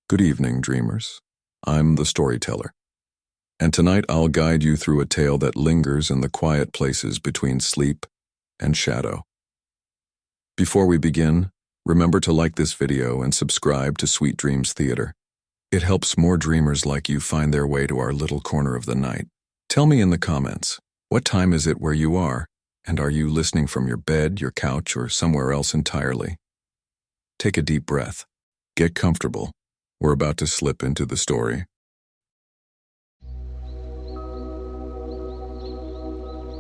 Good evening, dreamers. I'm the storyteller, and tonight I'll guide you through a tale that lingers in the quiet places between sleep and shadow. Before we begin, remember to like this video and subscribe to Sweet Dreams Theater. It helps more dreamers like you find their way to our little corner of the night. Tell me in the comments, what time is it where you are, and are you listening from your bed, your couch, or somewhere else entirely? Take a deep breath. Get comfortable. We're about to slip into the story.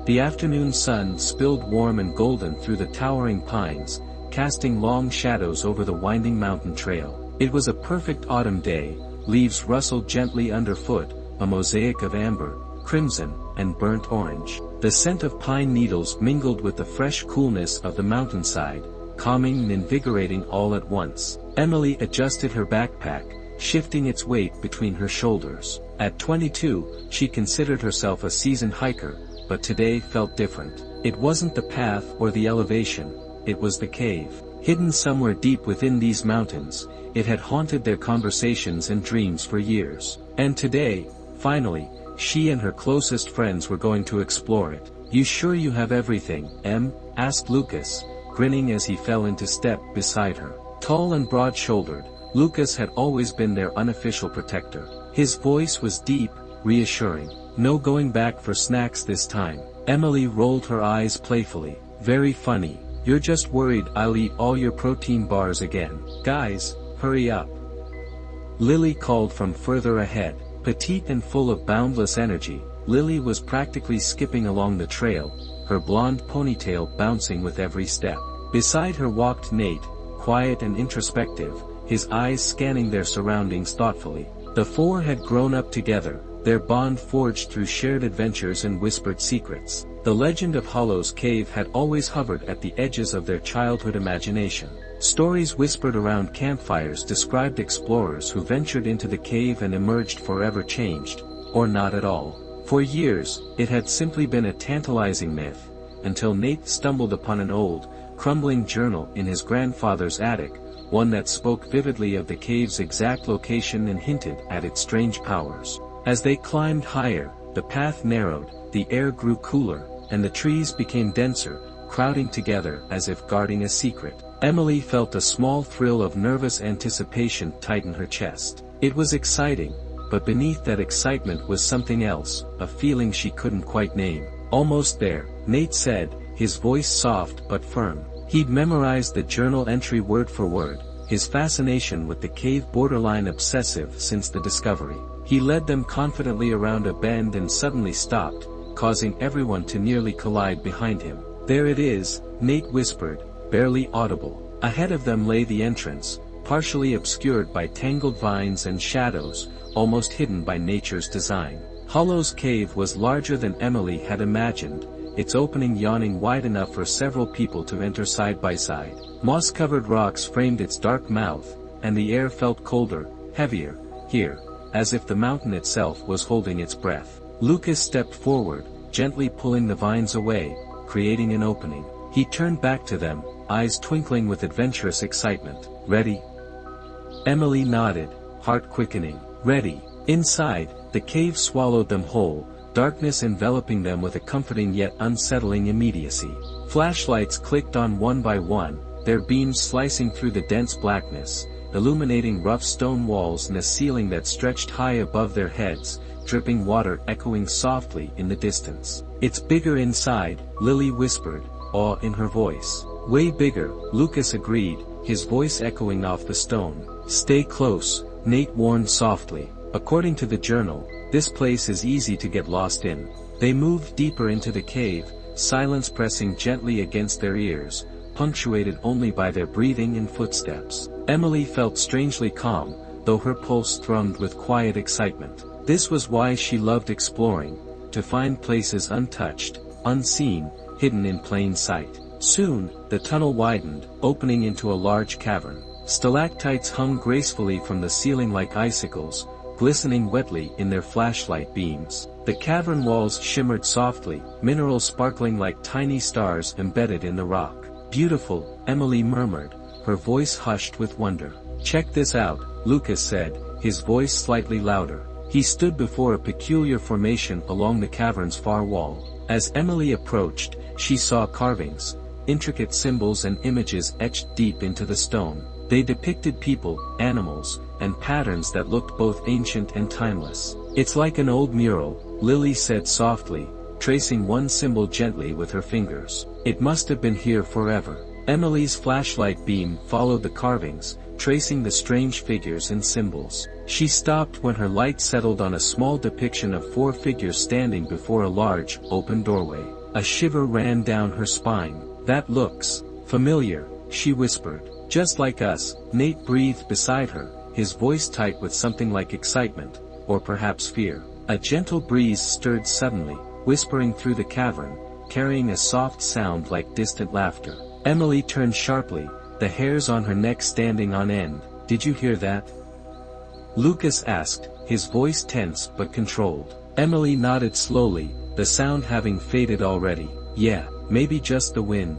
The afternoon sun spilled warm and golden through the towering pines, casting long shadows over the winding mountain trail. It was a perfect autumn day, leaves rustled gently underfoot, a mosaic of amber, crimson, and burnt orange. The scent of pine needles mingled with the fresh coolness of the mountainside, calming and invigorating all at once. Emily adjusted her backpack, shifting its weight between her shoulders. At 22, she considered herself a seasoned hiker, but today felt different. It wasn't the path or the elevation, it was the cave. Hidden somewhere deep within these mountains, it had haunted their conversations and dreams for years. And today, finally, she and her closest friends were going to explore it. "You sure you have everything, Em?" asked Lucas, grinning as he fell into step beside her. Tall and broad-shouldered, Lucas had always been their unofficial protector. His voice was deep, reassuring. "No going back for snacks this time." Emily rolled her eyes playfully. "Very funny. You're just worried I'll eat all your protein bars again." "Guys, hurry up," Lily called from further ahead. Petite and full of boundless energy, Lily was practically skipping along the trail, her blonde ponytail bouncing with every step. Beside her walked Nate, quiet and introspective, his eyes scanning their surroundings thoughtfully. The four had grown up together, their bond forged through shared adventures and whispered secrets. The legend of Hollow's Cave had always hovered at the edges of their childhood imagination. Stories whispered around campfires described explorers who ventured into the cave and emerged forever changed, or not at all. For years, it had simply been a tantalizing myth, until Nate stumbled upon an old, crumbling journal in his grandfather's attic, one that spoke vividly of the cave's exact location and hinted at its strange powers. As they climbed higher, the path narrowed, the air grew cooler, and the trees became denser, crowding together as if guarding a secret. Emily felt a small thrill of nervous anticipation tighten her chest. It was exciting, but beneath that excitement was something else, a feeling she couldn't quite name. "Almost there," Nate said, his voice soft but firm. He'd memorized the journal entry word for word, his fascination with the cave borderline obsessive since the discovery. He led them confidently around a bend and suddenly stopped, causing everyone to nearly collide behind him. "There it is," Nate whispered, barely audible. Ahead of them lay the entrance, partially obscured by tangled vines and shadows, almost hidden by nature's design. Hollow's Cave was larger than Emily had imagined, its opening yawning wide enough for several people to enter side by side. Moss-covered rocks framed its dark mouth, and the air felt colder, heavier, here, as if the mountain itself was holding its breath. Lucas stepped forward, gently pulling the vines away, creating an opening. He turned back to them, eyes twinkling with adventurous excitement. "Ready?" Emily nodded, heart quickening. "Ready." Inside, the cave swallowed them whole, darkness enveloping them with a comforting yet unsettling immediacy. Flashlights clicked on one by one, their beams slicing through the dense blackness, illuminating rough stone walls and a ceiling that stretched high above their heads, dripping water echoing softly in the distance. "It's bigger inside," Lily whispered, awe in her voice. "Way bigger," Lucas agreed, his voice echoing off the stone. "Stay close," Nate warned softly. "According to the journal, this place is easy to get lost in." They moved deeper into the cave, silence pressing gently against their ears, punctuated only by their breathing and footsteps. Emily felt strangely calm, though her pulse thrummed with quiet excitement. This was why she loved exploring, to find places untouched, unseen, hidden in plain sight. Soon, the tunnel widened, opening into a large cavern. Stalactites hung gracefully from the ceiling like icicles, glistening wetly in their flashlight beams. The cavern walls shimmered softly, minerals sparkling like tiny stars embedded in the rock. "Beautiful," Emily murmured, her voice hushed with wonder. "Check this out," Lucas said, his voice slightly louder. He stood before a peculiar formation along the cavern's far wall. As Emily approached, she saw carvings, intricate symbols and images etched deep into the stone. They depicted people, animals, and patterns that looked both ancient and timeless. "It's like an old mural," Lily said softly, tracing one symbol gently with her fingers. "It must have been here forever." Emily's flashlight beam followed the carvings, tracing the strange figures and symbols. She stopped when her light settled on a small depiction of 4 figures standing before a large, open doorway. A shiver ran down her spine. "That looks familiar," she whispered. "Just like us," Nate breathed beside her, his voice tight with something like excitement, or perhaps fear. A gentle breeze stirred suddenly, whispering through the cavern, carrying a soft sound like distant laughter. Emily turned sharply, the hairs on her neck standing on end. "Did you hear that?" Lucas asked, his voice tense but controlled. Emily nodded slowly, the sound having faded already. "Yeah, maybe just the wind."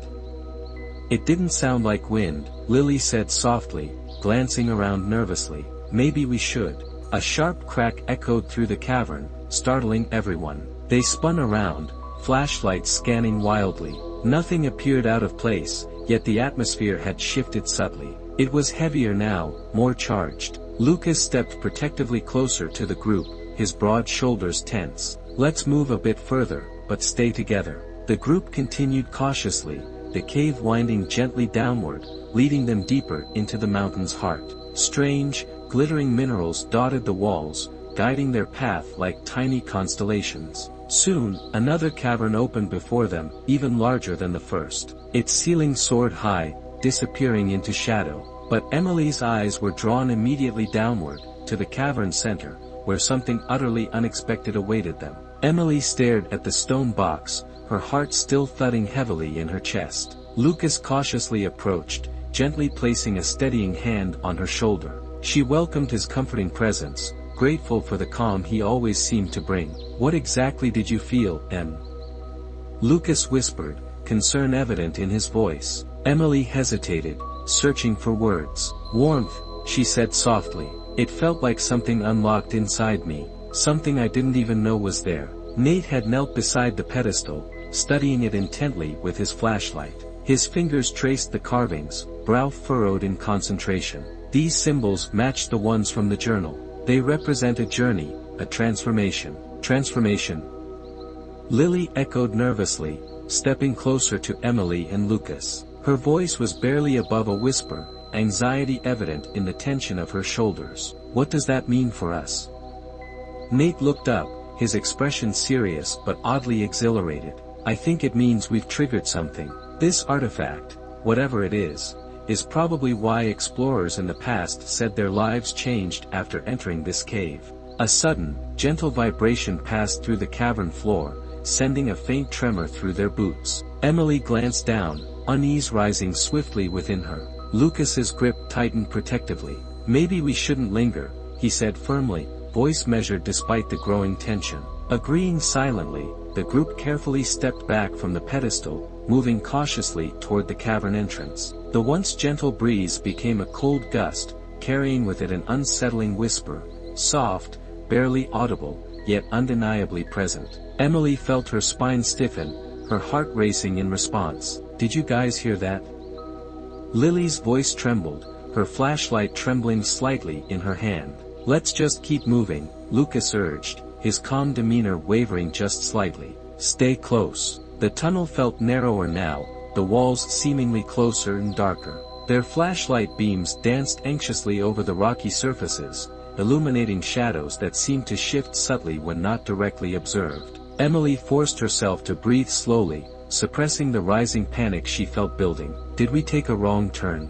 "It didn't sound like wind," Lily said softly, glancing around nervously. "Maybe we should." A sharp crack echoed through the cavern, startling everyone. They spun around, flashlights scanning wildly. Nothing appeared out of place, yet the atmosphere had shifted subtly. It was heavier now, more charged. Lucas stepped protectively closer to the group, his broad shoulders tense. "Let's move a bit further, but stay together." The group continued cautiously, the cave winding gently downward, leading them deeper into the mountain's heart. Strange, glittering minerals dotted the walls, guiding their path like tiny constellations. Soon, another cavern opened before them, even larger than the first. Its ceiling soared high, disappearing into shadow. But Emily's eyes were drawn immediately downward, to the cavern center, where something utterly unexpected awaited them. Emily stared at the stone box, her heart still thudding heavily in her chest. Lucas cautiously approached, gently placing a steadying hand on her shoulder. She welcomed his comforting presence, grateful for the calm he always seemed to bring. "What exactly did you feel, Em?" Lucas whispered, concern evident in his voice. Emily hesitated, searching for words. "Warmth," she said softly. "It felt like something unlocked inside me, something I didn't even know was there." Nate had knelt beside the pedestal, studying it intently with his flashlight. His fingers traced the carvings, brow furrowed in concentration. These symbols matched the ones from the journal. They represent a journey, a transformation. Transformation? Lily echoed nervously, stepping closer to Emily and Lucas. Her voice was barely above a whisper, anxiety evident in the tension of her shoulders. "What does that mean for us?" Nate looked up, his expression serious but oddly exhilarated. "I think it means we've triggered something. This artifact, whatever it is probably why explorers in the past said their lives changed after entering this cave." A sudden, gentle vibration passed through the cavern floor, sending a faint tremor through their boots. Emily glanced down, unease rising swiftly within her. Lucas's grip tightened protectively. "Maybe we shouldn't linger," he said firmly, voice measured despite the growing tension. Agreeing silently, the group carefully stepped back from the pedestal, moving cautiously toward the cavern entrance. The once gentle breeze became a cold gust, carrying with it an unsettling whisper, soft, barely audible, yet undeniably present. Emily felt her spine stiffen, her heart racing in response. "Did you guys hear that?" Lily's voice trembled, her flashlight trembling slightly in her hand. "Let's just keep moving," Lucas urged, his calm demeanor wavering just slightly. "Stay close." The tunnel felt narrower now, the walls seemingly closer and darker. Their flashlight beams danced anxiously over the rocky surfaces, illuminating shadows that seemed to shift subtly when not directly observed. Emily forced herself to breathe slowly, suppressing the rising panic she felt building. "Did we take a wrong turn?"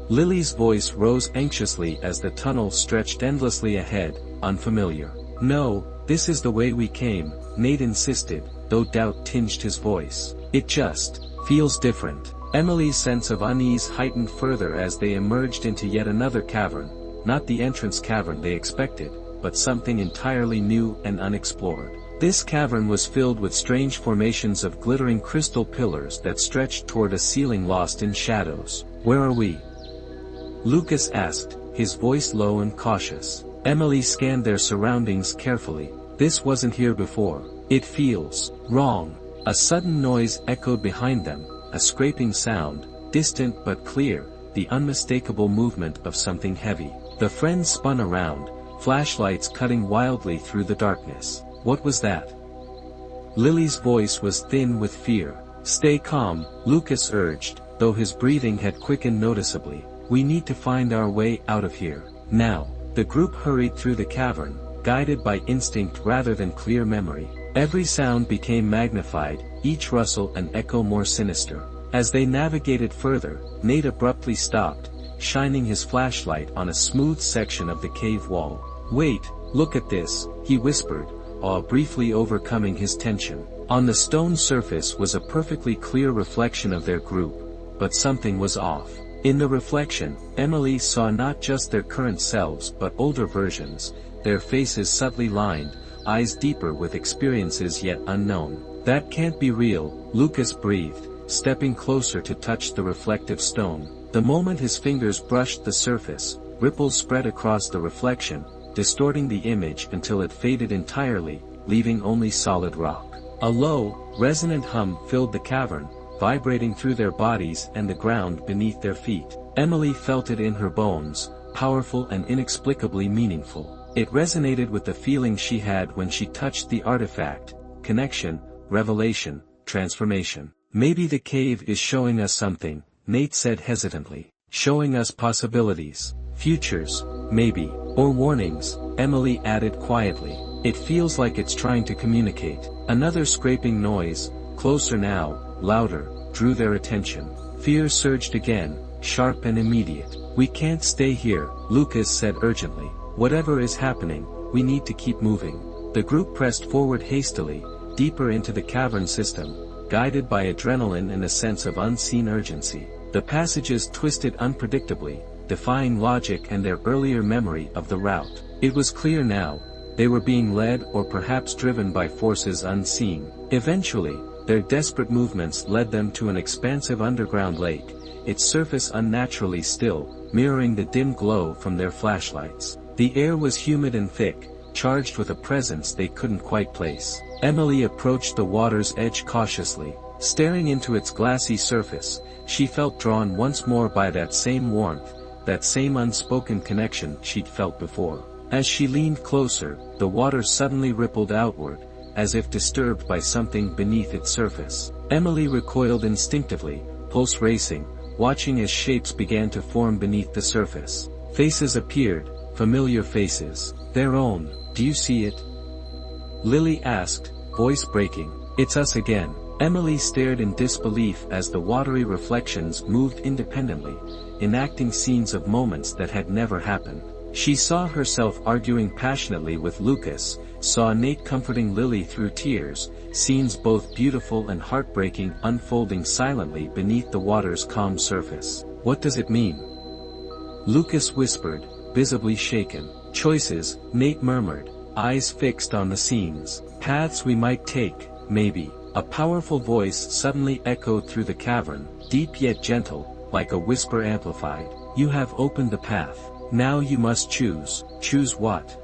Lily's voice rose anxiously as the tunnel stretched endlessly ahead, unfamiliar. "No, this is the way we came," Nate insisted, though doubt tinged his voice. "It just feels different." Emily's sense of unease heightened further as they emerged into yet another cavern, not the entrance cavern they expected, but something entirely new and unexplored. This cavern was filled with strange formations of glittering crystal pillars that stretched toward a ceiling lost in shadows. "Where are we?" Lucas asked, his voice low and cautious. Emily scanned their surroundings carefully. This wasn't here before. It feels wrong. A sudden noise echoed behind them, a scraping sound, distant but clear, the unmistakable movement of something heavy. The friends spun around, flashlights cutting wildly through the darkness. What was that? Lily's voice was thin with fear. Stay calm, Lucas urged, though his breathing had quickened noticeably. We need to find our way out of here. Now. The group hurried through the cavern, guided by instinct rather than clear memory. Every sound became magnified, each rustle and echo more sinister. As they navigated further, Nate abruptly stopped, shining his flashlight on a smooth section of the cave wall. Wait, look at this, he whispered, awe briefly overcoming his tension. On the stone surface was a perfectly clear reflection of their group, but something was off. In the reflection, Emily saw not just their current selves but older versions, their faces subtly lined, eyes deeper with experiences yet unknown. That can't be real, Lucas breathed, stepping closer to touch the reflective stone. The moment his fingers brushed the surface, ripples spread across the reflection, distorting the image until it faded entirely, leaving only solid rock. A low, resonant hum filled the cavern, vibrating through their bodies and the ground beneath their feet. Emily felt it in her bones, powerful and inexplicably meaningful. It resonated with the feeling she had when she touched the artifact: connection, revelation, transformation. Maybe the cave is showing us something, Nate said hesitantly. Showing us possibilities. Futures, maybe. Or warnings, Emily added quietly. It feels like it's trying to communicate. Another scraping noise, closer now, louder, drew their attention. Fear surged again, sharp and immediate. We can't stay here, Lucas said urgently. Whatever is happening, we need to keep moving. The group pressed forward hastily, deeper into the cavern system, guided by adrenaline and a sense of unseen urgency. The passages twisted unpredictably, defying logic and their earlier memory of the route. It was clear now, they were being led or perhaps driven by forces unseen. Eventually, their desperate movements led them to an expansive underground lake, its surface unnaturally still, mirroring the dim glow from their flashlights. The air was humid and thick, charged with a presence they couldn't quite place. Emily approached the water's edge cautiously. Staring into its glassy surface, she felt drawn once more by that same warmth, that same unspoken connection she'd felt before. As she leaned closer, the water suddenly rippled outward, as if disturbed by something beneath its surface. Emily recoiled instinctively, pulse racing, watching as shapes began to form beneath the surface. Faces appeared, familiar faces. Their own. Do you see it? Lily asked, voice breaking. It's us again. Emily stared in disbelief as the watery reflections moved independently, enacting scenes of moments that had never happened. She saw herself arguing passionately with Lucas, saw Nate comforting Lily through tears, scenes both beautiful and heartbreaking unfolding silently beneath the water's calm surface. What does it mean? Lucas whispered, visibly shaken. Choices, Nate murmured, eyes fixed on the scenes. Paths we might take, maybe. A powerful voice suddenly echoed through the cavern, deep yet gentle, like a whisper amplified. You have opened the path. Now you must choose. Choose what?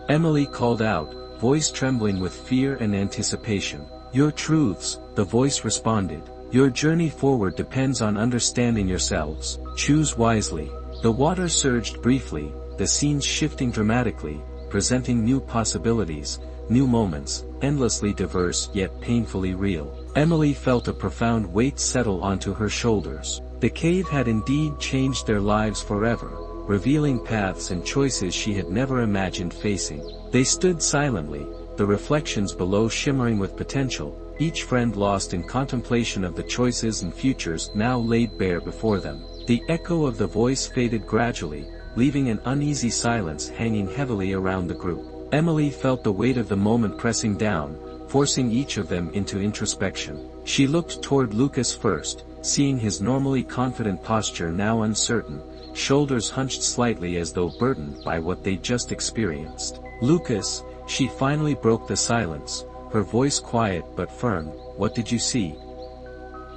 Emily called out, voice trembling with fear and anticipation. Your truths, the voice responded. Your journey forward depends on understanding yourselves. Choose wisely. The water surged briefly, the scenes shifting dramatically, presenting new possibilities, new moments, endlessly diverse yet painfully real. Emily felt a profound weight settle onto her shoulders. The cave had indeed changed their lives forever, revealing paths and choices she had never imagined facing. They stood silently, the reflections below shimmering with potential, each friend lost in contemplation of the choices and futures now laid bare before them. The echo of the voice faded gradually, leaving an uneasy silence hanging heavily around the group. Emily felt the weight of the moment pressing down, forcing each of them into introspection. She looked toward Lucas first, seeing his normally confident posture now uncertain, shoulders hunched slightly as though burdened by what they just experienced. Lucas, she finally broke the silence, her voice quiet but firm. What did you see?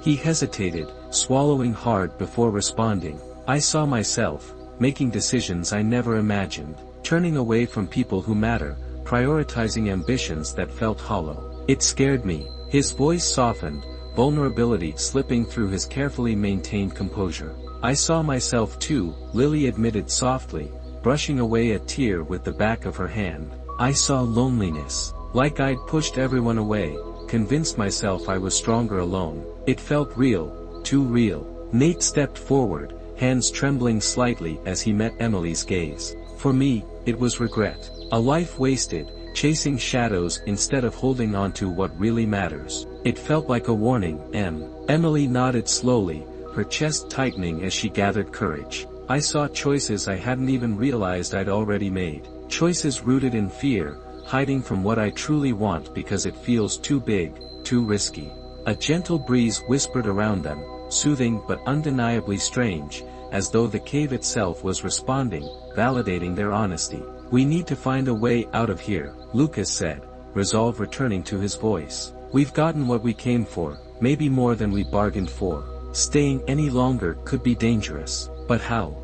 He hesitated, swallowing hard before responding. I saw myself, making decisions I never imagined, turning away from people who matter, prioritizing ambitions that felt hollow. It scared me. His voice softened, vulnerability slipping through his carefully maintained composure. I saw myself too, Lily admitted softly, brushing away a tear with the back of her hand. I saw loneliness. Like I'd pushed everyone away, convinced myself I was stronger alone. It felt real, too real. Nate stepped forward, hands trembling slightly as he met Emily's gaze. For me, it was regret. A life wasted, chasing shadows instead of holding on to what really matters. It felt like a warning, Emily nodded slowly, her chest tightening as she gathered courage. I saw choices I hadn't even realized I'd already made. Choices rooted in fear, hiding from what I truly want because it feels too big, too risky. A gentle breeze whispered around them, soothing but undeniably strange, as though the cave itself was responding, validating their honesty. We need to find a way out of here, Lucas said, resolve returning to his voice. We've gotten what we came for, maybe more than we bargained for. Staying any longer could be dangerous. But how?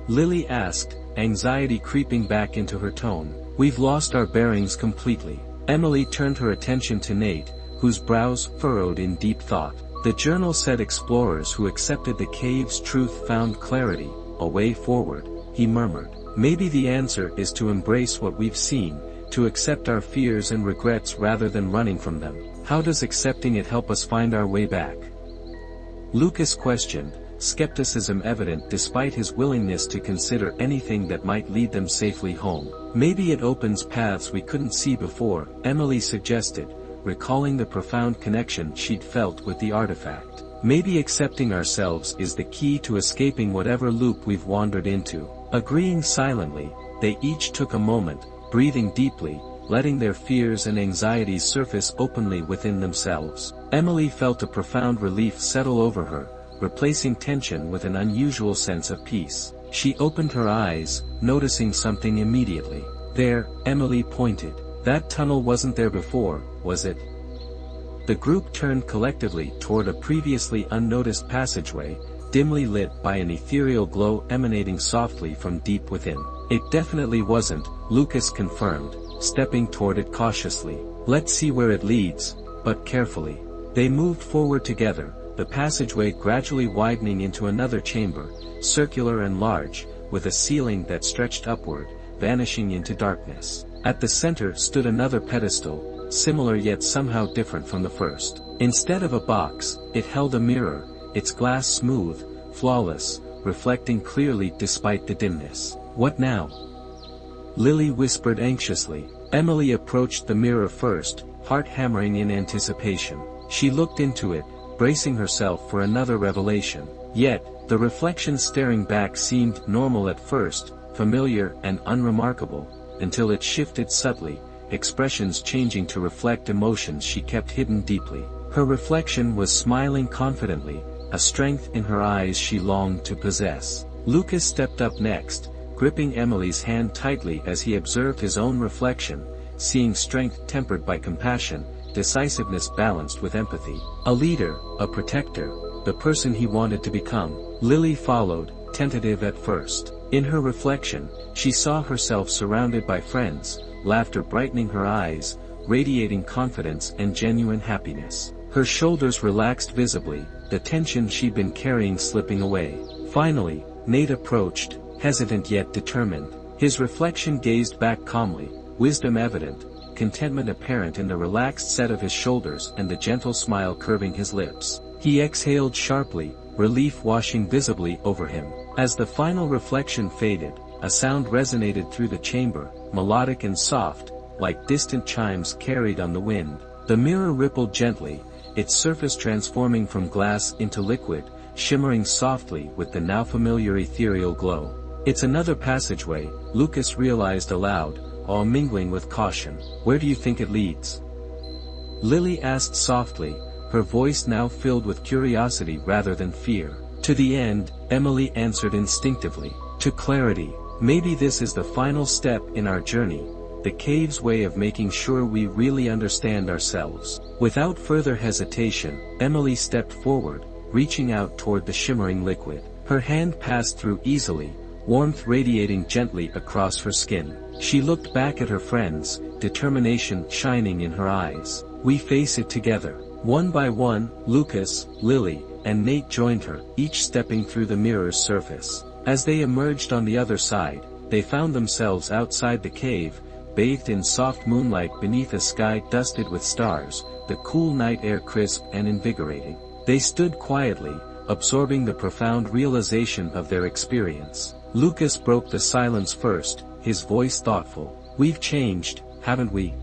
Lily asked, anxiety creeping back into her tone. We've lost our bearings completely. Emily turned her attention to Nate, whose brows furrowed in deep thought. The journal said explorers who accepted the cave's truth found clarity, a way forward, he murmured. Maybe the answer is to embrace what we've seen, to accept our fears and regrets rather than running from them. How does accepting it help us find our way back? Lucas questioned, skepticism evident despite his willingness to consider anything that might lead them safely home. Maybe it opens paths we couldn't see before, Emily suggested, recalling the profound connection she'd felt with the artifact. Maybe accepting ourselves is the key to escaping whatever loop we've wandered into. Agreeing silently, they each took a moment, breathing deeply, letting their fears and anxieties surface openly within themselves. Emily felt a profound relief settle over her, replacing tension with an unusual sense of peace. She opened her eyes, noticing something immediately. There, Emily pointed. That tunnel wasn't there before, was it? The group turned collectively toward a previously unnoticed passageway, dimly lit by an ethereal glow emanating softly from deep within. It definitely wasn't, Lucas confirmed, stepping toward it cautiously. Let's see where it leads, but carefully. They moved forward together, the passageway gradually widening into another chamber, circular and large, with a ceiling that stretched upward, vanishing into darkness. At the center stood another pedestal, similar yet somehow different from the first. Instead of a box, it held a mirror, its glass smooth, flawless, reflecting clearly despite the dimness. What now? Lily whispered anxiously. Emily approached the mirror first, heart hammering in anticipation. She looked into it, bracing herself for another revelation. Yet, the reflection staring back seemed normal at first, familiar and unremarkable, until it shifted subtly, expressions changing to reflect emotions she kept hidden deeply. Her reflection was smiling confidently, a strength in her eyes she longed to possess. Lucas stepped up next, gripping Emily's hand tightly as he observed his own reflection, seeing strength tempered by compassion, decisiveness balanced with empathy. A leader, a protector, the person he wanted to become. Lily followed, tentative at first. In her reflection, she saw herself surrounded by friends, laughter brightening her eyes, radiating confidence and genuine happiness. Her shoulders relaxed visibly, the tension she'd been carrying slipping away. Finally, Nate approached, hesitant yet determined. His reflection gazed back calmly, wisdom evident, contentment apparent in the relaxed set of his shoulders and the gentle smile curving his lips. He exhaled sharply, relief washing visibly over him. As the final reflection faded, a sound resonated through the chamber, melodic and soft, like distant chimes carried on the wind. The mirror rippled gently, its surface transforming from glass into liquid, shimmering softly with the now familiar ethereal glow. It's another passageway, Lucas realized aloud, all mingling with caution. Where do you think it leads? Lily asked softly, her voice now filled with curiosity rather than fear. To the end, Emily answered instinctively. To clarity. Maybe this is the final step in our journey, the cave's way of making sure we really understand ourselves. Without further hesitation, Emily stepped forward, reaching out toward the shimmering liquid. Her hand passed through easily, warmth radiating gently across her skin. She looked back at her friends, determination shining in her eyes. "We face it together." One by one, Lucas, Lily, and Nate joined her, each stepping through the mirror's surface. As they emerged on the other side, they found themselves outside the cave, bathed in soft moonlight beneath a sky dusted with stars, the cool night air crisp and invigorating. They stood quietly, absorbing the profound realization of their experience. Lucas broke the silence first, his voice thoughtful. "We've changed, haven't we?"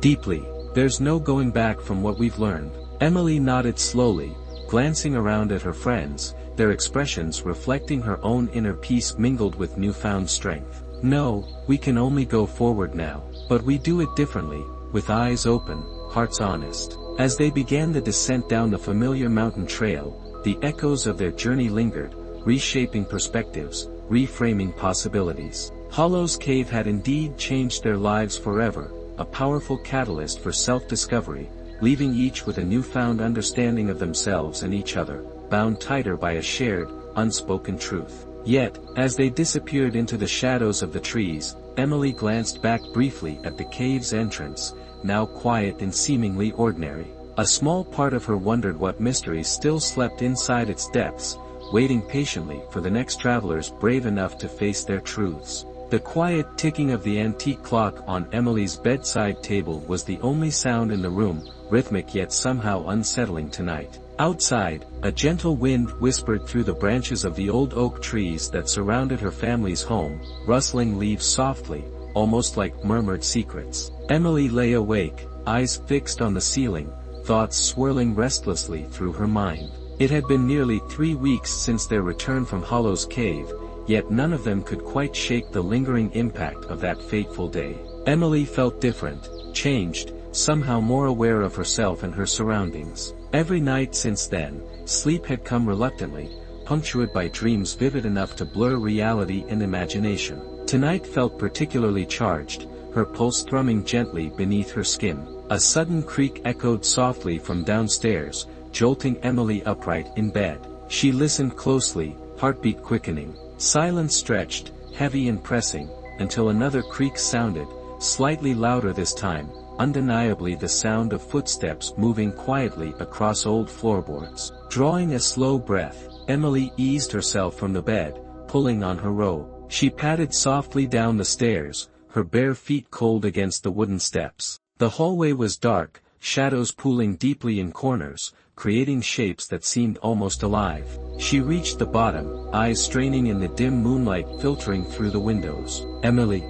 "Deeply. There's no going back from what we've learned." Emily nodded slowly, glancing around at her friends, their expressions reflecting her own inner peace mingled with newfound strength. "No, we can only go forward now, but we do it differently, with eyes open, hearts honest." As they began the descent down the familiar mountain trail, the echoes of their journey lingered, reshaping perspectives, reframing possibilities. Hollow's cave had indeed changed their lives forever, a powerful catalyst for self-discovery, leaving each with a newfound understanding of themselves and each other, bound tighter by a shared, unspoken truth. Yet, as they disappeared into the shadows of the trees, Emily glanced back briefly at the cave's entrance, now quiet and seemingly ordinary. A small part of her wondered what mysteries still slept inside its depths, waiting patiently for the next travelers brave enough to face their truths. The quiet ticking of the antique clock on Emily's bedside table was the only sound in the room, rhythmic yet somehow unsettling tonight. Outside, a gentle wind whispered through the branches of the old oak trees that surrounded her family's home, rustling leaves softly, almost like murmured secrets. Emily lay awake, eyes fixed on the ceiling, thoughts swirling restlessly through her mind. It had been nearly 3 weeks since their return from Hollow's cave, yet none of them could quite shake the lingering impact of that fateful day. Emily felt different, changed, somehow more aware of herself and her surroundings. Every night since then, sleep had come reluctantly, punctuated by dreams vivid enough to blur reality and imagination. Tonight felt particularly charged, her pulse thrumming gently beneath her skin. A sudden creak echoed softly from downstairs, jolting Emily upright in bed. She listened closely, heartbeat quickening. Silence stretched, heavy and pressing, until another creak sounded, slightly louder this time, undeniably the sound of footsteps moving quietly across old floorboards. Drawing a slow breath, Emily eased herself from the bed, pulling on her robe. She padded softly down the stairs, her bare feet cold against the wooden steps. The hallway was dark, shadows pooling deeply in corners, creating shapes that seemed almost alive. She reached the bottom, eyes straining in the dim moonlight filtering through the windows. "Emily."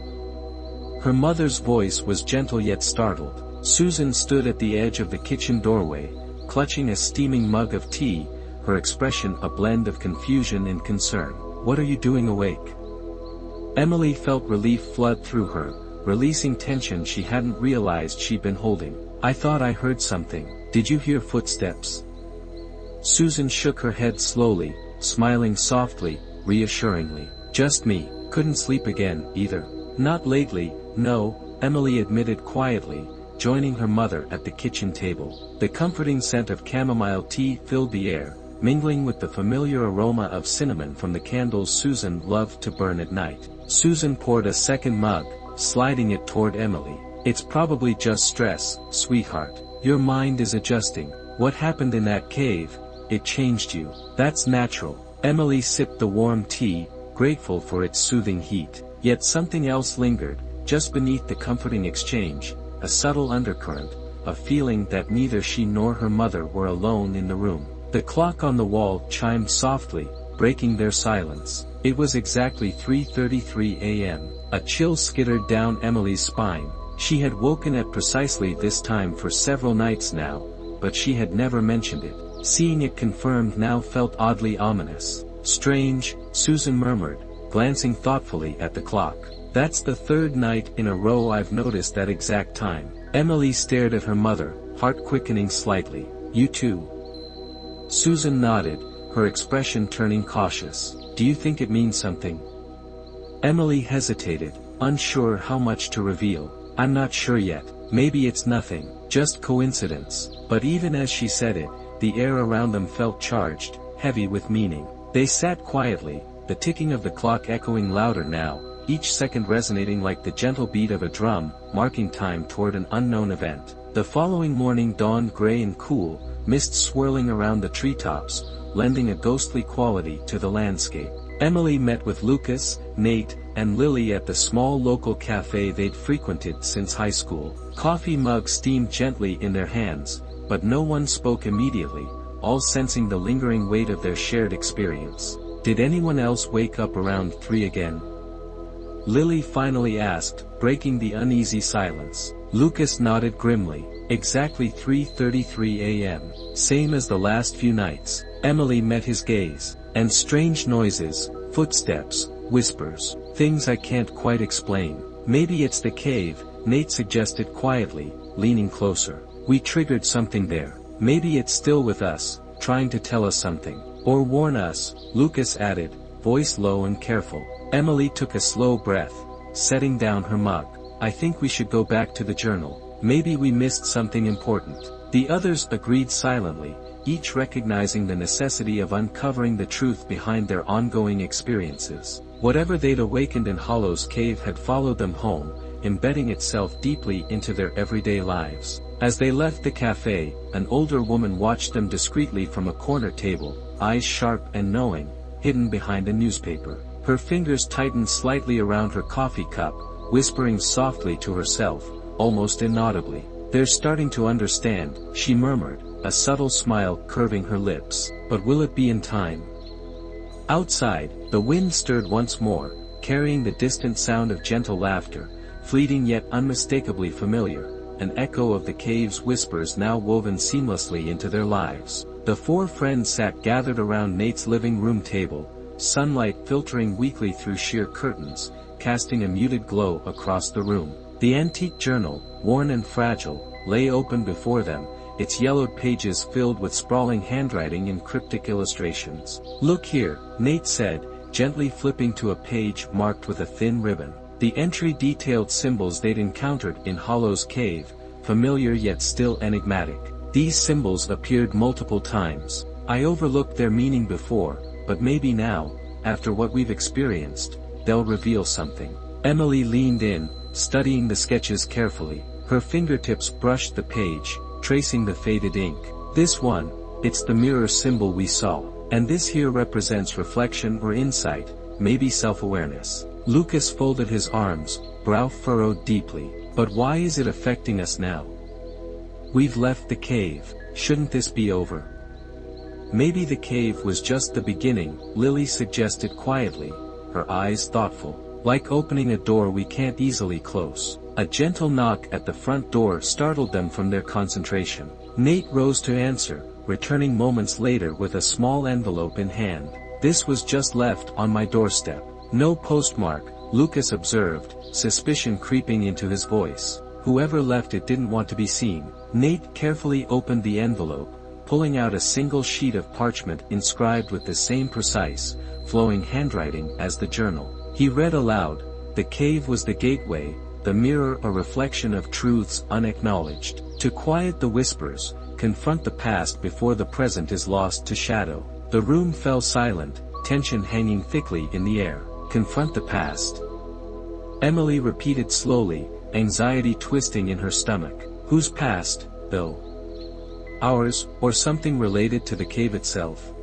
Her mother's voice was gentle yet startled. Susan stood at the edge of the kitchen doorway, clutching a steaming mug of tea, her expression a blend of confusion and concern. "What are you doing awake?" Emily felt relief flood through her, releasing tension she hadn't realized she'd been holding. "I thought I heard something. Did you hear footsteps?" Susan shook her head slowly, smiling softly, reassuringly. "Just me. Couldn't sleep again, either." "Not lately, no," Emily admitted quietly, joining her mother at the kitchen table. The comforting scent of chamomile tea filled the air, mingling with the familiar aroma of cinnamon from the candles Susan loved to burn at night. Susan poured a second mug, sliding it toward Emily. "It's probably just stress, sweetheart. Your mind is adjusting. What happened in that cave, it changed you. That's natural." Emily sipped the warm tea, grateful for its soothing heat. Yet something else lingered, just beneath the comforting exchange, a subtle undercurrent, a feeling that neither she nor her mother were alone in the room. The clock on the wall chimed softly, breaking their silence. It was exactly 3:33 a.m. A chill skittered down Emily's spine. She had woken at precisely this time for several nights now, but she had never mentioned it. Seeing it confirmed now felt oddly ominous. "Strange," Susan murmured, glancing thoughtfully at the clock. "That's the third night in a row I've noticed that exact time." Emily stared at her mother, heart quickening slightly. "You too?" Susan nodded, her expression turning cautious. "Do you think it means something?" Emily hesitated, unsure how much to reveal. "I'm not sure yet. Maybe it's nothing, just coincidence." But even as she said it, the air around them felt charged, heavy with meaning. They sat quietly, the ticking of the clock echoing louder now, each second resonating like the gentle beat of a drum, marking time toward an unknown event. The following morning dawned gray and cool, mist swirling around the treetops, lending a ghostly quality to the landscape. Emily met with Lucas, Nate, and Lily at the small local cafe they'd frequented since high school. Coffee mugs steamed gently in their hands, but no one spoke immediately, all sensing the lingering weight of their shared experience. Did anyone else wake up around 3 again? Lily finally asked, breaking the uneasy silence. Lucas nodded grimly. Exactly 3:33 a.m. Same as the last few nights. Emily met his gaze. And strange noises, footsteps, whispers, things I can't quite explain. Maybe it's the cave, Nate suggested quietly, leaning closer. We triggered something there. Maybe it's still with us, trying to tell us something. Or warn us, Lucas added, voice low and careful. Emily took a slow breath, setting down her mug. I think we should go back to the journal. Maybe we missed something important. The others agreed silently, each recognizing the necessity of uncovering the truth behind their ongoing experiences. Whatever they'd awakened in Hollow's cave had followed them home, embedding itself deeply into their everyday lives. As they left the cafe, an older woman watched them discreetly from a corner table, eyes sharp and knowing, hidden behind a newspaper. Her fingers tightened slightly around her coffee cup, whispering softly to herself, almost inaudibly. They're starting to understand, she murmured, a subtle smile curving her lips. But will it be in time? Outside, the wind stirred once more, carrying the distant sound of gentle laughter, fleeting yet unmistakably familiar, an echo of the cave's whispers now woven seamlessly into their lives. The 4 friends sat gathered around Nate's living room table, sunlight filtering weakly through sheer curtains, casting a muted glow across the room. The antique journal, worn and fragile, lay open before them, its yellowed pages filled with sprawling handwriting and cryptic illustrations. Look here, Nate said, gently flipping to a page marked with a thin ribbon. The entry detailed symbols they'd encountered in Hollow's cave, familiar yet still enigmatic. These symbols appeared multiple times. I overlooked their meaning before, but maybe now, after what we've experienced, they'll reveal something. Emily leaned in, studying the sketches carefully. Her fingertips brushed the page, tracing the faded ink. This one, it's the mirror symbol we saw. And this here represents reflection or insight, maybe self-awareness. Lucas folded his arms, brow furrowed deeply. But why is it affecting us now? We've left the cave, shouldn't this be over? Maybe the cave was just the beginning, Lily suggested quietly, her eyes thoughtful. Like opening a door we can't easily close. A gentle knock at the front door startled them from their concentration. Nate rose to answer, returning moments later with a small envelope in hand. This was just left on my doorstep. No postmark, Lucas observed, suspicion creeping into his voice. Whoever left it didn't want to be seen. Nate carefully opened the envelope, pulling out a single sheet of parchment inscribed with the same precise, flowing handwriting as the journal. He read aloud, the cave was the gateway, the mirror a reflection of truths unacknowledged. To quiet the whispers, confront the past before the present is lost to shadow. The room fell silent, tension hanging thickly in the air. Confront the past. Emily repeated slowly, anxiety twisting in her stomach. Whose past, though? Ours, or something related to the cave itself?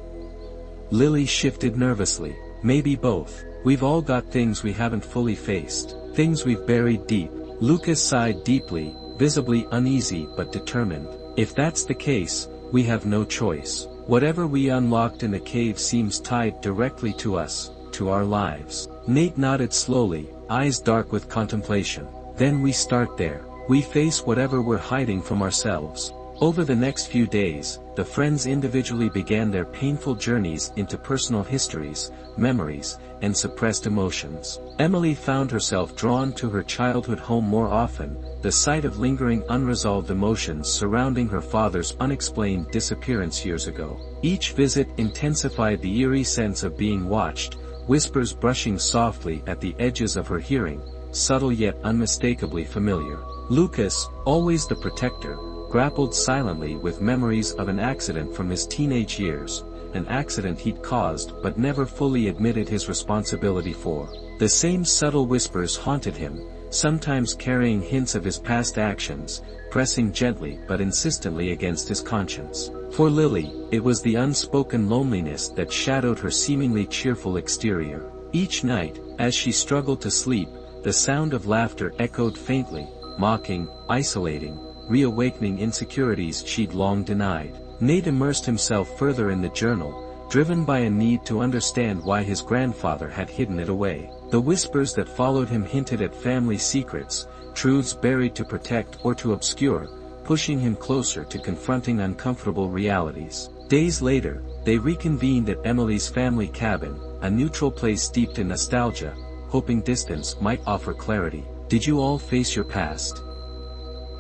Lily shifted nervously. Maybe both. We've all got things we haven't fully faced, things we've buried deep. Lucas sighed deeply, visibly uneasy but determined. If that's the case, we have no choice. Whatever we unlocked in the cave seems tied directly to us, to our lives. Nate nodded slowly, eyes dark with contemplation. Then we start there. We face whatever we're hiding from ourselves. Over the next few days, the friends individually began their painful journeys into personal histories, memories, and suppressed emotions. Emily found herself drawn to her childhood home more often, the sight of lingering unresolved emotions surrounding her father's unexplained disappearance years ago. Each visit intensified the eerie sense of being watched, whispers brushing softly at the edges of her hearing, subtle yet unmistakably familiar. Lucas, always the protector, grappled silently with memories of an accident from his teenage years, an accident he'd caused but never fully admitted his responsibility for. The same subtle whispers haunted him, sometimes carrying hints of his past actions, pressing gently but insistently against his conscience. For Lily, it was the unspoken loneliness that shadowed her seemingly cheerful exterior. Each night, as she struggled to sleep, the sound of laughter echoed faintly, mocking, isolating, reawakening insecurities she'd long denied. Nate immersed himself further in the journal, driven by a need to understand why his grandfather had hidden it away. The whispers that followed him hinted at family secrets, truths buried to protect or to obscure, pushing him closer to confronting uncomfortable realities. Days later, they reconvened at Emily's family cabin, a neutral place steeped in nostalgia, hoping distance might offer clarity. "Did you all face your past?"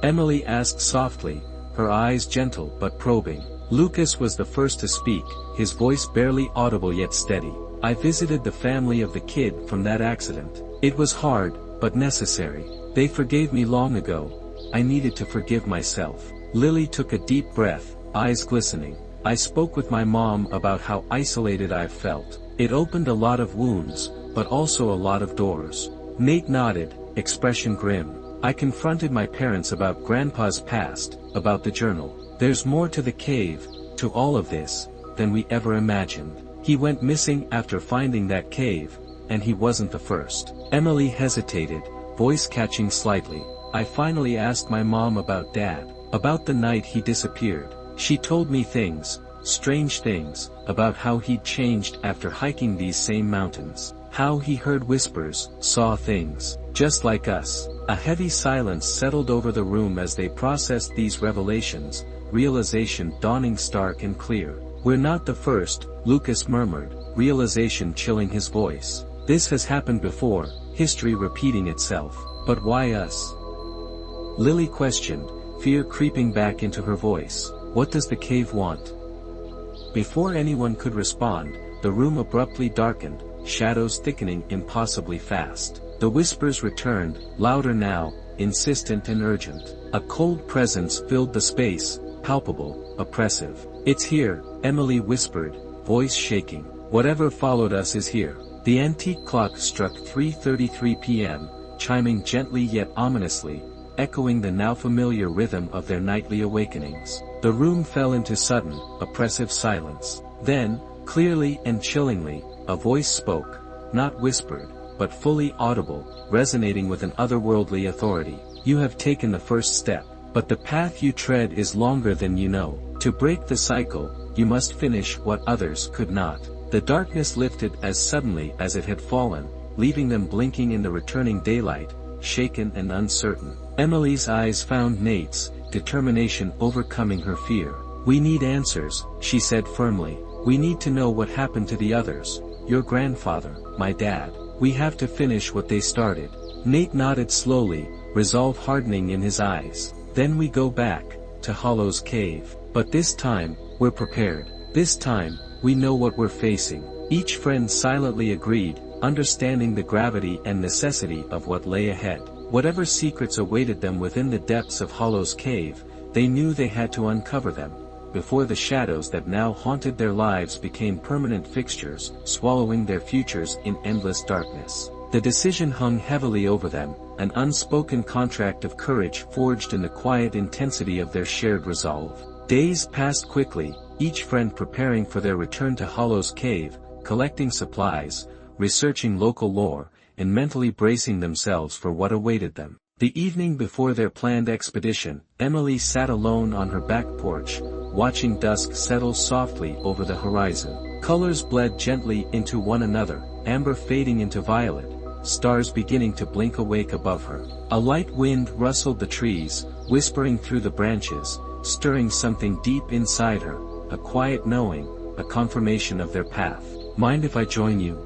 Emily asked softly, her eyes gentle but probing. Lucas was the first to speak, his voice barely audible yet steady. "I visited the family of the kid from that accident. It was hard, but necessary. They forgave me long ago. I needed to forgive myself." Lily took a deep breath, eyes glistening. "I spoke with my mom about how isolated I've felt. It opened a lot of wounds, but also a lot of doors." Nate nodded, expression grim. "I confronted my parents about Grandpa's past, about the journal. There's more to the cave, to all of this, than we ever imagined. He went missing after finding that cave, and he wasn't the first." Emily hesitated, voice catching slightly. "I finally asked my mom about Dad, about the night he disappeared. She told me things, strange things, about how he'd changed after hiking these same mountains. How he heard whispers, saw things, just like us." A heavy silence settled over the room as they processed these revelations, realization dawning stark and clear. "We're not the first," Lucas murmured, realization chilling his voice. "This has happened before, history repeating itself. But why us?" Lily questioned, fear creeping back into her voice. "What does the cave want?" Before anyone could respond, the room abruptly darkened, shadows thickening impossibly fast. The whispers returned, louder now, insistent and urgent. A cold presence filled the space, palpable, oppressive. "It's here," Emily whispered, voice shaking. "Whatever followed us is here." The antique clock struck 3:33 p.m., chiming gently yet ominously, echoing the now familiar rhythm of their nightly awakenings. The room fell into sudden, oppressive silence. Then, clearly and chillingly, a voice spoke, not whispered, but fully audible, resonating with an otherworldly authority. "You have taken the first step, but the path you tread is longer than you know. To break the cycle, you must finish what others could not." The darkness lifted as suddenly as it had fallen, leaving them blinking in the returning daylight, shaken and uncertain. Emily's eyes found Nate's, determination overcoming her fear. "We need answers," she said firmly. "We need to know what happened to the others. Your grandfather, my dad. We have to finish what they started." Nate nodded slowly, resolve hardening in his eyes. "Then we go back, to Hollow's cave. But this time, we're prepared. This time, we know what we're facing." Each friend silently agreed, understanding the gravity and necessity of what lay ahead. Whatever secrets awaited them within the depths of Hollow's cave, they knew they had to uncover them, before the shadows that now haunted their lives became permanent fixtures, swallowing their futures in endless darkness. The decision hung heavily over them, an unspoken contract of courage forged in the quiet intensity of their shared resolve. Days passed quickly, each friend preparing for their return to Hollow's cave, collecting supplies, researching local lore, and mentally bracing themselves for what awaited them. The evening before their planned expedition, Emily sat alone on her back porch, watching dusk settle softly over the horizon. Colors bled gently into one another, amber fading into violet, stars beginning to blink awake above her. A light wind rustled the trees, whispering through the branches, stirring something deep inside her, a quiet knowing, a confirmation of their path. "Mind if I join you?"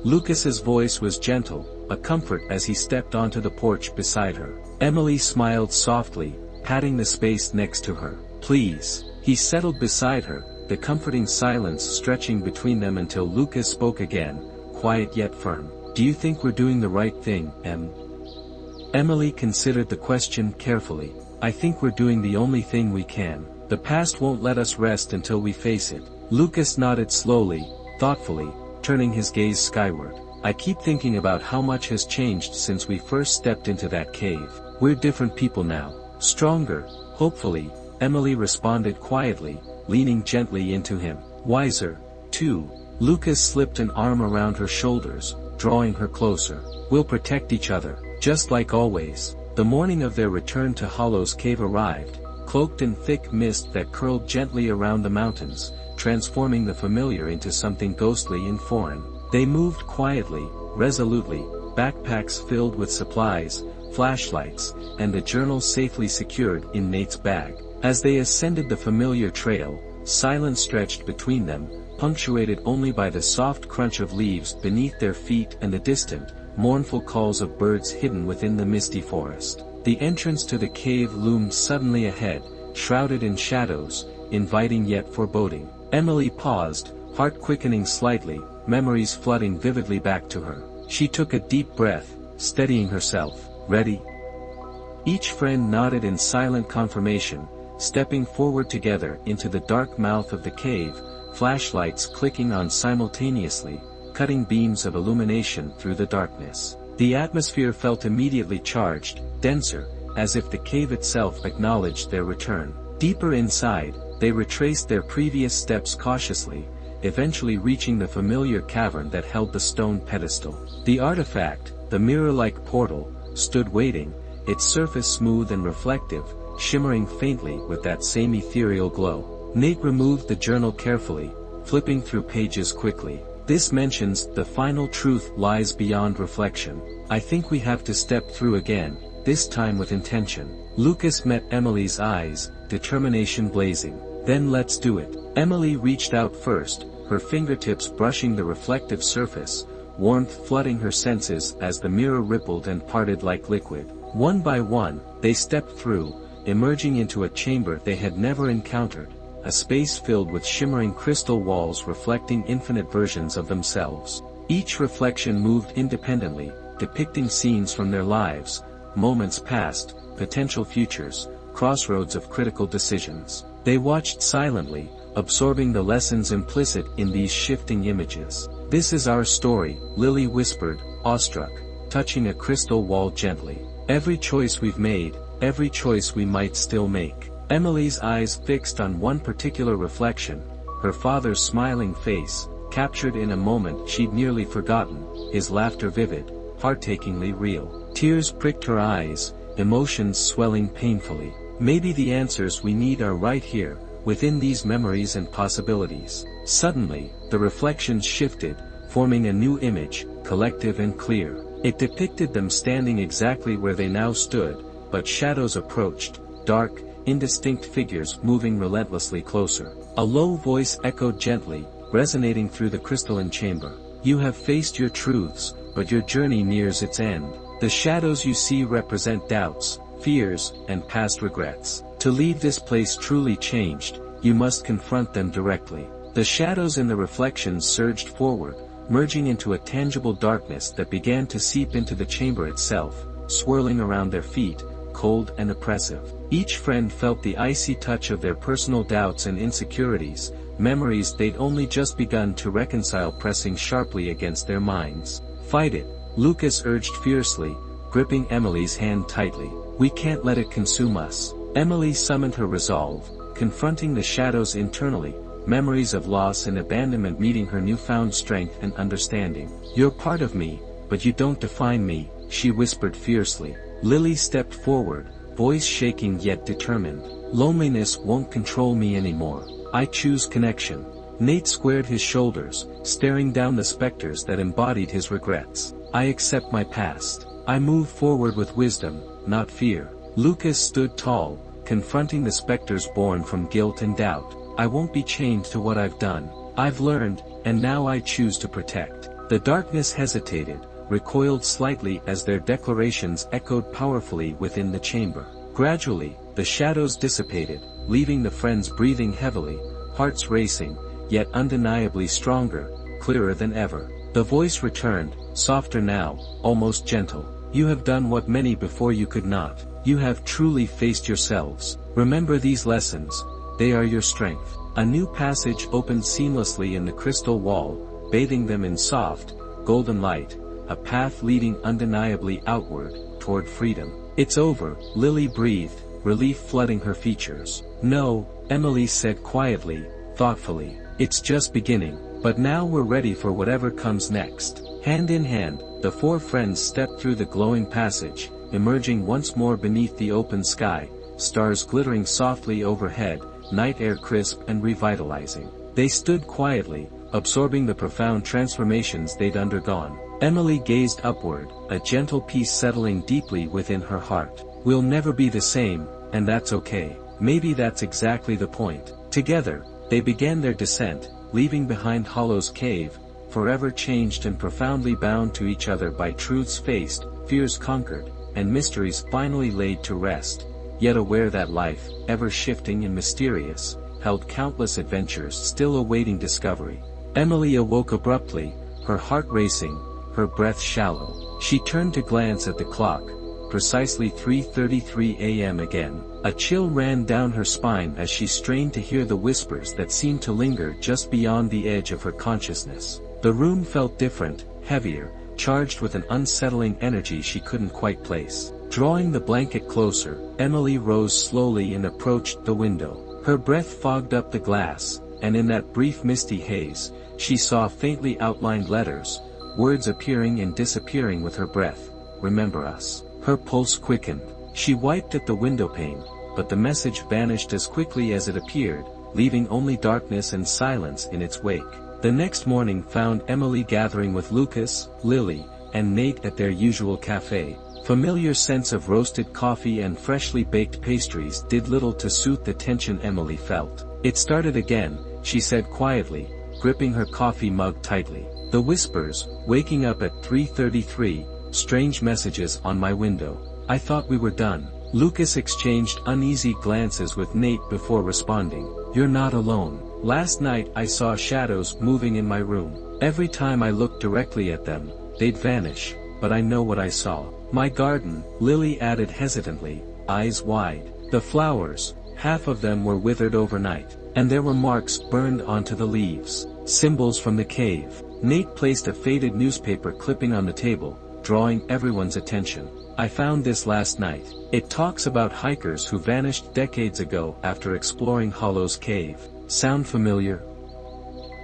Lucas's voice was gentle, a comfort as he stepped onto the porch beside her. Emily smiled softly, patting the space next to her. "Please." He settled beside her, the comforting silence stretching between them until Lucas spoke again, quiet yet firm. "Do you think we're doing the right thing, Em?" Emily considered the question carefully. "I think we're doing the only thing we can. The past won't let us rest until we face it, Lucas nodded slowly, thoughtfully, turning his gaze skyward. I keep thinking about how much has changed since we first stepped into that cave. We're different people now. Stronger, hopefully, Emily responded quietly, leaning gently into him. Wiser, too. Lucas slipped an arm around her shoulders, drawing her closer. We'll protect each other, just like always. The morning of their return to Hollow's cave arrived, cloaked in thick mist that curled gently around the mountains, transforming the familiar into something ghostly and foreign. They moved quietly, resolutely, backpacks filled with supplies, flashlights, and a journal safely secured in Nate's bag. As they ascended the familiar trail, silence stretched between them, punctuated only by the soft crunch of leaves beneath their feet and the distant, mournful calls of birds hidden within the misty forest. The entrance to the cave loomed suddenly ahead, shrouded in shadows, inviting yet foreboding. Emily paused, heart quickening slightly, memories flooding vividly back to her. She took a deep breath, steadying herself. Ready? Each friend nodded in silent confirmation, stepping forward together into the dark mouth of the cave, flashlights clicking on simultaneously, cutting beams of illumination through the darkness. The atmosphere felt immediately charged, denser, as if the cave itself acknowledged their return. Deeper inside, they retraced their previous steps cautiously, eventually reaching the familiar cavern that held the stone pedestal. The artifact, the mirror-like portal, stood waiting, its surface smooth and reflective, shimmering faintly with that same ethereal glow. Nate removed the journal carefully, flipping through pages quickly. This mentions, the final truth lies beyond reflection. I think we have to step through again, this time with intention. Lucas met Emily's eyes, determination blazing. Then let's do it. Emily reached out first, her fingertips brushing the reflective surface, warmth flooding her senses as the mirror rippled and parted like liquid. One by one, they stepped through, emerging into a chamber they had never encountered, a space filled with shimmering crystal walls reflecting infinite versions of themselves. Each reflection moved independently, depicting scenes from their lives, moments past, potential futures, crossroads of critical decisions. They watched silently, absorbing the lessons implicit in these shifting images. This is our story, Lily whispered, awestruck, touching a crystal wall gently. Every choice we've made, every choice we might still make. Emily's eyes fixed on one particular reflection, her father's smiling face, captured in a moment she'd nearly forgotten, his laughter vivid, heart-achingly real. Tears pricked her eyes, emotions swelling painfully. Maybe the answers we need are right here, within these memories and possibilities. Suddenly, the reflections shifted, forming a new image, collective and clear. It depicted them standing exactly where they now stood, but shadows approached, dark, indistinct figures moving relentlessly closer. A low voice echoed gently, resonating through the crystalline chamber. You have faced your truths, but your journey nears its end. The shadows you see represent doubts, fears, and past regrets. To leave this place truly changed, you must confront them directly. The shadows in the reflections surged forward, merging into a tangible darkness that began to seep into the chamber itself, swirling around their feet, cold and oppressive. Each friend felt the icy touch of their personal doubts and insecurities, memories they'd only just begun to reconcile pressing sharply against their minds. Fight it, Lucas urged fiercely, gripping Emily's hand tightly. We can't let it consume us. Emily summoned her resolve, confronting the shadows internally, memories of loss and abandonment meeting her newfound strength and understanding. You're part of me, but you don't define me, she whispered fiercely. Lily stepped forward, voice shaking yet determined. Loneliness won't control me anymore. I choose connection. Nate squared his shoulders, staring down the specters that embodied his regrets. I accept my past. I move forward with wisdom, not fear. Lucas stood tall, confronting the specters born from guilt and doubt. I won't be chained to what I've done. I've learned, and now I choose to protect. The darkness hesitated, recoiled slightly as their declarations echoed powerfully within the chamber. Gradually, the shadows dissipated, leaving the friends breathing heavily, hearts racing, yet undeniably stronger, clearer than ever. The voice returned, softer now, almost gentle. You have done what many before you could not. You have truly faced yourselves. Remember these lessons. They are your strength. A new passage opened seamlessly in the crystal wall, bathing them in soft, golden light, a path leading undeniably outward, toward freedom. "It's over," Lily breathed, relief flooding her features. "No," Emily said quietly, thoughtfully. "It's just beginning. But now we're ready for whatever comes next." Hand in hand, the four friends stepped through the glowing passage, emerging once more beneath the open sky, stars glittering softly overhead, night air crisp and revitalizing. They stood quietly, absorbing the profound transformations they'd undergone. Emily gazed upward, a gentle peace settling deeply within her heart. "We'll never be the same, and that's okay. Maybe that's exactly the point." Together, they began their descent, leaving behind Hollow's cave, forever changed and profoundly bound to each other by truths faced, fears conquered, and mysteries finally laid to rest, yet aware that life, ever shifting and mysterious, held countless adventures still awaiting discovery. Emily awoke abruptly, her heart racing, her breath shallow. She turned to glance at the clock, precisely 3:33 a.m. again. A chill ran down her spine as she strained to hear the whispers that seemed to linger just beyond the edge of her consciousness. The room felt different, heavier, charged with an unsettling energy she couldn't quite place. Drawing the blanket closer, Emily rose slowly and approached the window. Her breath fogged up the glass, and in that brief misty haze, she saw faintly outlined letters, words appearing and disappearing with her breath. "Remember us." Her pulse quickened. She wiped at the window pane, but the message vanished as quickly as it appeared, leaving only darkness and silence in its wake. The next morning found Emily gathering with Lucas, Lily, and Nate at their usual cafe. Familiar scents of roasted coffee and freshly baked pastries did little to soothe the tension Emily felt. "It started again," she said quietly, gripping her coffee mug tightly. "The whispers, waking up at 3:33, strange messages on my window. I thought we were done." Lucas exchanged uneasy glances with Nate before responding. "You're not alone. Last night I saw shadows moving in my room. Every time I looked directly at them, they'd vanish, but I know what I saw." "My garden," Lily added hesitantly, eyes wide. "The flowers, half of them were withered overnight, and there were marks burned onto the leaves. Symbols from the cave." Nate placed a faded newspaper clipping on the table, drawing everyone's attention. "I found this last night. It talks about hikers who vanished decades ago after exploring Hollow's cave. Sound familiar?"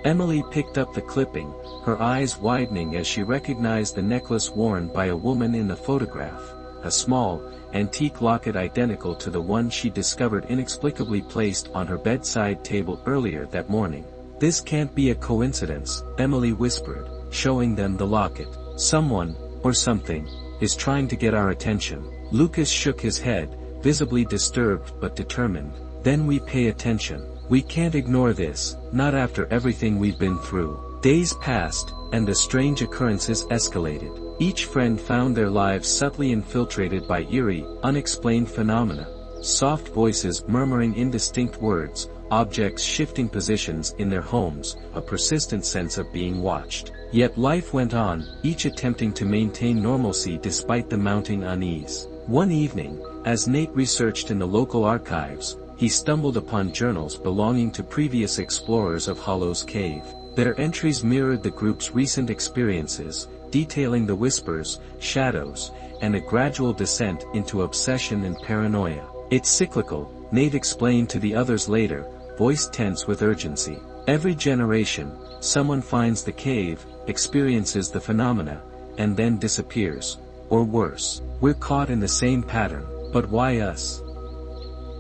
Emily picked up the clipping, her eyes widening as she recognized the necklace worn by a woman in the photograph, a small, antique locket identical to the one she discovered inexplicably placed on her bedside table earlier that morning. "This can't be a coincidence," Emily whispered, showing them the locket. "Someone, or something, is trying to get our attention." Lucas shook his head, visibly disturbed but determined. "Then we pay attention. We can't ignore this, not after everything we've been through." Days passed, and the strange occurrences escalated. Each friend found their lives subtly infiltrated by eerie, unexplained phenomena. Soft voices murmuring indistinct words, objects shifting positions in their homes, a persistent sense of being watched. Yet life went on, each attempting to maintain normalcy despite the mounting unease. One evening, as Nate researched in the local archives, he stumbled upon journals belonging to previous explorers of Hollow's cave. Their entries mirrored the group's recent experiences, detailing the whispers, shadows, and a gradual descent into obsession and paranoia. "It's cyclical," Nate explained to the others later, voice tense with urgency. "Every generation, someone finds the cave, experiences the phenomena, and then disappears. Or worse, we're caught in the same pattern. But why us?"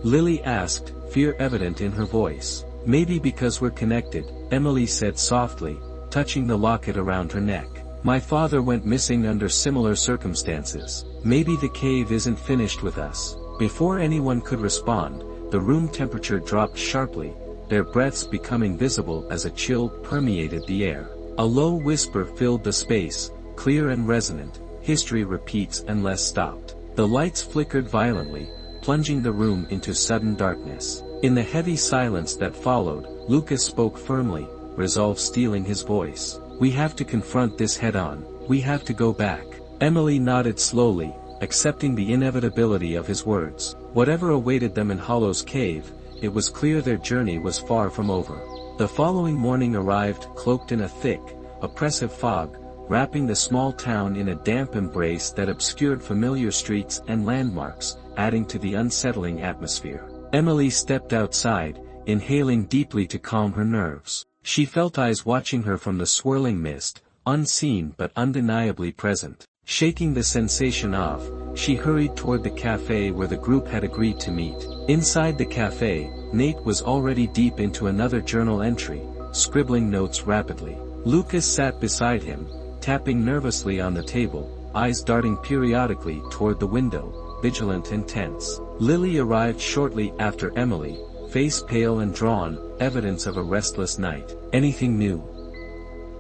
Lily asked, fear evident in her voice. "Maybe because we're connected," Emily said softly, touching the locket around her neck. "My father went missing under similar circumstances. Maybe the cave isn't finished with us." Before anyone could respond, the room temperature dropped sharply, their breaths becoming visible as a chill permeated the air. A low whisper filled the space, clear and resonant. "History repeats unless stopped." The lights flickered violently, plunging the room into sudden darkness. In the heavy silence that followed, Lucas spoke firmly, resolve stealing his voice. "We have to confront this head-on. We have to go back." Emily nodded slowly, accepting the inevitability of his words. Whatever awaited them in Hollow's cave, it was clear their journey was far from over. The following morning arrived cloaked in a thick, oppressive fog, wrapping the small town in a damp embrace that obscured familiar streets and landmarks, adding to the unsettling atmosphere. Emily stepped outside, inhaling deeply to calm her nerves. She felt eyes watching her from the swirling mist, unseen but undeniably present. Shaking the sensation off, she hurried toward the cafe where the group had agreed to meet. Inside the cafe, Nate was already deep into another journal entry, scribbling notes rapidly. Lucas sat beside him, tapping nervously on the table, eyes darting periodically toward the window, vigilant and tense. Lily arrived shortly after Emily, face pale and drawn, evidence of a restless night. "Anything new?"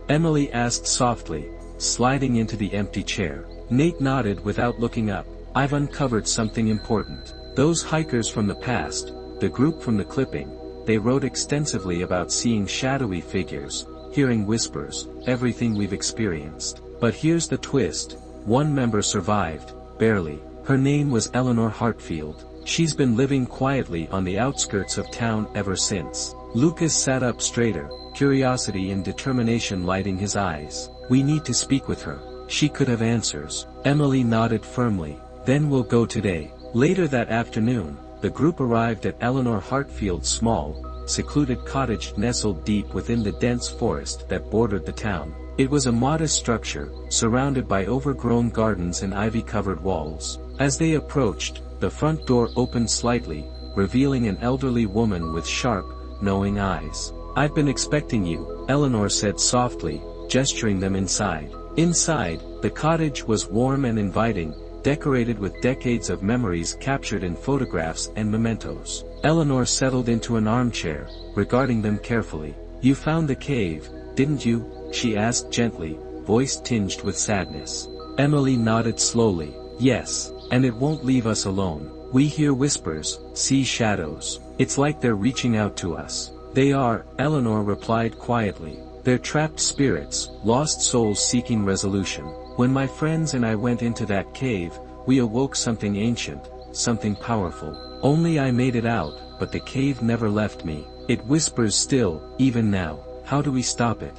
Emily asked softly, sliding into the empty chair. Nate nodded without looking up. "I've uncovered something important. Those hikers from the past, the group from the clipping, they wrote extensively about seeing shadowy figures, hearing whispers, everything we've experienced. But here's the twist. One member survived, barely. Her name was Eleanor Hartfield. She's been living quietly on the outskirts of town ever since." Lucas sat up straighter, curiosity and determination lighting his eyes. "We need to speak with her. She could have answers." Emily nodded firmly. "Then we'll go today." Later that afternoon, the group arrived at Eleanor Hartfield's small, secluded cottage nestled deep within the dense forest that bordered the town. It was a modest structure, surrounded by overgrown gardens and ivy-covered walls. As they approached, the front door opened slightly, revealing an elderly woman with sharp, knowing eyes. "I've been expecting you," Eleanor said softly, gesturing them inside. Inside, the cottage was warm and inviting, decorated with decades of memories captured in photographs and mementos. Eleanor settled into an armchair, regarding them carefully. "You found the cave, didn't you?" she asked gently, voice tinged with sadness. Emily nodded slowly. "Yes, and it won't leave us alone. We hear whispers, see shadows. It's like they're reaching out to us." "They are," Eleanor replied quietly. "They're trapped spirits, lost souls seeking resolution. When my friends and I went into that cave, we awoke something ancient, something powerful. Only I made it out, but the cave never left me. It whispers still, even now. How do we stop it?"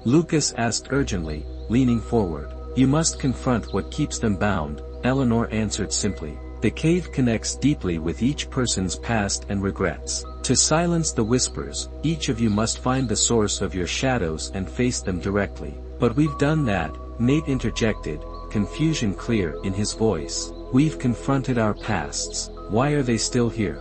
Lucas asked urgently, leaning forward. "You must confront what keeps them bound," Eleanor answered simply. "The cave connects deeply with each person's past and regrets. To silence the whispers, each of you must find the source of your shadows and face them directly." "But we've done that," Nate interjected, confusion clear in his voice. "We've confronted our pasts. Why are they still here?"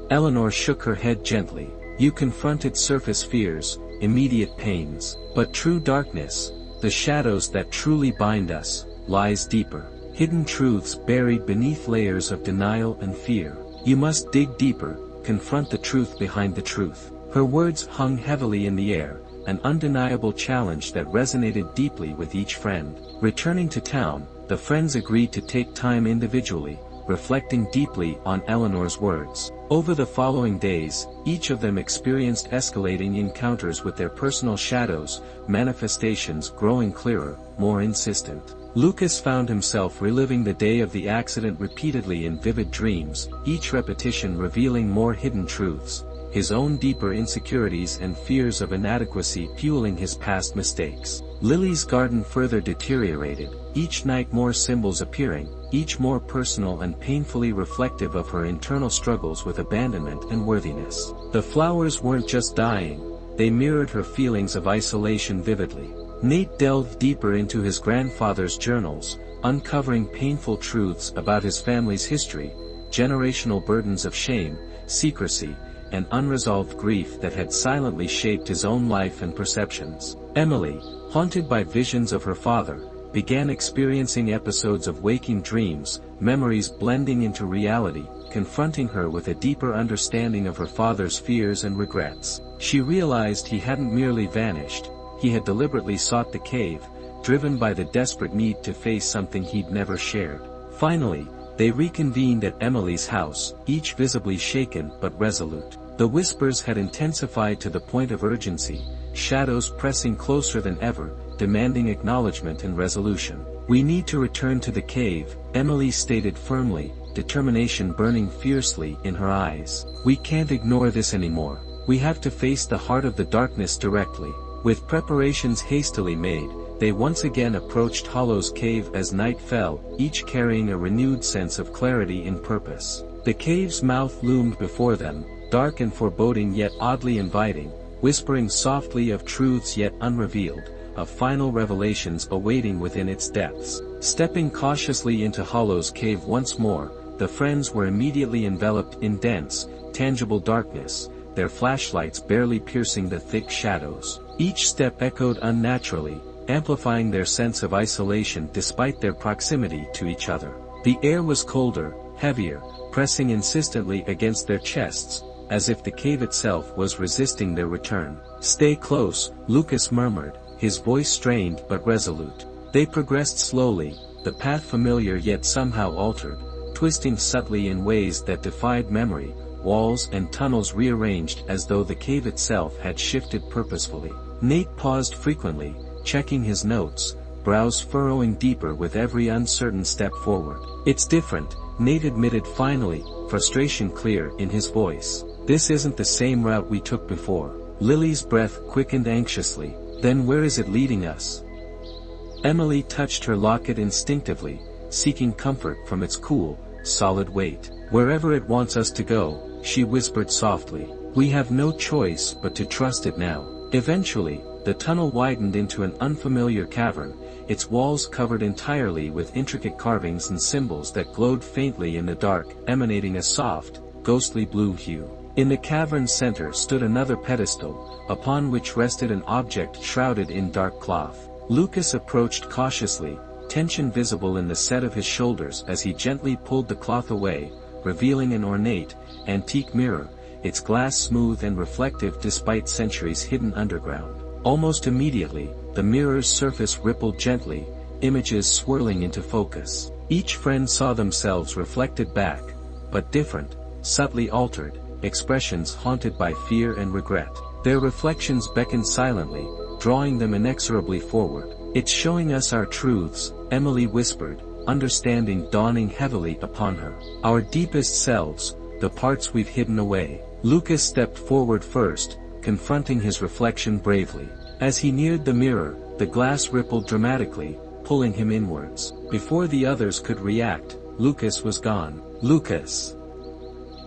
Eleanor shook her head gently. "You confronted surface fears, immediate pains. But true darkness, the shadows that truly bind us, lies deeper. Hidden truths buried beneath layers of denial and fear. You must dig deeper, confront the truth behind the truth." Her words hung heavily in the air, an undeniable challenge that resonated deeply with each friend. Returning to town, the friends agreed to take time individually, reflecting deeply on Eleanor's words. Over the following days, each of them experienced escalating encounters with their personal shadows, manifestations growing clearer, more insistent. Lucas found himself reliving the day of the accident repeatedly in vivid dreams, each repetition revealing more hidden truths, his own deeper insecurities and fears of inadequacy fueling his past mistakes. Lily's garden further deteriorated, each night more symbols appearing, each more personal and painfully reflective of her internal struggles with abandonment and worthiness. The flowers weren't just dying, they mirrored her feelings of isolation vividly. Nate delved deeper into his grandfather's journals, uncovering painful truths about his family's history, generational burdens of shame, secrecy, and unresolved grief that had silently shaped his own life and perceptions. Emily, haunted by visions of her father, began experiencing episodes of waking dreams, memories blending into reality, confronting her with a deeper understanding of her father's fears and regrets. She realized he hadn't merely vanished, he had deliberately sought the cave, driven by the desperate need to face something he'd never shared. Finally, they reconvened at Emily's house, each visibly shaken but resolute. The whispers had intensified to the point of urgency, shadows pressing closer than ever, demanding acknowledgement and resolution. "We need to return to the cave," Emily stated firmly, determination burning fiercely in her eyes. "We can't ignore this anymore. We have to face the heart of the darkness directly." With preparations hastily made, they once again approached Hollow's cave as night fell, each carrying a renewed sense of clarity in purpose. The cave's mouth loomed before them, dark and foreboding yet oddly inviting, whispering softly of truths yet unrevealed, of final revelations awaiting within its depths. Stepping cautiously into Hollow's cave once more, the friends were immediately enveloped in dense, tangible darkness, their flashlights barely piercing the thick shadows. Each step echoed unnaturally, amplifying their sense of isolation despite their proximity to each other. The air was colder, heavier, pressing insistently against their chests, as if the cave itself was resisting their return. "Stay close," Lucas murmured, his voice strained but resolute. They progressed slowly, the path familiar yet somehow altered, twisting subtly in ways that defied memory, walls and tunnels rearranged as though the cave itself had shifted purposefully. Nate paused frequently, checking his notes, brows furrowing deeper with every uncertain step forward. "It's different," Nate admitted finally, frustration clear in his voice. "This isn't the same route we took before." Lily's breath quickened anxiously. "Then where is it leading us?" Emily touched her locket instinctively, seeking comfort from its cool, solid weight. "Wherever it wants us to go," she whispered softly. "We have no choice but to trust it now." Eventually, the tunnel widened into an unfamiliar cavern, its walls covered entirely with intricate carvings and symbols that glowed faintly in the dark, emanating a soft, ghostly blue hue. In the cavern's center stood another pedestal, upon which rested an object shrouded in dark cloth. Lucas approached cautiously, tension visible in the set of his shoulders as he gently pulled the cloth away, revealing an ornate, antique mirror, its glass smooth and reflective despite centuries hidden underground. Almost immediately, the mirror's surface rippled gently, images swirling into focus. Each friend saw themselves reflected back, but different, subtly altered, expressions haunted by fear and regret. Their reflections beckoned silently, drawing them inexorably forward. "It's showing us our truths," Emily whispered, understanding dawning heavily upon her. "Our deepest selves, the parts we've hidden away." Lucas stepped forward first, confronting his reflection bravely. As he neared the mirror, the glass rippled dramatically, pulling him inwards. Before the others could react, Lucas was gone. "Lucas!"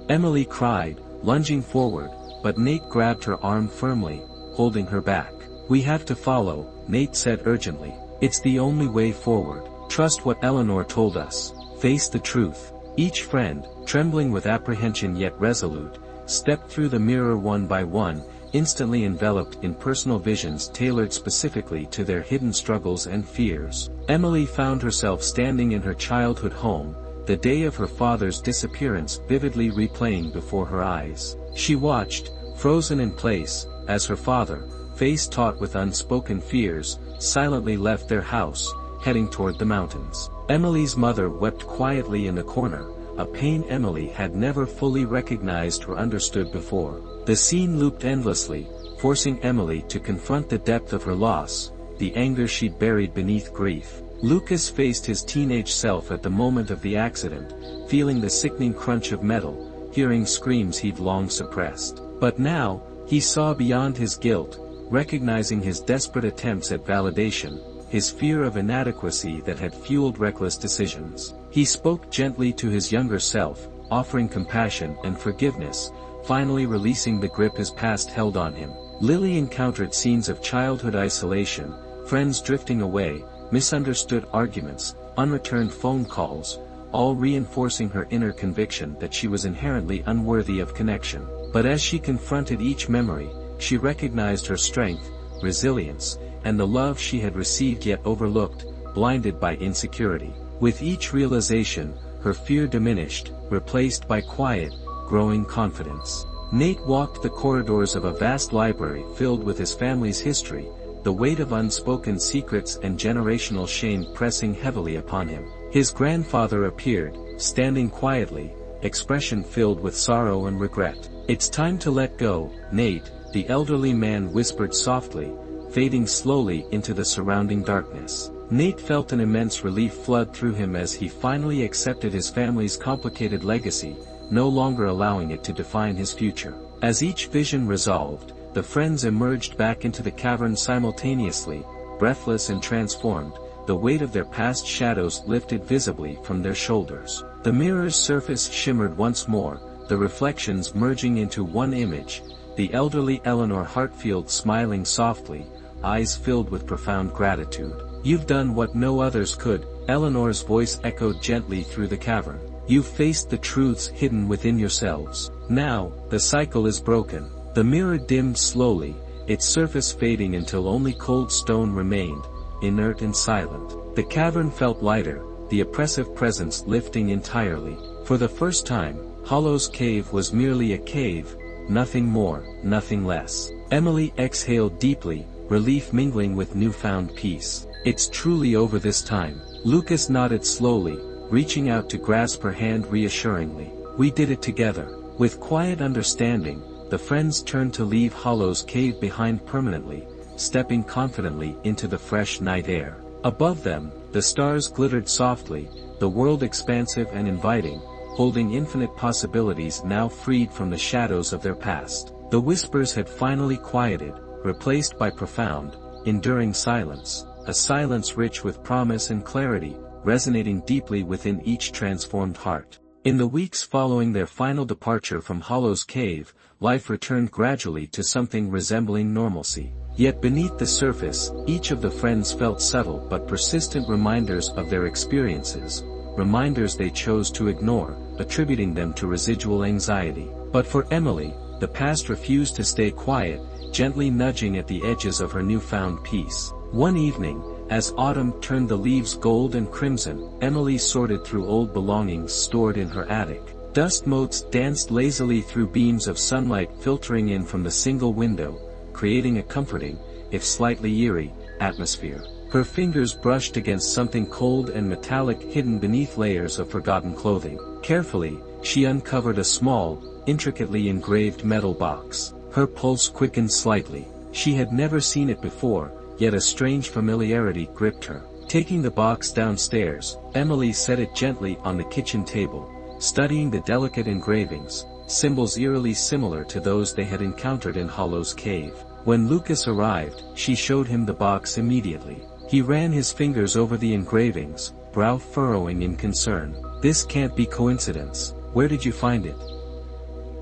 Emily cried, lunging forward, but Nate grabbed her arm firmly, holding her back. "We have to follow," Nate said urgently. "It's the only way forward. Trust what Eleanor told us. Face the truth." Each friend, trembling with apprehension yet resolute, stepped through the mirror one by one, instantly enveloped in personal visions tailored specifically to their hidden struggles and fears. Emily found herself standing in her childhood home, the day of her father's disappearance vividly replaying before her eyes. She watched, frozen in place, as her father, face taut with unspoken fears, silently left their house, heading toward the mountains. Emily's mother wept quietly in the corner, a pain Emily had never fully recognized or understood before. The scene looped endlessly, forcing Emily to confront the depth of her loss, the anger she'd buried beneath grief. Lucas faced his teenage self at the moment of the accident, feeling the sickening crunch of metal, hearing screams he'd long suppressed. But now, he saw beyond his guilt, recognizing his desperate attempts at validation, his fear of inadequacy that had fueled reckless decisions. He spoke gently to his younger self, offering compassion and forgiveness, finally releasing the grip his past held on him. Lily encountered scenes of childhood isolation, friends drifting away, misunderstood arguments, unreturned phone calls, all reinforcing her inner conviction that she was inherently unworthy of connection. But as she confronted each memory, she recognized her strength, resilience, and the love she had received yet overlooked, blinded by insecurity. With each realization, her fear diminished, replaced by quiet, growing confidence. Nate walked the corridors of a vast library filled with his family's history, the weight of unspoken secrets and generational shame pressing heavily upon him. His grandfather appeared, standing quietly, expression filled with sorrow and regret. "It's time to let go, Nate," the elderly man whispered softly, fading slowly into the surrounding darkness. Nate felt an immense relief flood through him as he finally accepted his family's complicated legacy, no longer allowing it to define his future. As each vision resolved, the friends emerged back into the cavern simultaneously, breathless and transformed, the weight of their past shadows lifted visibly from their shoulders. The mirror's surface shimmered once more, the reflections merging into one image, the elderly Eleanor Hartfield smiling softly, eyes filled with profound gratitude. "You've done what no others could," Eleanor's voice echoed gently through the cavern. "You've faced the truths hidden within yourselves. Now, the cycle is broken." The mirror dimmed slowly, its surface fading until only cold stone remained, inert and silent. The cavern felt lighter, the oppressive presence lifting entirely. For the first time, Hollow's cave was merely a cave, nothing more, nothing less. Emily exhaled deeply, relief mingling with newfound peace. "It's truly over this time." Lucas nodded slowly, reaching out to grasp her hand reassuringly. "We did it together." With quiet understanding, the friends turned to leave Hollow's cave behind permanently, stepping confidently into the fresh night air. Above them, the stars glittered softly, the world expansive and inviting, holding infinite possibilities now freed from the shadows of their past. The whispers had finally quieted, replaced by profound, enduring silence, a silence rich with promise and clarity, resonating deeply within each transformed heart. In the weeks following their final departure from Hollow's cave, life returned gradually to something resembling normalcy. Yet beneath the surface, each of the friends felt subtle but persistent reminders of their experiences, reminders they chose to ignore, attributing them to residual anxiety. But for Emily, the past refused to stay quiet, gently nudging at the edges of her newfound peace. One evening, as autumn turned the leaves gold and crimson, Emily sorted through old belongings stored in her attic. Dust motes danced lazily through beams of sunlight filtering in from the single window, creating a comforting, if slightly eerie, atmosphere. Her fingers brushed against something cold and metallic hidden beneath layers of forgotten clothing. Carefully, she uncovered a small, intricately engraved metal box. Her pulse quickened slightly. She had never seen it before, yet a strange familiarity gripped her. Taking the box downstairs, Emily set it gently on the kitchen table, studying the delicate engravings, symbols eerily similar to those they had encountered in Hollow's cave. When Lucas arrived, she showed him the box immediately. He ran his fingers over the engravings, brow furrowing in concern. "This can't be coincidence. Where did you find it?"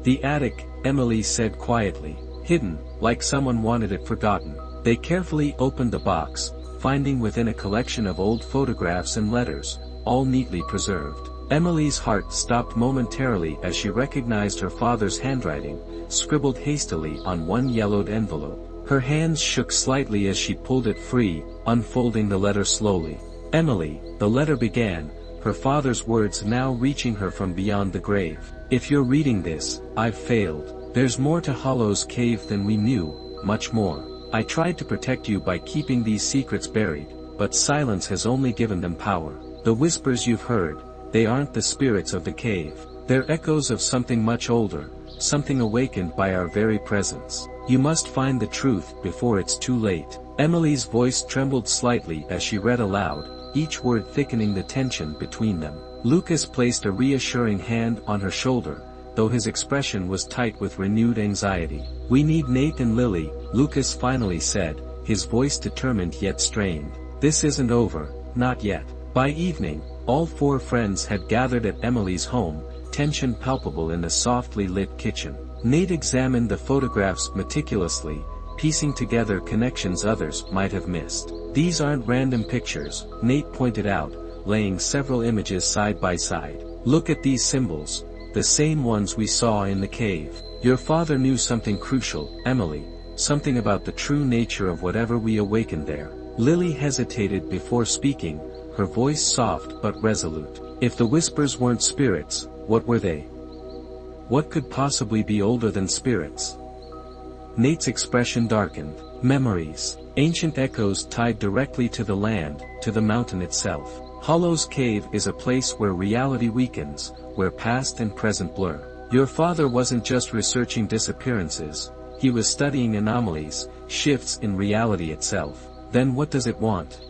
"The attic," Emily said quietly. "Hidden, like someone wanted it forgotten." They carefully opened the box, finding within a collection of old photographs and letters, all neatly preserved. Emily's heart stopped momentarily as she recognized her father's handwriting, scribbled hastily on one yellowed envelope. Her hands shook slightly as she pulled it free, unfolding the letter slowly. "Emily," the letter began, her father's words now reaching her from beyond the grave. "If you're reading this, I've failed. There's more to Hollow's cave than we knew, much more. I tried to protect you by keeping these secrets buried, but silence has only given them power. The whispers you've heard, they aren't the spirits of the cave. They're echoes of something much older, something awakened by our very presence. You must find the truth before it's too late." Emily's voice trembled slightly as she read aloud, each word thickening the tension between them. Lucas placed a reassuring hand on her shoulder, though his expression was tight with renewed anxiety. "We need Nate and Lily," Lucas finally said, his voice determined yet strained. "This isn't over, not yet." By evening, all four friends had gathered at Emily's home, tension palpable in the softly lit kitchen. Nate examined the photographs meticulously, piecing together connections others might have missed. "These aren't random pictures," Nate pointed out, laying several images side by side. "Look at these symbols, the same ones we saw in the cave. Your father knew something crucial, Emily, something about the true nature of whatever we awakened there." Lily hesitated before speaking, her voice soft but resolute. "If the whispers weren't spirits, what were they? What could possibly be older than spirits?" Nate's expression darkened. "Memories. Ancient echoes tied directly to the land, to the mountain itself. Hollow's cave is a place where reality weakens, where past and present blur. Your father wasn't just researching disappearances, he was studying anomalies, shifts in reality itself. Then what does it want?"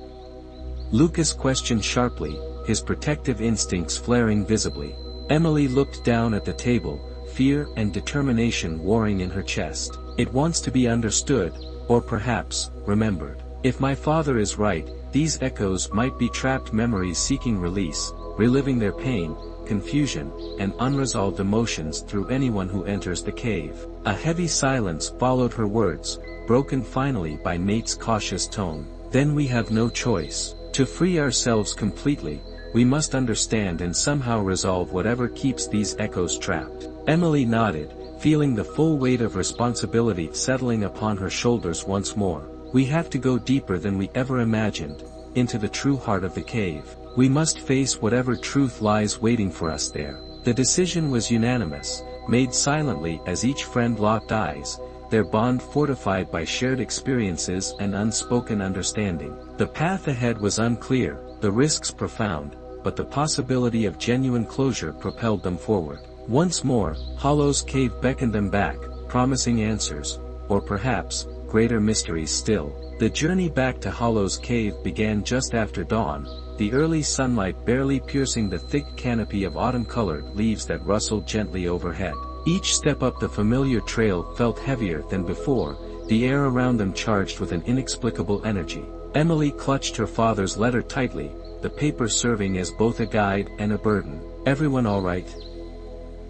Lucas questioned sharply, his protective instincts flaring visibly. Emily looked down at the table, fear and determination warring in her chest. It wants to be understood, or perhaps, remembered. If my father is right, these echoes might be trapped memories seeking release, reliving their pain, confusion, and unresolved emotions through anyone who enters the cave. A heavy silence followed her words, broken finally by Nate's cautious tone. Then we have no choice. To free ourselves completely, we must understand and somehow resolve whatever keeps these echoes trapped. Emily nodded, feeling the full weight of responsibility settling upon her shoulders once more. We have to go deeper than we ever imagined, into the true heart of the cave. We must face whatever truth lies waiting for us there. The decision was unanimous, made silently as each friend locked eyes, their bond fortified by shared experiences and unspoken understanding. The path ahead was unclear, the risks profound, but the possibility of genuine closure propelled them forward. Once more, Hollow's cave beckoned them back, promising answers, or perhaps, greater mysteries still. The journey back to Hollow's cave began just after dawn, the early sunlight barely piercing the thick canopy of autumn-colored leaves that rustled gently overhead. Each step up the familiar trail felt heavier than before, the air around them charged with an inexplicable energy. Emily clutched her father's letter tightly, the paper serving as both a guide and a burden. "Everyone all right?"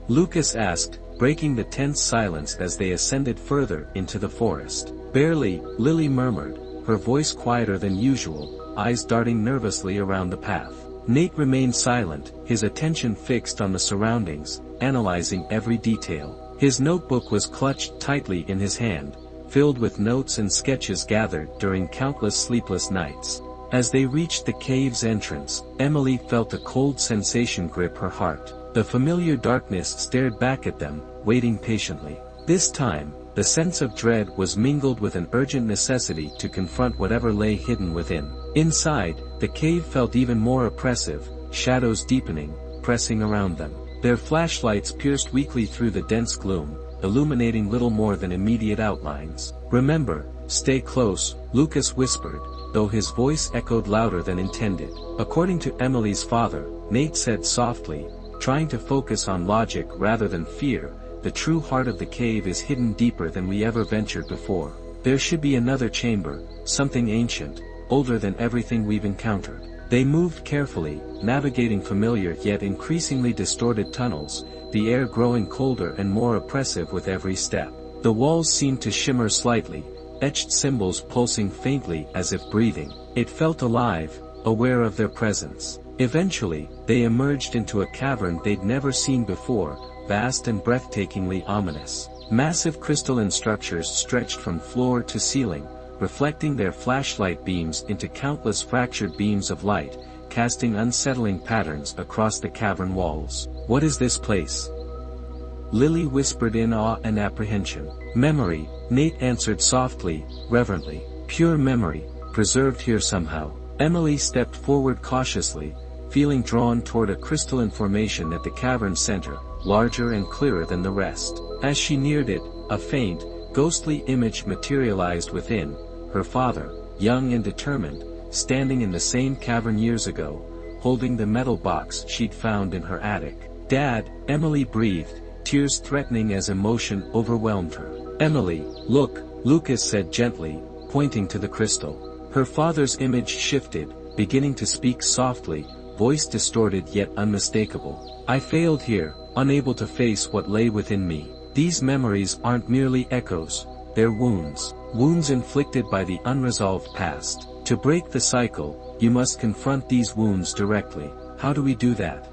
Lucas asked, breaking the tense silence as they ascended further into the forest. "Barely," Lily murmured, her voice quieter than usual, eyes darting nervously around the path. Nate remained silent, his attention fixed on the surroundings, analyzing every detail. His notebook was clutched tightly in his hand, filled with notes and sketches gathered during countless sleepless nights. As they reached the cave's entrance, Emily felt a cold sensation grip her heart. The familiar darkness stared back at them, waiting patiently. This time, the sense of dread was mingled with an urgent necessity to confront whatever lay hidden within. Inside, the cave felt even more oppressive, shadows deepening, pressing around them. Their flashlights pierced weakly through the dense gloom, illuminating little more than immediate outlines. "Remember, stay close," Lucas whispered, though his voice echoed louder than intended. According to Emily's father, Nate said softly, trying to focus on logic rather than fear, "The true heart of the cave is hidden deeper than we ever ventured before. There should be another chamber, something ancient, older than everything we've encountered." They moved carefully, navigating familiar yet increasingly distorted tunnels, the air growing colder and more oppressive with every step. The walls seemed to shimmer slightly, etched symbols pulsing faintly as if breathing. It felt alive, aware of their presence. Eventually, they emerged into a cavern they'd never seen before, vast and breathtakingly ominous. Massive crystalline structures stretched from floor to ceiling, reflecting their flashlight beams into countless fractured beams of light, casting unsettling patterns across the cavern walls. "What is this place?" Lily whispered in awe and apprehension. "Memory," Nate answered softly, reverently. "Pure memory, preserved here somehow." Emily stepped forward cautiously, feeling drawn toward a crystalline formation at the cavern's center, larger and clearer than the rest. As she neared it, a faint, ghostly image materialized within, her father, young and determined, standing in the same cavern years ago, holding the metal box she'd found in her attic. "Dad," Emily breathed, tears threatening as emotion overwhelmed her. "Emily, look," Lucas said gently, pointing to the crystal. Her father's image shifted, beginning to speak softly, voice distorted yet unmistakable. "I failed here, unable to face what lay within me. These memories aren't merely echoes, they're wounds. Wounds inflicted by the unresolved past. To break the cycle, you must confront these wounds directly. How do we do that?"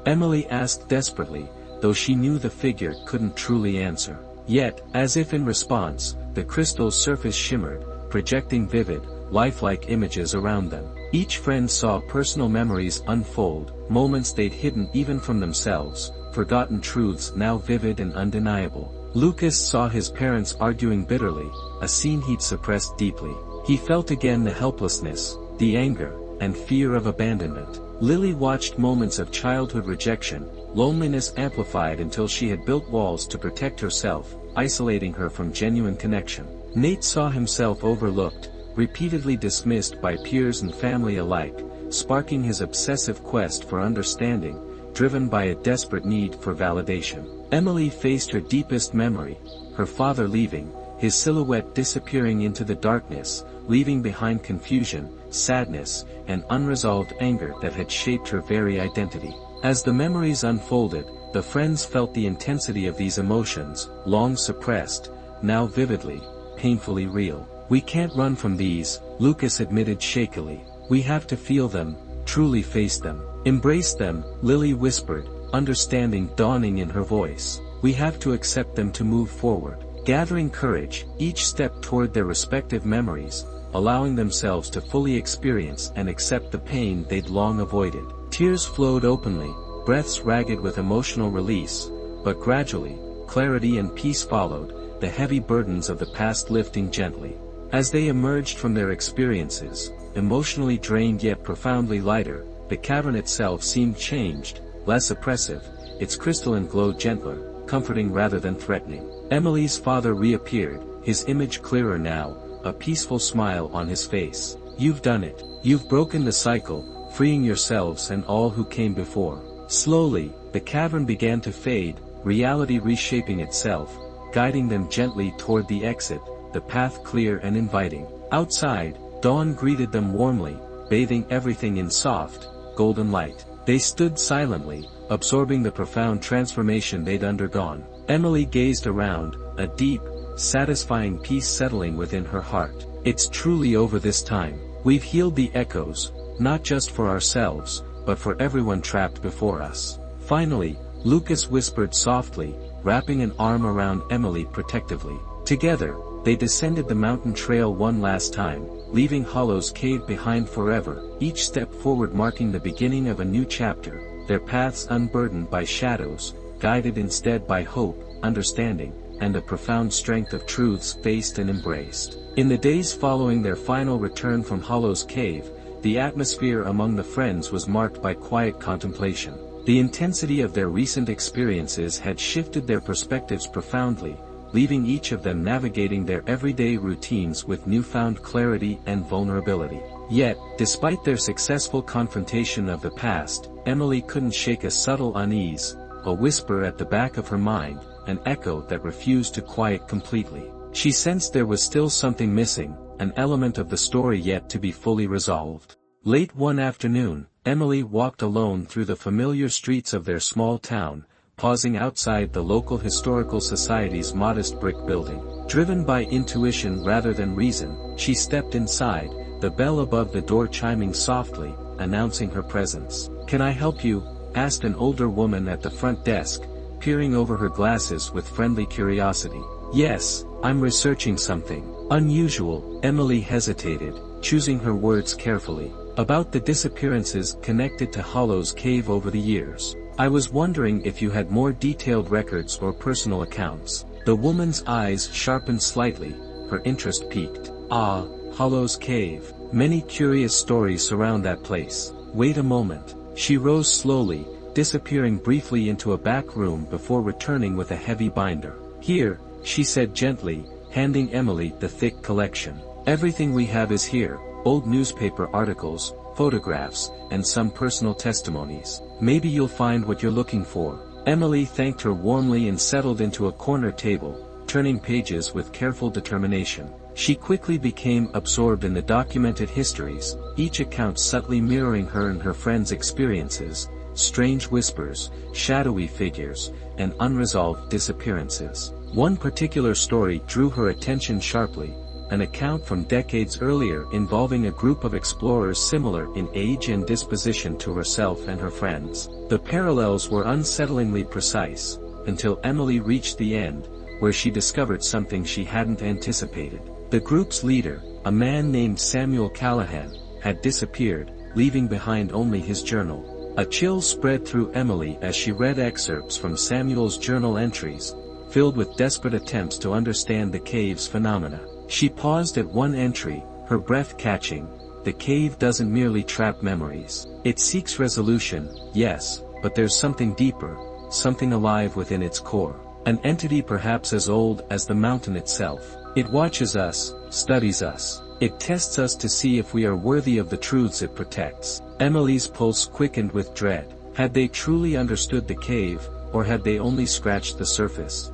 Emily asked desperately, though she knew the figure couldn't truly answer. Yet, as if in response, the crystal's surface shimmered, projecting vivid, lifelike images around them. Each friend saw personal memories unfold, moments they'd hidden even from themselves, forgotten truths now vivid and undeniable. Lucas saw his parents arguing bitterly, a scene he'd suppressed deeply. He felt again the helplessness, the anger, and fear of abandonment. Lily watched moments of childhood rejection, loneliness amplified until she had built walls to protect herself, isolating her from genuine connection. Nate saw himself overlooked, repeatedly dismissed by peers and family alike, sparking his obsessive quest for understanding, driven by a desperate need for validation. Emily faced her deepest memory, her father leaving, his silhouette disappearing into the darkness, leaving behind confusion, sadness, and unresolved anger that had shaped her very identity. As the memories unfolded, the friends felt the intensity of these emotions, long suppressed, now vividly, painfully real. "We can't run from these," Lucas admitted shakily. "We have to feel them, truly face them. Embrace them," Lily whispered, understanding dawning in her voice. "We have to accept them to move forward." Gathering courage, each stepped toward their respective memories, allowing themselves to fully experience and accept the pain they'd long avoided. Tears flowed openly, breaths ragged with emotional release, but gradually, clarity and peace followed, the heavy burdens of the past lifting gently. As they emerged from their experiences, emotionally drained yet profoundly lighter, the cavern itself seemed changed, less oppressive, its crystalline glow gentler, comforting rather than threatening. Emily's father reappeared, his image clearer now, a peaceful smile on his face. "You've done it. You've broken the cycle, freeing yourselves and all who came before." Slowly, the cavern began to fade, reality reshaping itself, guiding them gently toward the exit, the path clear and inviting. Outside, dawn greeted them warmly, bathing everything in soft, golden light. They stood silently, absorbing the profound transformation they'd undergone. Emily gazed around, a deep, satisfying peace settling within her heart. "It's truly over this time. We've healed the echoes, not just for ourselves, but for everyone trapped before us." Finally, Lucas whispered softly, wrapping an arm around Emily protectively. Together, they descended the mountain trail one last time, leaving Hollow's cave behind forever, each step forward marking the beginning of a new chapter, their paths unburdened by shadows, guided instead by hope, understanding, and the profound strength of truths faced and embraced. In the days following their final return from Hollow's cave, the atmosphere among the friends was marked by quiet contemplation. The intensity of their recent experiences had shifted their perspectives profoundly, leaving each of them navigating their everyday routines with newfound clarity and vulnerability. Yet, despite their successful confrontation of the past, Emily couldn't shake a subtle unease, a whisper at the back of her mind, an echo that refused to quiet completely. She sensed there was still something missing, an element of the story yet to be fully resolved. Late one afternoon, Emily walked alone through the familiar streets of their small town, pausing outside the local historical society's modest brick building. Driven by intuition rather than reason, she stepped inside, the bell above the door chiming softly, announcing her presence. "Can I help you?" asked an older woman at the front desk, peering over her glasses with friendly curiosity. "Yes, I'm researching something unusual," Emily hesitated, choosing her words carefully. "About the disappearances connected to Hollow's cave over the years. I was wondering if you had more detailed records or personal accounts." The woman's eyes sharpened slightly, her interest piqued. "Ah, Hollow's cave. Many curious stories surround that place. Wait a moment." She rose slowly, disappearing briefly into a back room before returning with a heavy binder. "Here," she said gently, handing Emily the thick collection. "Everything we have is here, old newspaper articles, photographs, and some personal testimonies. Maybe you'll find what you're looking for." Emily thanked her warmly and settled into a corner table, turning pages with careful determination. She quickly became absorbed in the documented histories, each account subtly mirroring her and her friends' experiences, strange whispers, shadowy figures, and unresolved disappearances. One particular story drew her attention sharply, an account from decades earlier involving a group of explorers similar in age and disposition to herself and her friends. The parallels were unsettlingly precise, until Emily reached the end, where she discovered something she hadn't anticipated. The group's leader, a man named Samuel Callahan, had disappeared, leaving behind only his journal. A chill spread through Emily as she read excerpts from Samuel's journal entries, filled with desperate attempts to understand the cave's phenomena. She paused at one entry, her breath catching. "The cave doesn't merely trap memories. It seeks resolution, yes, but there's something deeper, something alive within its core. An entity perhaps as old as the mountain itself. It watches us, studies us. It tests us to see if we are worthy of the truths it protects. Emily's pulse quickened with dread. Had they truly understood the cave, or had they only scratched the surface?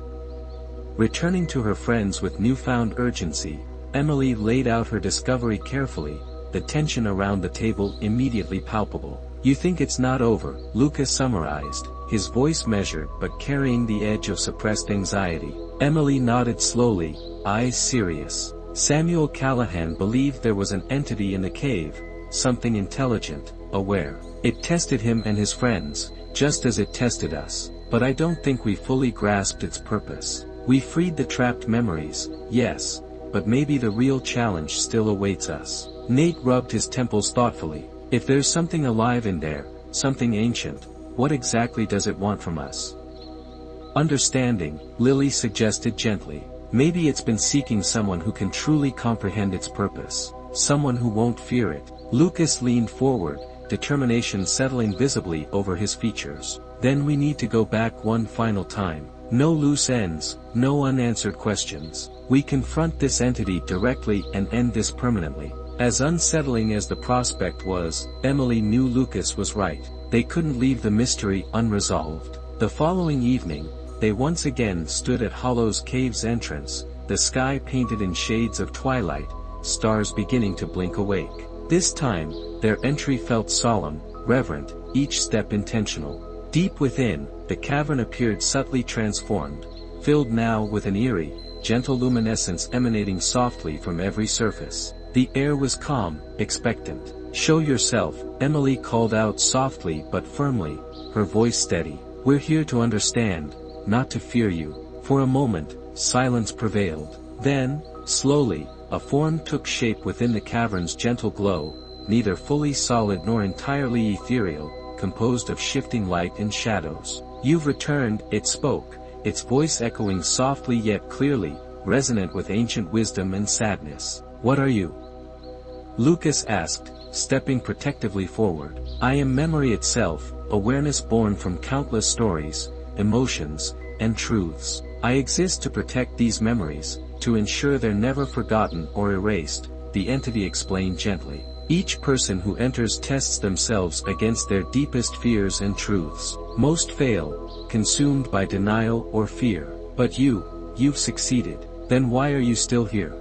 Returning to her friends with newfound urgency, Emily laid out her discovery carefully, the tension around the table immediately palpable. "You think it's not over," Lucas summarized, his voice measured but carrying the edge of suppressed anxiety. Emily nodded slowly, eyes serious. Samuel Callahan believed there was an entity in the cave, something intelligent, aware. It tested him and his friends, just as it tested us, but I don't think we fully grasped its purpose. We freed the trapped memories, yes, but maybe the real challenge still awaits us. Nate rubbed his temples thoughtfully. If there's something alive in there, something ancient, what exactly does it want from us? Understanding, Lily suggested gently. Maybe it's been seeking someone who can truly comprehend its purpose, someone who won't fear it. Lucas leaned forward, determination settling visibly over his features. Then we need to go back one final time. No loose ends, no unanswered questions. We confront this entity directly and end this permanently. As unsettling as the prospect was, Emily knew Lucas was right. They couldn't leave the mystery unresolved. The following evening, they once again stood at Hollow's Cave's entrance, the sky painted in shades of twilight, stars beginning to blink awake. This time, their entry felt solemn, reverent, each step intentional. Deep within, the cavern appeared subtly transformed, filled now with an eerie, gentle luminescence emanating softly from every surface. The air was calm, expectant. "Show yourself," Emily called out softly but firmly, her voice steady. "We're here to understand, not to fear you." For a moment, silence prevailed. Then, slowly, a form took shape within the cavern's gentle glow, neither fully solid nor entirely ethereal, composed of shifting light and shadows. "You've returned," it spoke, its voice echoing softly yet clearly, resonant with ancient wisdom and sadness. "What are you?" Lucas asked, stepping protectively forward. "I am memory itself, awareness born from countless stories, emotions, and truths. I exist to protect these memories, to ensure they're never forgotten or erased," the entity explained gently. "Each person who enters tests themselves against their deepest fears and truths. Most fail, consumed by denial or fear. But you've succeeded. Then why are you still here?"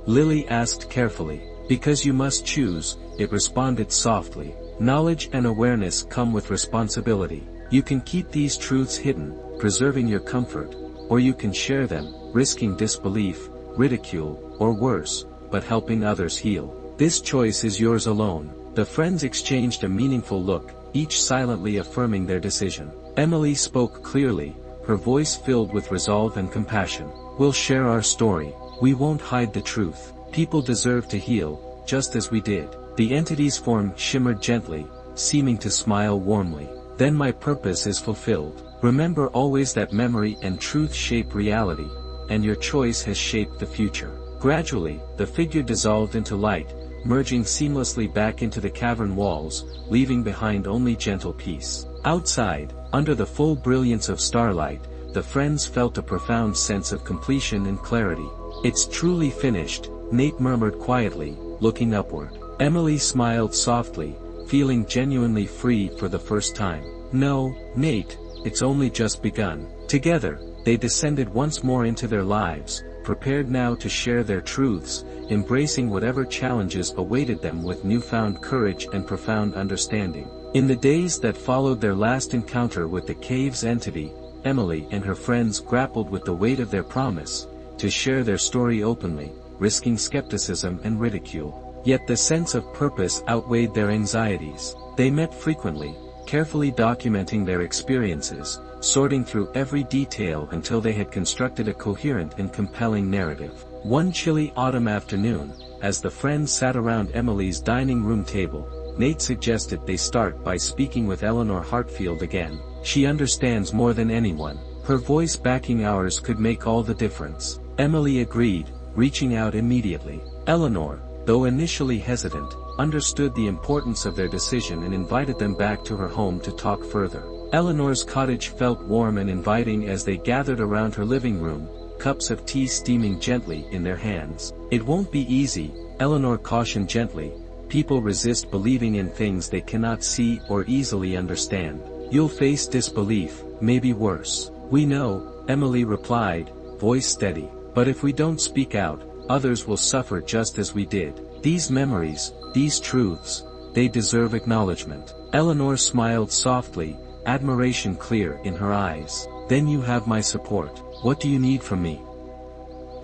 Lily asked carefully. "Because you must choose," it responded softly. "Knowledge and awareness come with responsibility. You can keep these truths hidden, preserving your comfort, or you can share them, risking disbelief, ridicule, or worse, but helping others heal. This choice is yours alone." The friends exchanged a meaningful look, each silently affirming their decision. Emily spoke clearly, her voice filled with resolve and compassion. "We'll share our story. We won't hide the truth. People deserve to heal, just as we did." The entity's form shimmered gently, seeming to smile warmly. "Then my purpose is fulfilled. Remember always that memory and truth shape reality, and your choice has shaped the future." Gradually, the figure dissolved into light, merging seamlessly back into the cavern walls, leaving behind only gentle peace. Outside, under the full brilliance of starlight, the friends felt a profound sense of completion and clarity. "It's truly finished," Nate murmured quietly, looking upward. Emily smiled softly, feeling genuinely free for the first time. "No, Nate, it's only just begun." Together, they descended once more into their lives, prepared now to share their truths, embracing whatever challenges awaited them with newfound courage and profound understanding. In the days that followed their last encounter with the cave's entity, Emily and her friends grappled with the weight of their promise, to share their story openly, risking skepticism and ridicule. Yet the sense of purpose outweighed their anxieties. They met frequently, carefully documenting their experiences, sorting through every detail until they had constructed a coherent and compelling narrative. One chilly autumn afternoon, as the friends sat around Emily's dining room table, Nate suggested they start by speaking with Eleanor Hartfield again. "She understands more than anyone. Her voice backing ours could make all the difference." Emily agreed, reaching out immediately. Eleanor, though initially hesitant, understood the importance of their decision and invited them back to her home to talk further. Eleanor's cottage felt warm and inviting as they gathered around her living room, cups of tea steaming gently in their hands. "It won't be easy," Eleanor cautioned gently, people resist believing in things they cannot see or easily understand. You'll face disbelief, maybe worse. We know, Emily replied, voice steady. But if we don't speak out, others will suffer just as we did. These memories, these truths, they deserve acknowledgement. Eleanor smiled softly, admiration clear in her eyes. Then you have my support. What do you need from me?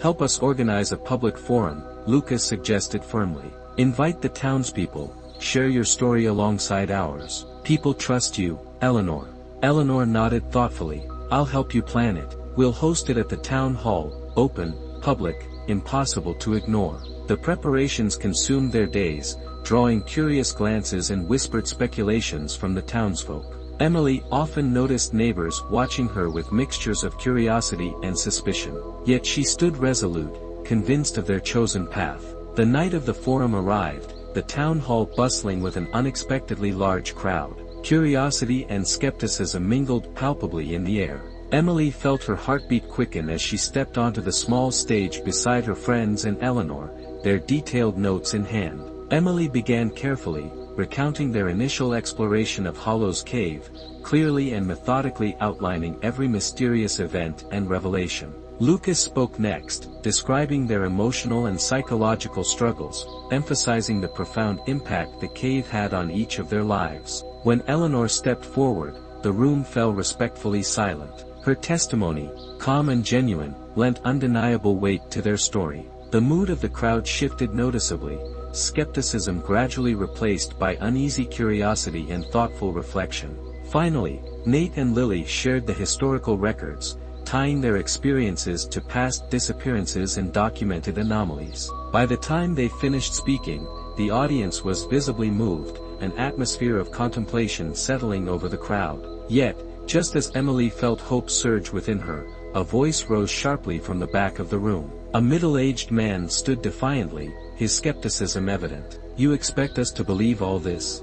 Help us organize a public forum, Lucas suggested firmly. Invite the townspeople, share your story alongside ours. People trust you, Eleanor. Eleanor nodded thoughtfully. I'll help you plan it. We'll host it at the town hall, open, public, impossible to ignore. The preparations consumed their days, drawing curious glances and whispered speculations from the townsfolk. Emily often noticed neighbors watching her with mixtures of curiosity and suspicion. Yet she stood resolute, convinced of their chosen path. The night of the forum arrived, the town hall bustling with an unexpectedly large crowd. Curiosity and skepticism mingled palpably in the air. Emily felt her heartbeat quicken as she stepped onto the small stage beside her friends and Eleanor, their detailed notes in hand. Emily began carefully, recounting their initial exploration of Hollow's Cave, clearly and methodically outlining every mysterious event and revelation. Lucas spoke next, describing their emotional and psychological struggles, emphasizing the profound impact the cave had on each of their lives. When Eleanor stepped forward, the room fell respectfully silent. Her testimony, calm and genuine, lent undeniable weight to their story. The mood of the crowd shifted noticeably, skepticism gradually replaced by uneasy curiosity and thoughtful reflection. Finally, Nate and Lily shared the historical records, tying their experiences to past disappearances and documented anomalies. By the time they finished speaking, the audience was visibly moved, an atmosphere of contemplation settling over the crowd. Yet, just as Emily felt hope surge within her, a voice rose sharply from the back of the room. A middle-aged man stood defiantly, his skepticism evident. You expect us to believe all this?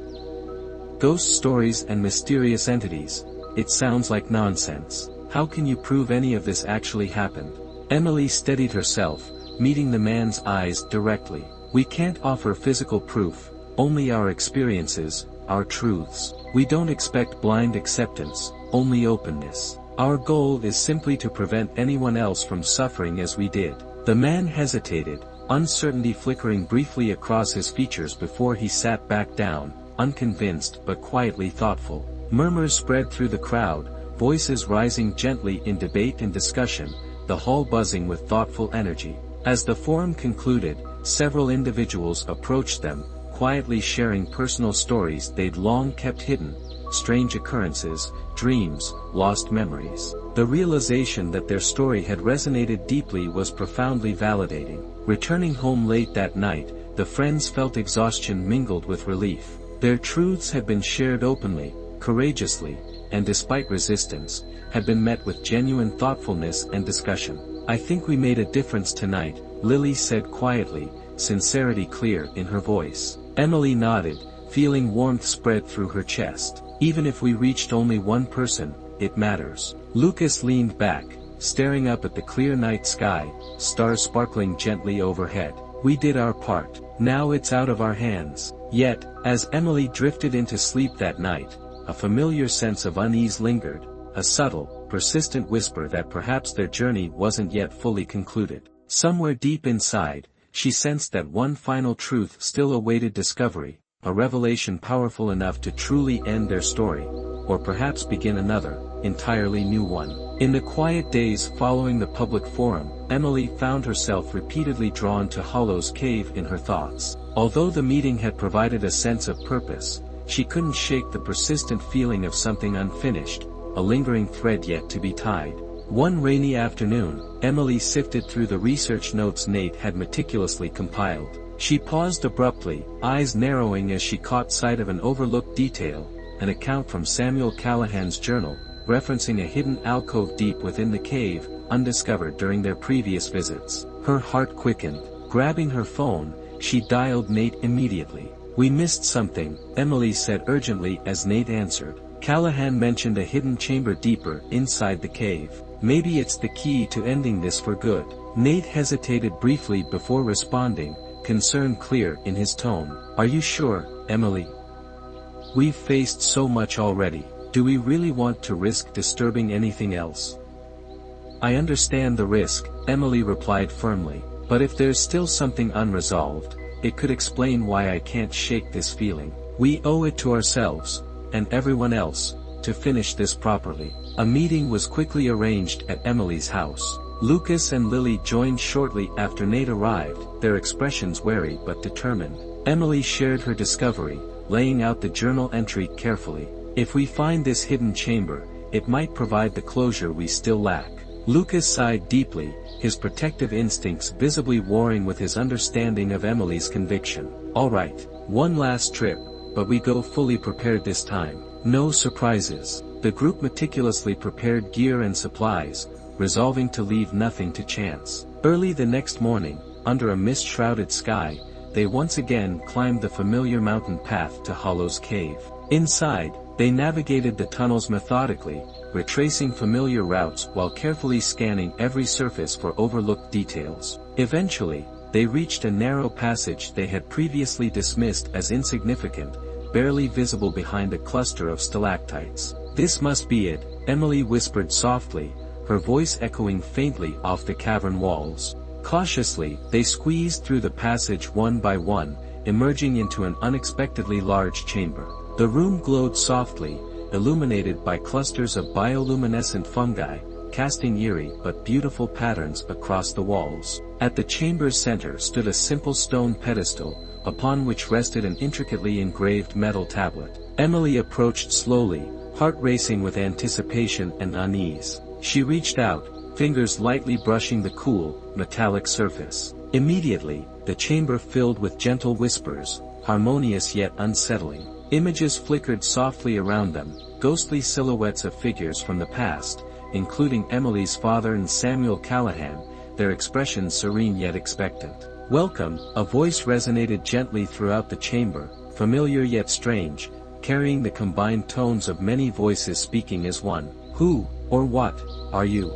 Ghost stories and mysterious entities. It sounds like nonsense. How can you prove any of this actually happened? Emily steadied herself, meeting the man's eyes directly. We can't offer physical proof, only our experiences, our truths. We don't expect blind acceptance, only openness. Our goal is simply to prevent anyone else from suffering as we did. The man hesitated, uncertainty flickering briefly across his features before he sat back down, unconvinced but quietly thoughtful. Murmurs spread through the crowd, voices rising gently in debate and discussion, the hall buzzing with thoughtful energy. As the forum concluded, several individuals approached them, quietly sharing personal stories they'd long kept hidden, strange occurrences, dreams, lost memories. The realization that their story had resonated deeply was profoundly validating. Returning home late that night, the friends felt exhaustion mingled with relief. Their truths had been shared openly, courageously, and despite resistance, had been met with genuine thoughtfulness and discussion. I think we made a difference tonight, Lily said quietly, sincerity clear in her voice. Emily nodded, feeling warmth spread through her chest. Even if we reached only one person, it matters. Lucas leaned back, staring up at the clear night sky, stars sparkling gently overhead. We did our part. Now it's out of our hands. Yet, as Emily drifted into sleep that night, a familiar sense of unease lingered, a subtle, persistent whisper that perhaps their journey wasn't yet fully concluded. Somewhere deep inside, she sensed that one final truth still awaited discovery, a revelation powerful enough to truly end their story, or perhaps begin another, entirely new one. In the quiet days following the public forum, Emily found herself repeatedly drawn to Hollow's Cave in her thoughts. Although the meeting had provided a sense of purpose, she couldn't shake the persistent feeling of something unfinished, a lingering thread yet to be tied. One rainy afternoon, Emily sifted through the research notes Nate had meticulously compiled. She paused abruptly, eyes narrowing as she caught sight of an overlooked detail, an account from Samuel Callahan's journal, referencing a hidden alcove deep within the cave, undiscovered during their previous visits. Her heart quickened. Grabbing her phone, she dialed Nate immediately. We missed something, Emily said urgently as Nate answered. Callahan mentioned a hidden chamber deeper inside the cave. Maybe it's the key to ending this for good. Nate hesitated briefly before responding, concern clear in his tone. "Are you sure, Emily? We've faced so much already. Do we really want to risk disturbing anything else?" "I understand the risk," Emily replied firmly, "but if there's still something unresolved, it could explain why I can't shake this feeling. We owe it to ourselves, and everyone else, to finish this properly." A meeting was quickly arranged at Emily's house. Lucas and Lily joined shortly after Nate arrived, their expressions wary but determined. Emily shared her discovery, laying out the journal entry carefully. "If we find this hidden chamber, it might provide the closure we still lack." Lucas sighed deeply, his protective instincts visibly warring with his understanding of Emily's conviction. "All right, one last trip, but we go fully prepared this time. No surprises." The group meticulously prepared gear and supplies, resolving to leave nothing to chance. Early the next morning, under a mist-shrouded sky, they once again climbed the familiar mountain path to Hollow's cave. Inside, they navigated the tunnels methodically, retracing familiar routes while carefully scanning every surface for overlooked details. Eventually, they reached a narrow passage they had previously dismissed as insignificant, barely visible behind a cluster of stalactites. "This must be it," Emily whispered softly, her voice echoing faintly off the cavern walls. Cautiously, they squeezed through the passage one by one, emerging into an unexpectedly large chamber. The room glowed softly, illuminated by clusters of bioluminescent fungi, casting eerie but beautiful patterns across the walls. At the chamber's center stood a simple stone pedestal, upon which rested an intricately engraved metal tablet. Emily approached slowly, heart racing with anticipation and unease. She reached out, fingers lightly brushing the cool, metallic surface. Immediately, the chamber filled with gentle whispers, harmonious yet unsettling. Images flickered softly around them, ghostly silhouettes of figures from the past, including Emily's father and Samuel Callahan, their expressions serene yet expectant. "Welcome," a voice resonated gently throughout the chamber, familiar yet strange, carrying the combined tones of many voices speaking as one. "Who, or what, are you?"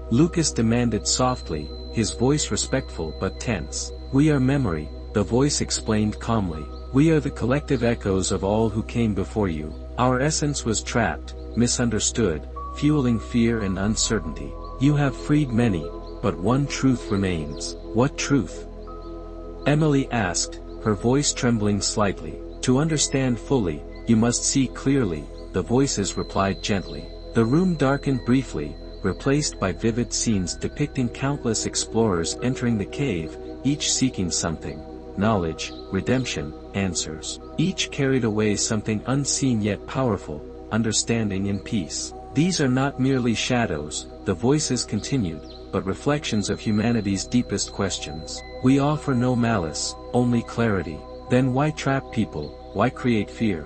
Lucas demanded softly, his voice respectful but tense. "We are memory," the voice explained calmly. "We are the collective echoes of all who came before you. Our essence was trapped, misunderstood, fueling fear and uncertainty. You have freed many, but one truth remains." "What truth?" Emily asked, her voice trembling slightly. "To understand fully, you must see clearly," the voices replied gently. The room darkened briefly, replaced by vivid scenes depicting countless explorers entering the cave, each seeking something: knowledge, redemption, answers. Each carried away something unseen yet powerful: understanding and peace. "These are not merely shadows," the voices continued, "but reflections of humanity's deepest questions. We offer no malice, only clarity." "Then why trap people, why create fear?"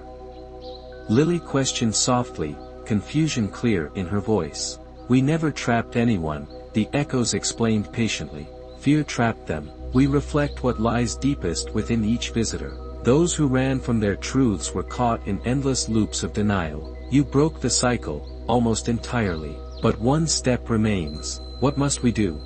Lily questioned softly, confusion clear in her voice. "We never trapped anyone," the echoes explained patiently. "Fear trapped them. We reflect what lies deepest within each visitor. Those who ran from their truths were caught in endless loops of denial. You broke the cycle, almost entirely. But one step remains. What must we do?"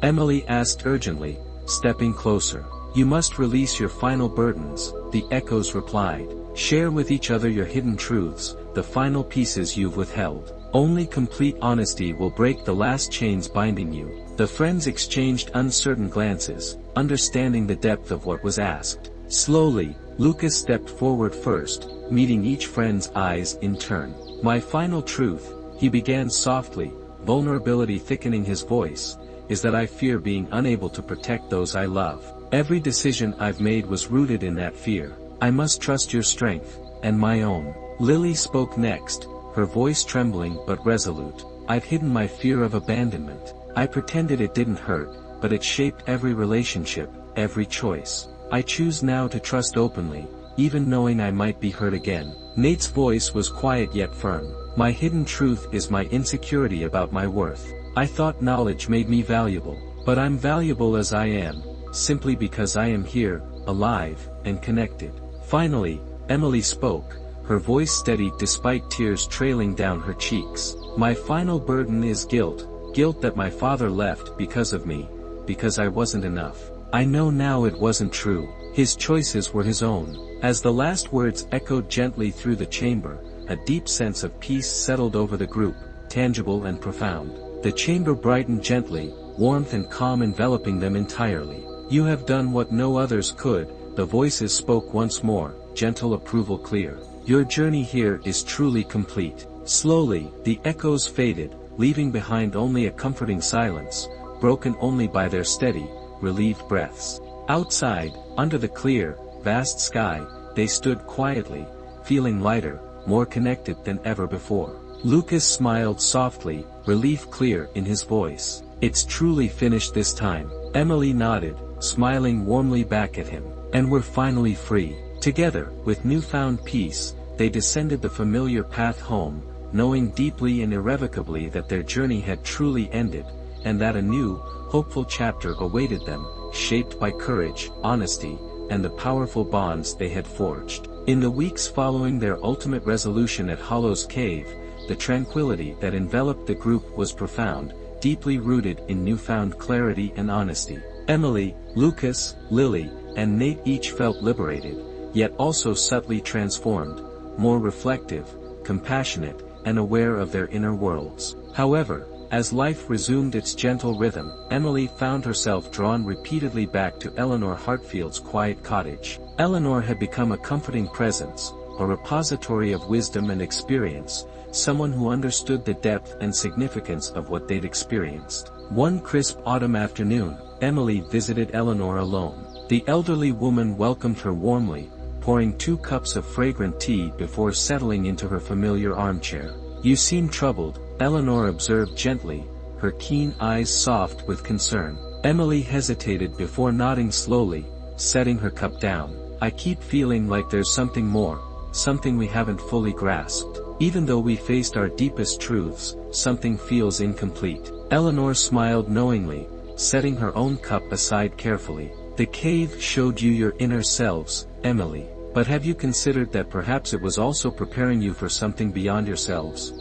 Emily asked urgently, stepping closer. "You must release your final burdens," the echoes replied. "Share with each other your hidden truths, the final pieces you've withheld. Only complete honesty will break the last chains binding you." The friends exchanged uncertain glances, understanding the depth of what was asked. Slowly, Lucas stepped forward first, meeting each friend's eyes in turn. "My final truth," he began softly, vulnerability thickening his voice, "is that I fear being unable to protect those I love. Every decision I've made was rooted in that fear. I must trust your strength, and my own." Lily spoke next, her voice trembling but resolute. "I've hidden my fear of abandonment. I pretended it didn't hurt, but it shaped every relationship, every choice. I choose now to trust openly, even knowing I might be hurt again." Nate's voice was quiet yet firm. "My hidden truth is my insecurity about my worth. I thought knowledge made me valuable, but I'm valuable as I am, simply because I am here, alive, and connected." Finally, Emily spoke, her voice steady despite tears trailing down her cheeks. "My final burden is guilt, guilt that my father left because of me, because I wasn't enough. I know now it wasn't true. His choices were his own. As the last words echoed gently through the chamber, a deep sense of peace settled over the group, tangible and profound. The chamber brightened gently, warmth and calm enveloping them entirely. You have done what no others could, the voices spoke once more, gentle approval clear. Your journey here is truly complete. Slowly, the echoes faded, leaving behind only a comforting silence, broken only by their steady, relieved breaths. Outside, under the clear, vast sky, they stood quietly, feeling lighter, more connected than ever before. Lucas smiled softly, relief clear in his voice. It's truly finished this time. Emily nodded, smiling warmly back at him. And we're finally free. Together, with newfound peace, they descended the familiar path home, knowing deeply and irrevocably that their journey had truly ended, and that a new, hopeful chapter awaited them, shaped by courage, honesty, and the powerful bonds they had forged. In the weeks following their ultimate resolution at Hollow's Cave, the tranquility that enveloped the group was profound, deeply rooted in newfound clarity and honesty. Emily, Lucas, Lily, and Nate each felt liberated, yet also subtly transformed, more reflective, compassionate, and aware of their inner worlds. However, as life resumed its gentle rhythm, Emily found herself drawn repeatedly back to Eleanor Hartfield's quiet cottage. Eleanor had become a comforting presence, a repository of wisdom and experience, someone who understood the depth and significance of what they'd experienced. One crisp autumn afternoon, Emily visited Eleanor alone. The elderly woman welcomed her warmly, pouring 2 cups of fragrant tea before settling into her familiar armchair. You seem troubled, Eleanor observed gently, her keen eyes soft with concern. Emily hesitated before nodding slowly, setting her cup down. I keep feeling like there's something more, something we haven't fully grasped. Even though we faced our deepest truths, something feels incomplete. Eleanor smiled knowingly, setting her own cup aside carefully. The cave showed you your inner selves, Emily. But have you considered that perhaps it was also preparing you for something beyond yourselves?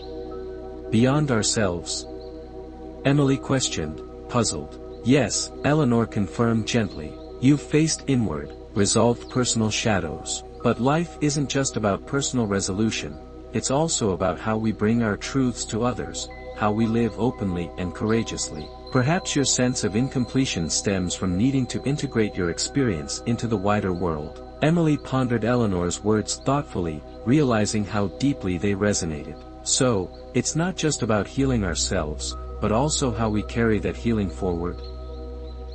Beyond ourselves? Emily questioned, puzzled. Yes, Eleanor confirmed gently. You've faced inward, resolved personal shadows. But life isn't just about personal resolution, it's also about how we bring our truths to others, how we live openly and courageously. Perhaps your sense of incompletion stems from needing to integrate your experience into the wider world. Emily pondered Eleanor's words thoughtfully, realizing how deeply they resonated. So, it's not just about healing ourselves, but also how we carry that healing forward.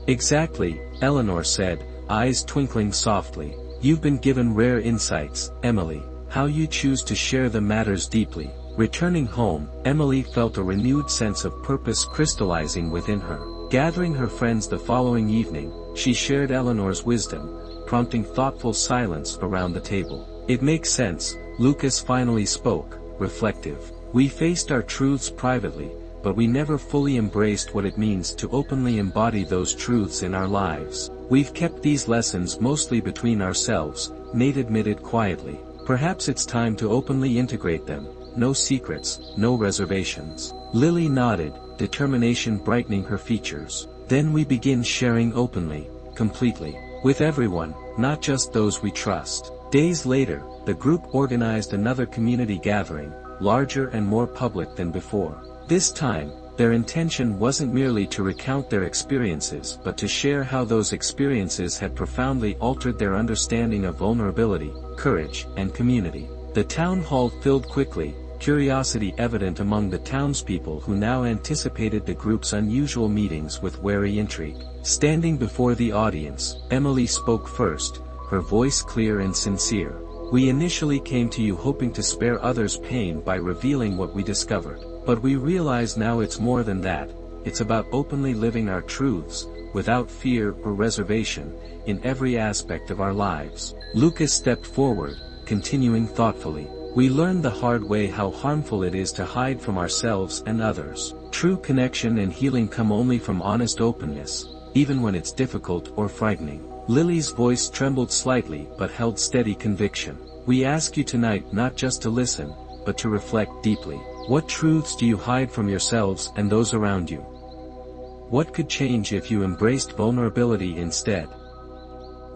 Exactly, Eleanor said, eyes twinkling softly. You've been given rare insights, Emily. How you choose to share them matters deeply. Returning home, Emily felt a renewed sense of purpose crystallizing within her. Gathering her friends the following evening, she shared Eleanor's wisdom, prompting thoughtful silence around the table. It makes sense, Lucas finally spoke, reflective. We faced our truths privately, but we never fully embraced what it means to openly embody those truths in our lives. We've kept these lessons mostly between ourselves, Nate admitted quietly. Perhaps it's time to openly integrate them. No secrets, no reservations. Lily nodded, determination brightening her features. Then we begin sharing openly, completely. With everyone, not just those we trust. Days later, the group organized another community gathering, larger and more public than before. This time, their intention wasn't merely to recount their experiences but to share how those experiences had profoundly altered their understanding of vulnerability, courage, and community. The town hall filled quickly, curiosity evident among the townspeople who now anticipated the group's unusual meetings with wary intrigue. Standing before the audience, Emily spoke first, her voice clear and sincere. We initially came to you hoping to spare others pain by revealing what we discovered. But we realize now it's more than that. It's about openly living our truths, without fear or reservation, in every aspect of our lives. Lucas stepped forward, continuing thoughtfully. We learned the hard way how harmful it is to hide from ourselves and others. True connection and healing come only from honest openness, even when it's difficult or frightening. Lily's voice trembled slightly but held steady conviction. We ask you tonight not just to listen, but to reflect deeply. What truths do you hide from yourselves and those around you? What could change if you embraced vulnerability instead?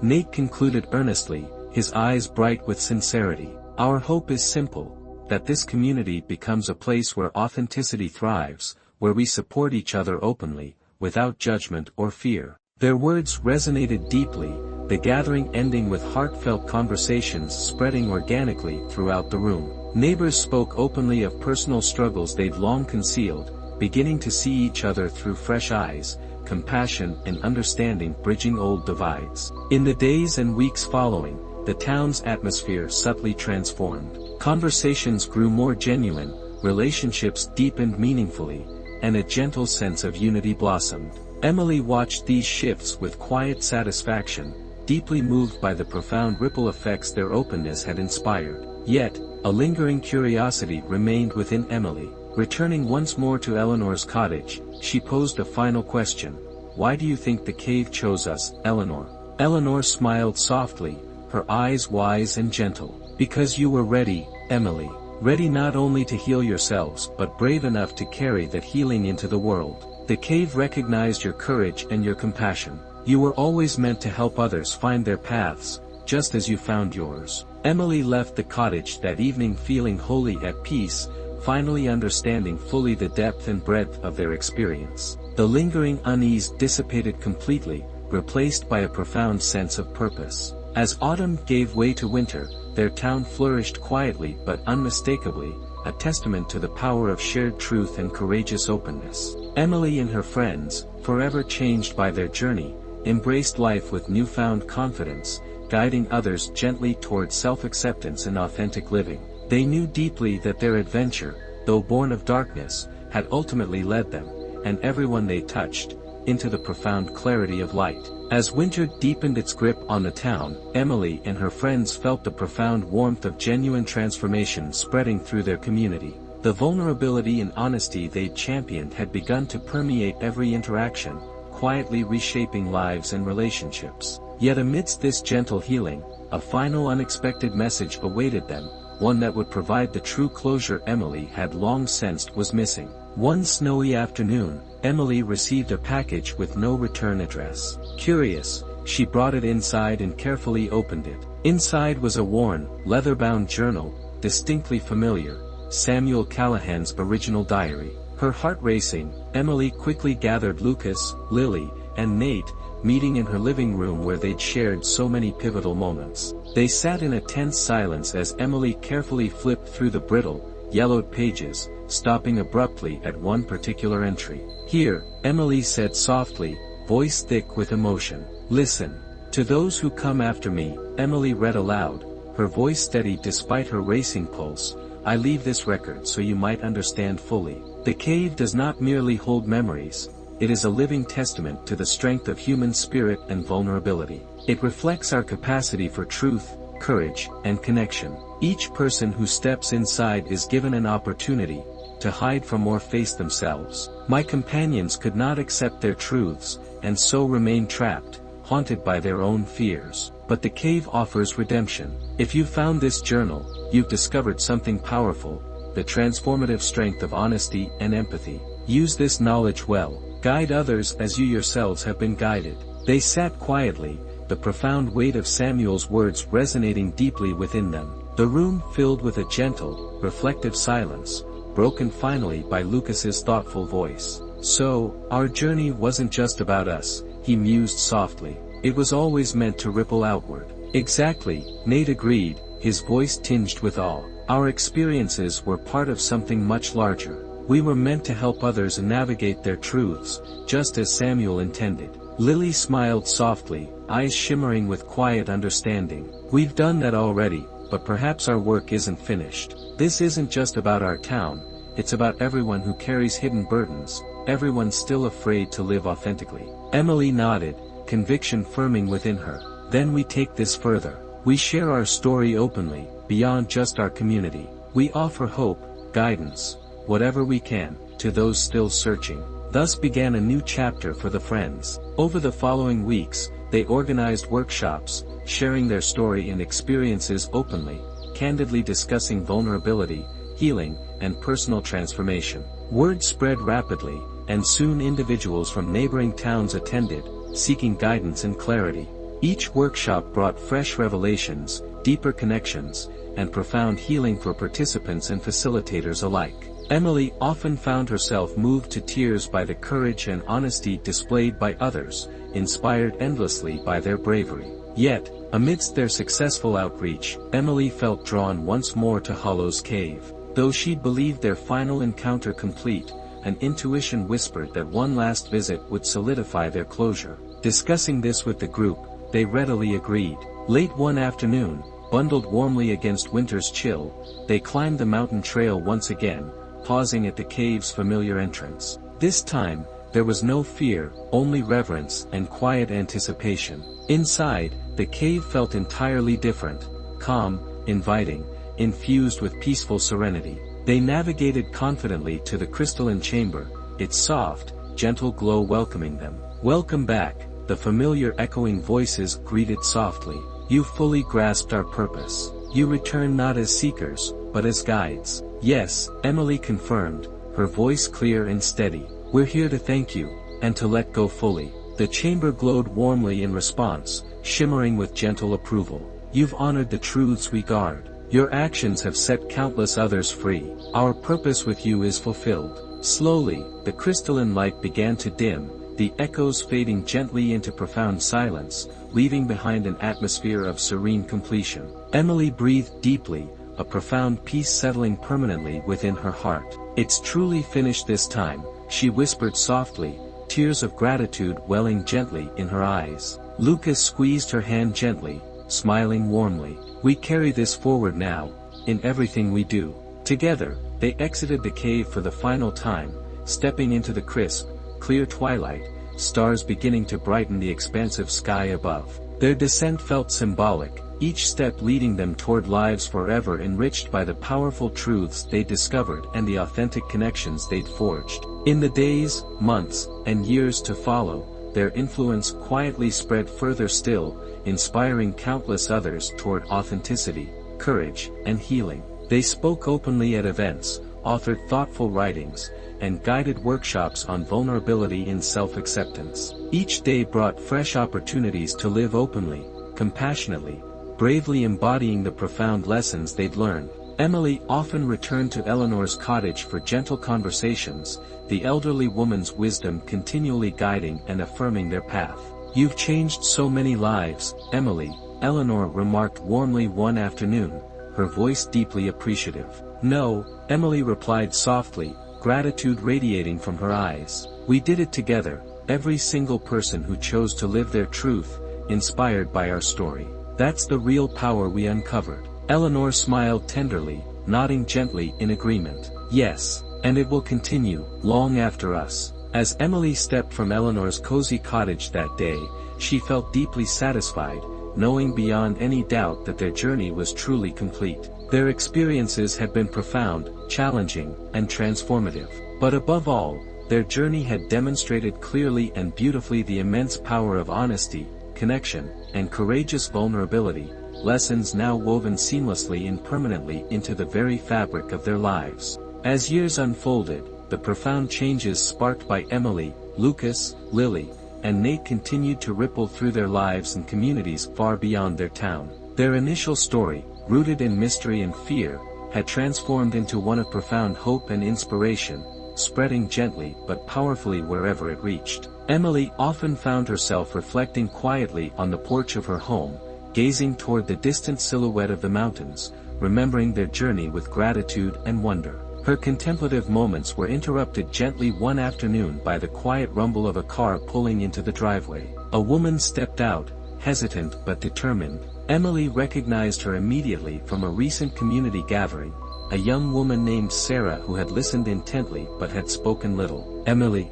Nate concluded earnestly, his eyes bright with sincerity. Our hope is simple, that this community becomes a place where authenticity thrives, where we support each other openly, without judgment or fear. Their words resonated deeply, the gathering ending with heartfelt conversations spreading organically throughout the room. Neighbors spoke openly of personal struggles they'd long concealed, beginning to see each other through fresh eyes, compassion and understanding bridging old divides. In the days and weeks following, the town's atmosphere subtly transformed. Conversations grew more genuine, relationships deepened meaningfully, and a gentle sense of unity blossomed. Emily watched these shifts with quiet satisfaction, deeply moved by the profound ripple effects their openness had inspired. Yet, a lingering curiosity remained within Emily. Returning once more to Eleanor's cottage, she posed a final question. Why do you think the cave chose us, Eleanor? Eleanor smiled softly, her eyes wise and gentle. Because you were ready, Emily. Ready not only to heal yourselves but brave enough to carry that healing into the world. The cave recognized your courage and your compassion. You were always meant to help others find their paths, just as you found yours. Emily left the cottage that evening feeling wholly at peace, finally understanding fully the depth and breadth of their experience. The lingering unease dissipated completely, replaced by a profound sense of purpose. As autumn gave way to winter, their town flourished quietly but unmistakably, a testament to the power of shared truth and courageous openness. Emily and her friends, forever changed by their journey, embraced life with newfound confidence, guiding others gently toward self-acceptance and authentic living. They knew deeply that their adventure, though born of darkness, had ultimately led them, and everyone they touched, into the profound clarity of light. As winter deepened its grip on the town, Emily and her friends felt the profound warmth of genuine transformation spreading through their community. The vulnerability and honesty they'd championed had begun to permeate every interaction, quietly reshaping lives and relationships. Yet amidst this gentle healing, a final unexpected message awaited them, one that would provide the true closure Emily had long sensed was missing. One snowy afternoon, Emily received a package with no return address. Curious, she brought it inside and carefully opened it. Inside was a worn, leather-bound journal, distinctly familiar, Samuel Callahan's original diary. Her heart racing, Emily quickly gathered Lucas, Lily, and Nate, meeting in her living room where they'd shared so many pivotal moments. They sat in a tense silence as Emily carefully flipped through the brittle, yellowed pages, stopping abruptly at one particular entry. Here, Emily said softly, voice thick with emotion. Listen. To those who come after me, Emily read aloud, her voice steady despite her racing pulse, I leave this record so you might understand fully. The cave does not merely hold memories, it is a living testament to the strength of human spirit and vulnerability. It reflects our capacity for truth, courage, and connection. Each person who steps inside is given an opportunity to hide from or face themselves. My companions could not accept their truths, and so remain trapped, haunted by their own fears. But the cave offers redemption. If you found this journal, you've discovered something powerful, the transformative strength of honesty and empathy. Use this knowledge well. Guide others as you yourselves have been guided. They sat quietly, the profound weight of Samuel's words resonating deeply within them. The room filled with a gentle, reflective silence, broken finally by Lucas's thoughtful voice. So, our journey wasn't just about us, he mused softly. It was always meant to ripple outward. Exactly, Nate agreed, his voice tinged with awe. Our experiences were part of something much larger. We were meant to help others navigate their truths, just as Samuel intended. Lily smiled softly, eyes shimmering with quiet understanding. We've done that already, but perhaps our work isn't finished. This isn't just about our town, it's about everyone who carries hidden burdens, everyone still afraid to live authentically. Emily nodded, conviction firming within her. Then we take this further. We share our story openly, beyond just our community. We offer hope, guidance, whatever we can, to those still searching. Thus began a new chapter for the friends. Over the following weeks, they organized workshops, sharing their story and experiences openly, candidly discussing vulnerability, healing, and personal transformation. Word spread rapidly, and soon individuals from neighboring towns attended, seeking guidance and clarity. Each workshop brought fresh revelations, deeper connections, and profound healing for participants and facilitators alike. Emily often found herself moved to tears by the courage and honesty displayed by others, inspired endlessly by their bravery. Yet, amidst their successful outreach, Emily felt drawn once more to Hollow's Cave. Though she'd believed their final encounter complete, an intuition whispered that one last visit would solidify their closure. Discussing this with the group, they readily agreed. Late one afternoon, bundled warmly against winter's chill, they climbed the mountain trail once again, pausing at the cave's familiar entrance. This time, there was no fear, only reverence and quiet anticipation. Inside, the cave felt entirely different, calm, inviting, infused with peaceful serenity. They navigated confidently to the crystalline chamber, its soft, gentle glow welcoming them. "Welcome back," the familiar echoing voices greeted softly. "You fully grasped our purpose. You return not as seekers, but as guides." "Yes," Emily confirmed, her voice clear and steady. "We're here to thank you, and to let go fully." The chamber glowed warmly in response, shimmering with gentle approval. "You've honored the truths we guard. Your actions have set countless others free. Our purpose with you is fulfilled." Slowly, the crystalline light began to dim, the echoes fading gently into profound silence, leaving behind an atmosphere of serene completion. Emily breathed deeply, a profound peace settling permanently within her heart. "It's truly finished this time," she whispered softly, tears of gratitude welling gently in her eyes. Lucas squeezed her hand gently, smiling warmly. "We carry this forward now, in everything we do." Together, they exited the cave for the final time, stepping into the crisp, clear twilight, stars beginning to brighten the expansive sky above. Their descent felt symbolic, each step leading them toward lives forever enriched by the powerful truths they discovered and the authentic connections they'd forged. In the days, months, and years to follow, their influence quietly spread further still, inspiring countless others toward authenticity, courage, and healing. They spoke openly at events, authored thoughtful writings, and guided workshops on vulnerability and self-acceptance. Each day brought fresh opportunities to live openly, compassionately, bravely embodying the profound lessons they'd learned. Emily often returned to Eleanor's cottage for gentle conversations, the elderly woman's wisdom continually guiding and affirming their path. "You've changed so many lives, Emily," Eleanor remarked warmly one afternoon, her voice deeply appreciative. "No," Emily replied softly, gratitude radiating from her eyes. "We did it together, every single person who chose to live their truth, inspired by our story. That's the real power we uncovered." Eleanor smiled tenderly, nodding gently in agreement. "Yes, and it will continue, long after us." As Emily stepped from Eleanor's cozy cottage that day, she felt deeply satisfied, knowing beyond any doubt that their journey was truly complete. Their experiences had been profound, challenging, and transformative. But above all, their journey had demonstrated clearly and beautifully the immense power of honesty, connection, and courageous vulnerability, lessons now woven seamlessly and permanently into the very fabric of their lives. As years unfolded, the profound changes sparked by Emily, Lucas, Lily, and Nate continued to ripple through their lives and communities far beyond their town. Their initial story, rooted in mystery and fear, had transformed into one of profound hope and inspiration, spreading gently but powerfully wherever it reached. Emily often found herself reflecting quietly on the porch of her home, gazing toward the distant silhouette of the mountains, remembering their journey with gratitude and wonder. Her contemplative moments were interrupted gently one afternoon by the quiet rumble of a car pulling into the driveway. A woman stepped out, hesitant but determined. Emily recognized her immediately from a recent community gathering, a young woman named Sarah who had listened intently but had spoken little. "Emily,"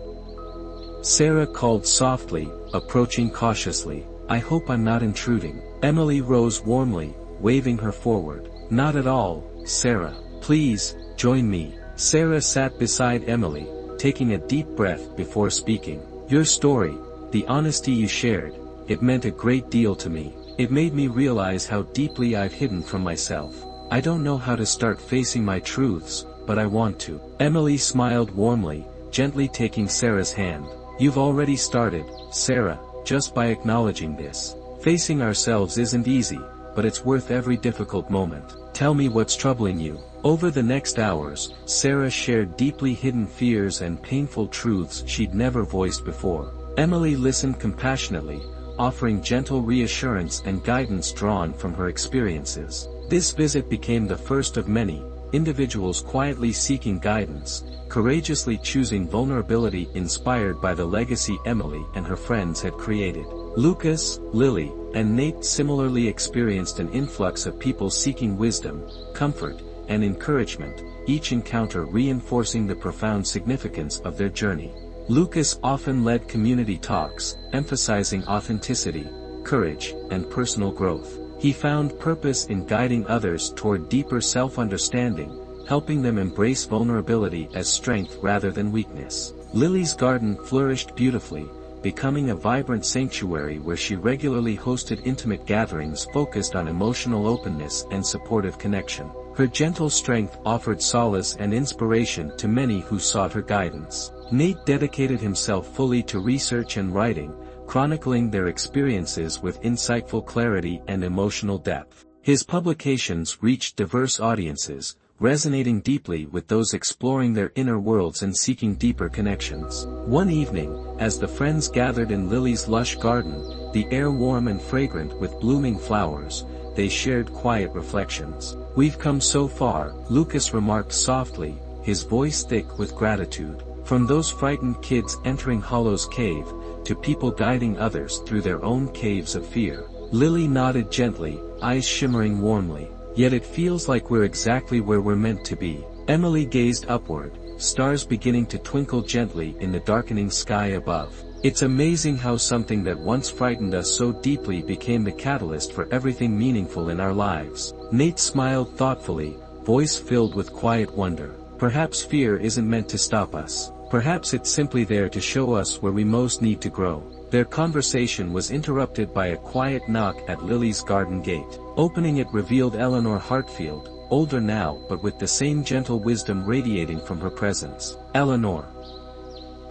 Sarah called softly, approaching cautiously. "I hope I'm not intruding." Emily rose warmly, waving her forward. "Not at all, Sarah. Please, join me." Sarah sat beside Emily, taking a deep breath before speaking. "Your story, the honesty you shared, it meant a great deal to me. It made me realize how deeply I've hidden from myself. I don't know how to start facing my truths, but I want to." Emily smiled warmly, gently taking Sarah's hand. You've already started, Sarah, just by acknowledging this. Facing ourselves isn't easy, but it's worth every difficult moment. Tell me what's troubling you. Over the next hours, Sarah shared deeply hidden fears and painful truths she'd never voiced before. Emily listened compassionately, offering gentle reassurance and guidance drawn from her experiences. This visit became the first of many, individuals quietly seeking guidance, courageously choosing vulnerability inspired by the legacy Emily and her friends had created. Lucas, Lily, and Nate similarly experienced an influx of people seeking wisdom, comfort, and encouragement, each encounter reinforcing the profound significance of their journey. Lucas often led community talks, emphasizing authenticity, courage, and personal growth. He found purpose in guiding others toward deeper self-understanding, helping them embrace vulnerability as strength rather than weakness. Lily's garden flourished beautifully, becoming a vibrant sanctuary where she regularly hosted intimate gatherings focused on emotional openness and supportive connection. Her gentle strength offered solace and inspiration to many who sought her guidance. Nate dedicated himself fully to research and writing, chronicling their experiences with insightful clarity and emotional depth. His publications reached diverse audiences, resonating deeply with those exploring their inner worlds and seeking deeper connections. One evening, as the friends gathered in Lily's lush garden, the air warm and fragrant with blooming flowers, they shared quiet reflections. "We've come so far," Lucas remarked softly, his voice thick with gratitude. From those frightened kids entering Hollow's cave, to people guiding others through their own caves of fear. Lily nodded gently, eyes shimmering warmly. "Yet it feels like we're exactly where we're meant to be." Emily gazed upward, stars beginning to twinkle gently in the darkening sky above. "It's amazing how something that once frightened us so deeply became the catalyst for everything meaningful in our lives." Nate smiled thoughtfully, voice filled with quiet wonder. "Perhaps fear isn't meant to stop us. Perhaps it's simply there to show us where we most need to grow." Their conversation was interrupted by a quiet knock at Lily's garden gate. Opening it revealed Eleanor Hartfield, older now but with the same gentle wisdom radiating from her presence. "Eleanor!"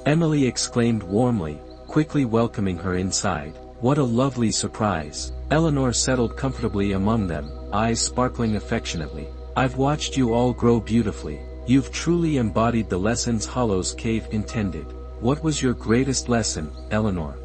Emily exclaimed warmly, quickly welcoming her inside. "What a lovely surprise." Eleanor settled comfortably among them, eyes sparkling affectionately. "I've watched you all grow beautifully. You've truly embodied the lessons Hollow's Cave intended." "What was your greatest lesson, Eleanor?"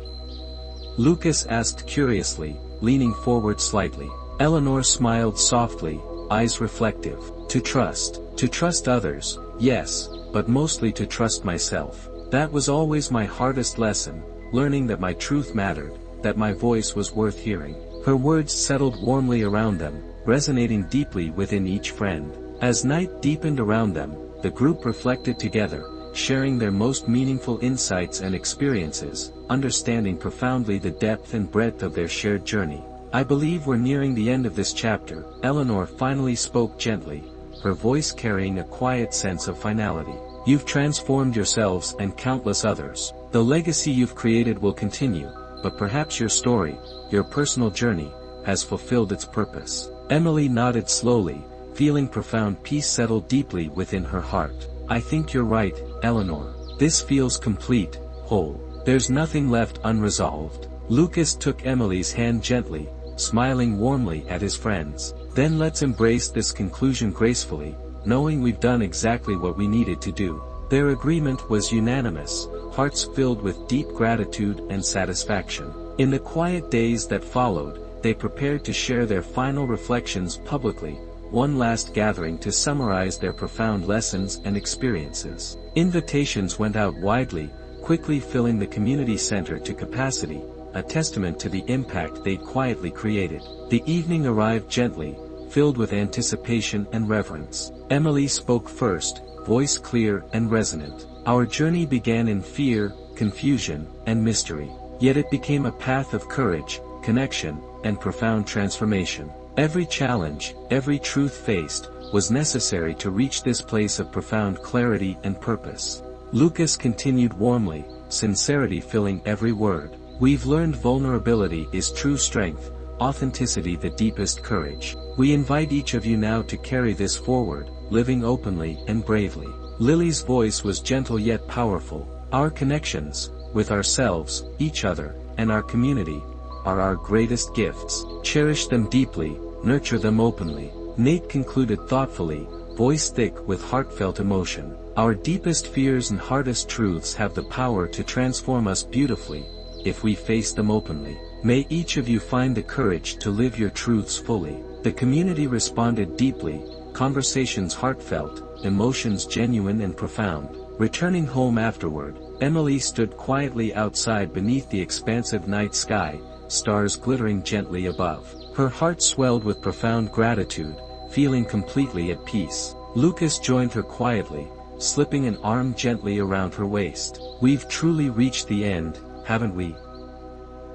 Lucas asked curiously, leaning forward slightly. Eleanor smiled softly, eyes reflective. To trust others, yes, but mostly to trust myself. That was always my hardest lesson, learning that my truth mattered, that my voice was worth hearing." Her words settled warmly around them, resonating deeply within each friend. As night deepened around them, the group reflected together, sharing their most meaningful insights and experiences, understanding profoundly the depth and breadth of their shared journey. "I believe we're nearing the end of this chapter," Eleanor finally spoke gently, her voice carrying a quiet sense of finality. "You've transformed yourselves and countless others. The legacy you've created will continue, but perhaps your story, your personal journey, has fulfilled its purpose." Emily nodded slowly, feeling profound peace settle deeply within her heart. "I think you're right, Eleanor. This feels complete, whole. There's nothing left unresolved." Lucas took Emily's hand gently, smiling warmly at his friends. "Then let's embrace this conclusion gracefully, knowing we've done exactly what we needed to do." Their agreement was unanimous, hearts filled with deep gratitude and satisfaction. In the quiet days that followed, they prepared to share their final reflections publicly, one last gathering to summarize their profound lessons and experiences. Invitations went out widely, quickly filling the community center to capacity, a testament to the impact they'd quietly created. The evening arrived gently, filled with anticipation and reverence. Emily spoke first, voice clear and resonant. "Our journey began in fear, confusion, and mystery. Yet it became a path of courage, connection, and profound transformation. Every challenge, every truth faced, was necessary to reach this place of profound clarity and purpose." Lucas continued warmly, sincerity filling every word. "We've learned vulnerability is true strength, authenticity the deepest courage. We invite each of you now to carry this forward, living openly and bravely. Lily's voice was gentle yet powerful. Our connections, with ourselves, each other, and our community, are our greatest gifts. Cherish them deeply, nurture them openly. Nate concluded thoughtfully, voice thick with heartfelt emotion. Our deepest fears and hardest truths have the power to transform us beautifully, if we face them openly. May each of you find the courage to live your truths fully. The community responded deeply, conversations heartfelt, emotions genuine and profound. Returning home afterward, Emily stood quietly outside beneath the expansive night sky, stars glittering gently above. Her heart swelled with profound gratitude, feeling completely at peace. Lucas joined her quietly, slipping an arm gently around her waist. We've truly reached the end, haven't we?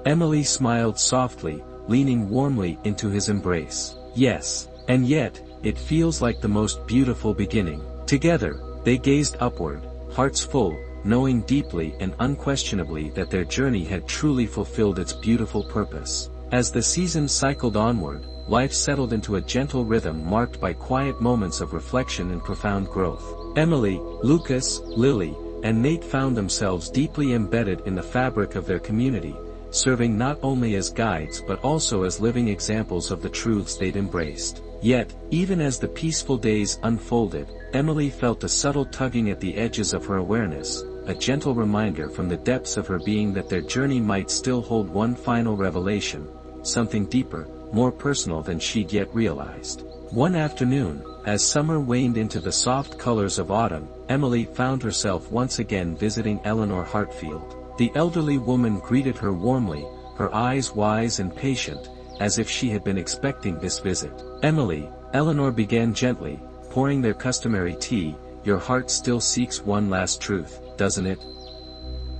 Emily smiled softly, leaning warmly into his embrace. Yes, and yet, it feels like the most beautiful beginning. Together, they gazed upward, hearts full, knowing deeply and unquestionably that their journey had truly fulfilled its beautiful purpose. As the seasons cycled onward, life settled into a gentle rhythm marked by quiet moments of reflection and profound growth. Emily, Lucas, Lily, and Nate found themselves deeply embedded in the fabric of their community, serving not only as guides but also as living examples of the truths they'd embraced. Yet, even as the peaceful days unfolded, Emily felt a subtle tugging at the edges of her awareness, a gentle reminder from the depths of her being that their journey might still hold one final revelation, something deeper, more personal than she'd yet realized. One afternoon, as summer waned into the soft colors of autumn, Emily found herself once again visiting Eleanor Hartfield. The elderly woman greeted her warmly, her eyes wise and patient, as if she had been expecting this visit. Emily, Eleanor began gently, pouring their customary tea, your heart still seeks one last truth, doesn't it?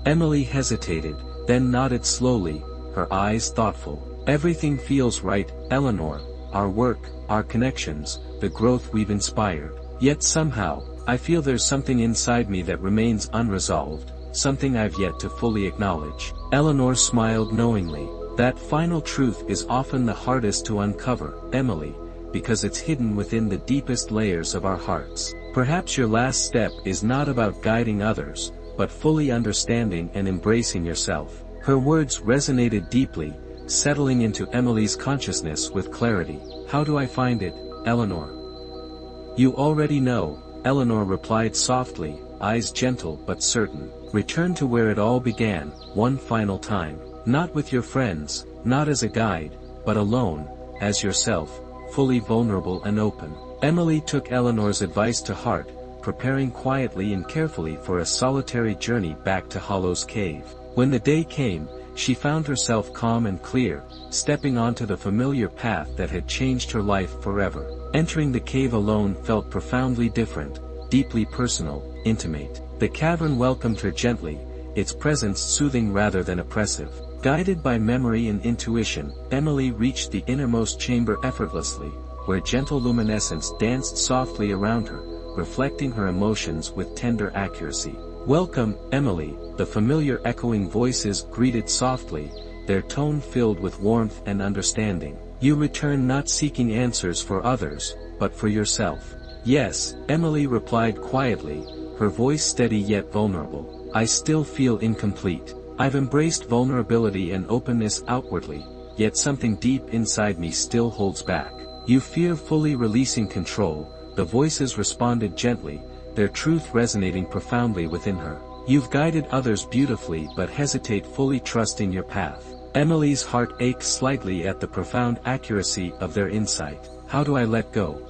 Emily hesitated, then nodded slowly, her eyes thoughtful. Everything feels right, Eleanor, our work, our connections, the growth we've inspired. Yet somehow, I feel there's something inside me that remains unresolved, something I've yet to fully acknowledge. Eleanor smiled knowingly. That final truth is often the hardest to uncover, Emily, because it's hidden within the deepest layers of our hearts. Perhaps your last step is not about guiding others, but fully understanding and embracing yourself. Her words resonated deeply, settling into Emily's consciousness with clarity. How do I find it, Eleanor? You already know, Eleanor replied softly, eyes gentle but certain. Return to where it all began, one final time. Not with your friends, not as a guide, but alone, as yourself, fully vulnerable and open. Emily took Eleanor's advice to heart, preparing quietly and carefully for a solitary journey back to Hollow's cave. When the day came, she found herself calm and clear, stepping onto the familiar path that had changed her life forever. Entering the cave alone felt profoundly different, deeply personal, intimate. The cavern welcomed her gently, its presence soothing rather than oppressive. Guided by memory and intuition, Emily reached the innermost chamber effortlessly, where gentle luminescence danced softly around her, reflecting her emotions with tender accuracy. Welcome, Emily, the familiar echoing voices greeted softly, their tone filled with warmth and understanding. You return not seeking answers for others, but for yourself. Yes, Emily replied quietly, her voice steady yet vulnerable. I still feel incomplete. I've embraced vulnerability and openness outwardly, yet something deep inside me still holds back. You fear fully releasing control, the voices responded gently, their truth resonating profoundly within her. You've guided others beautifully but hesitate fully trusting your path. Emily's heart ached slightly at the profound accuracy of their insight. How do I let go?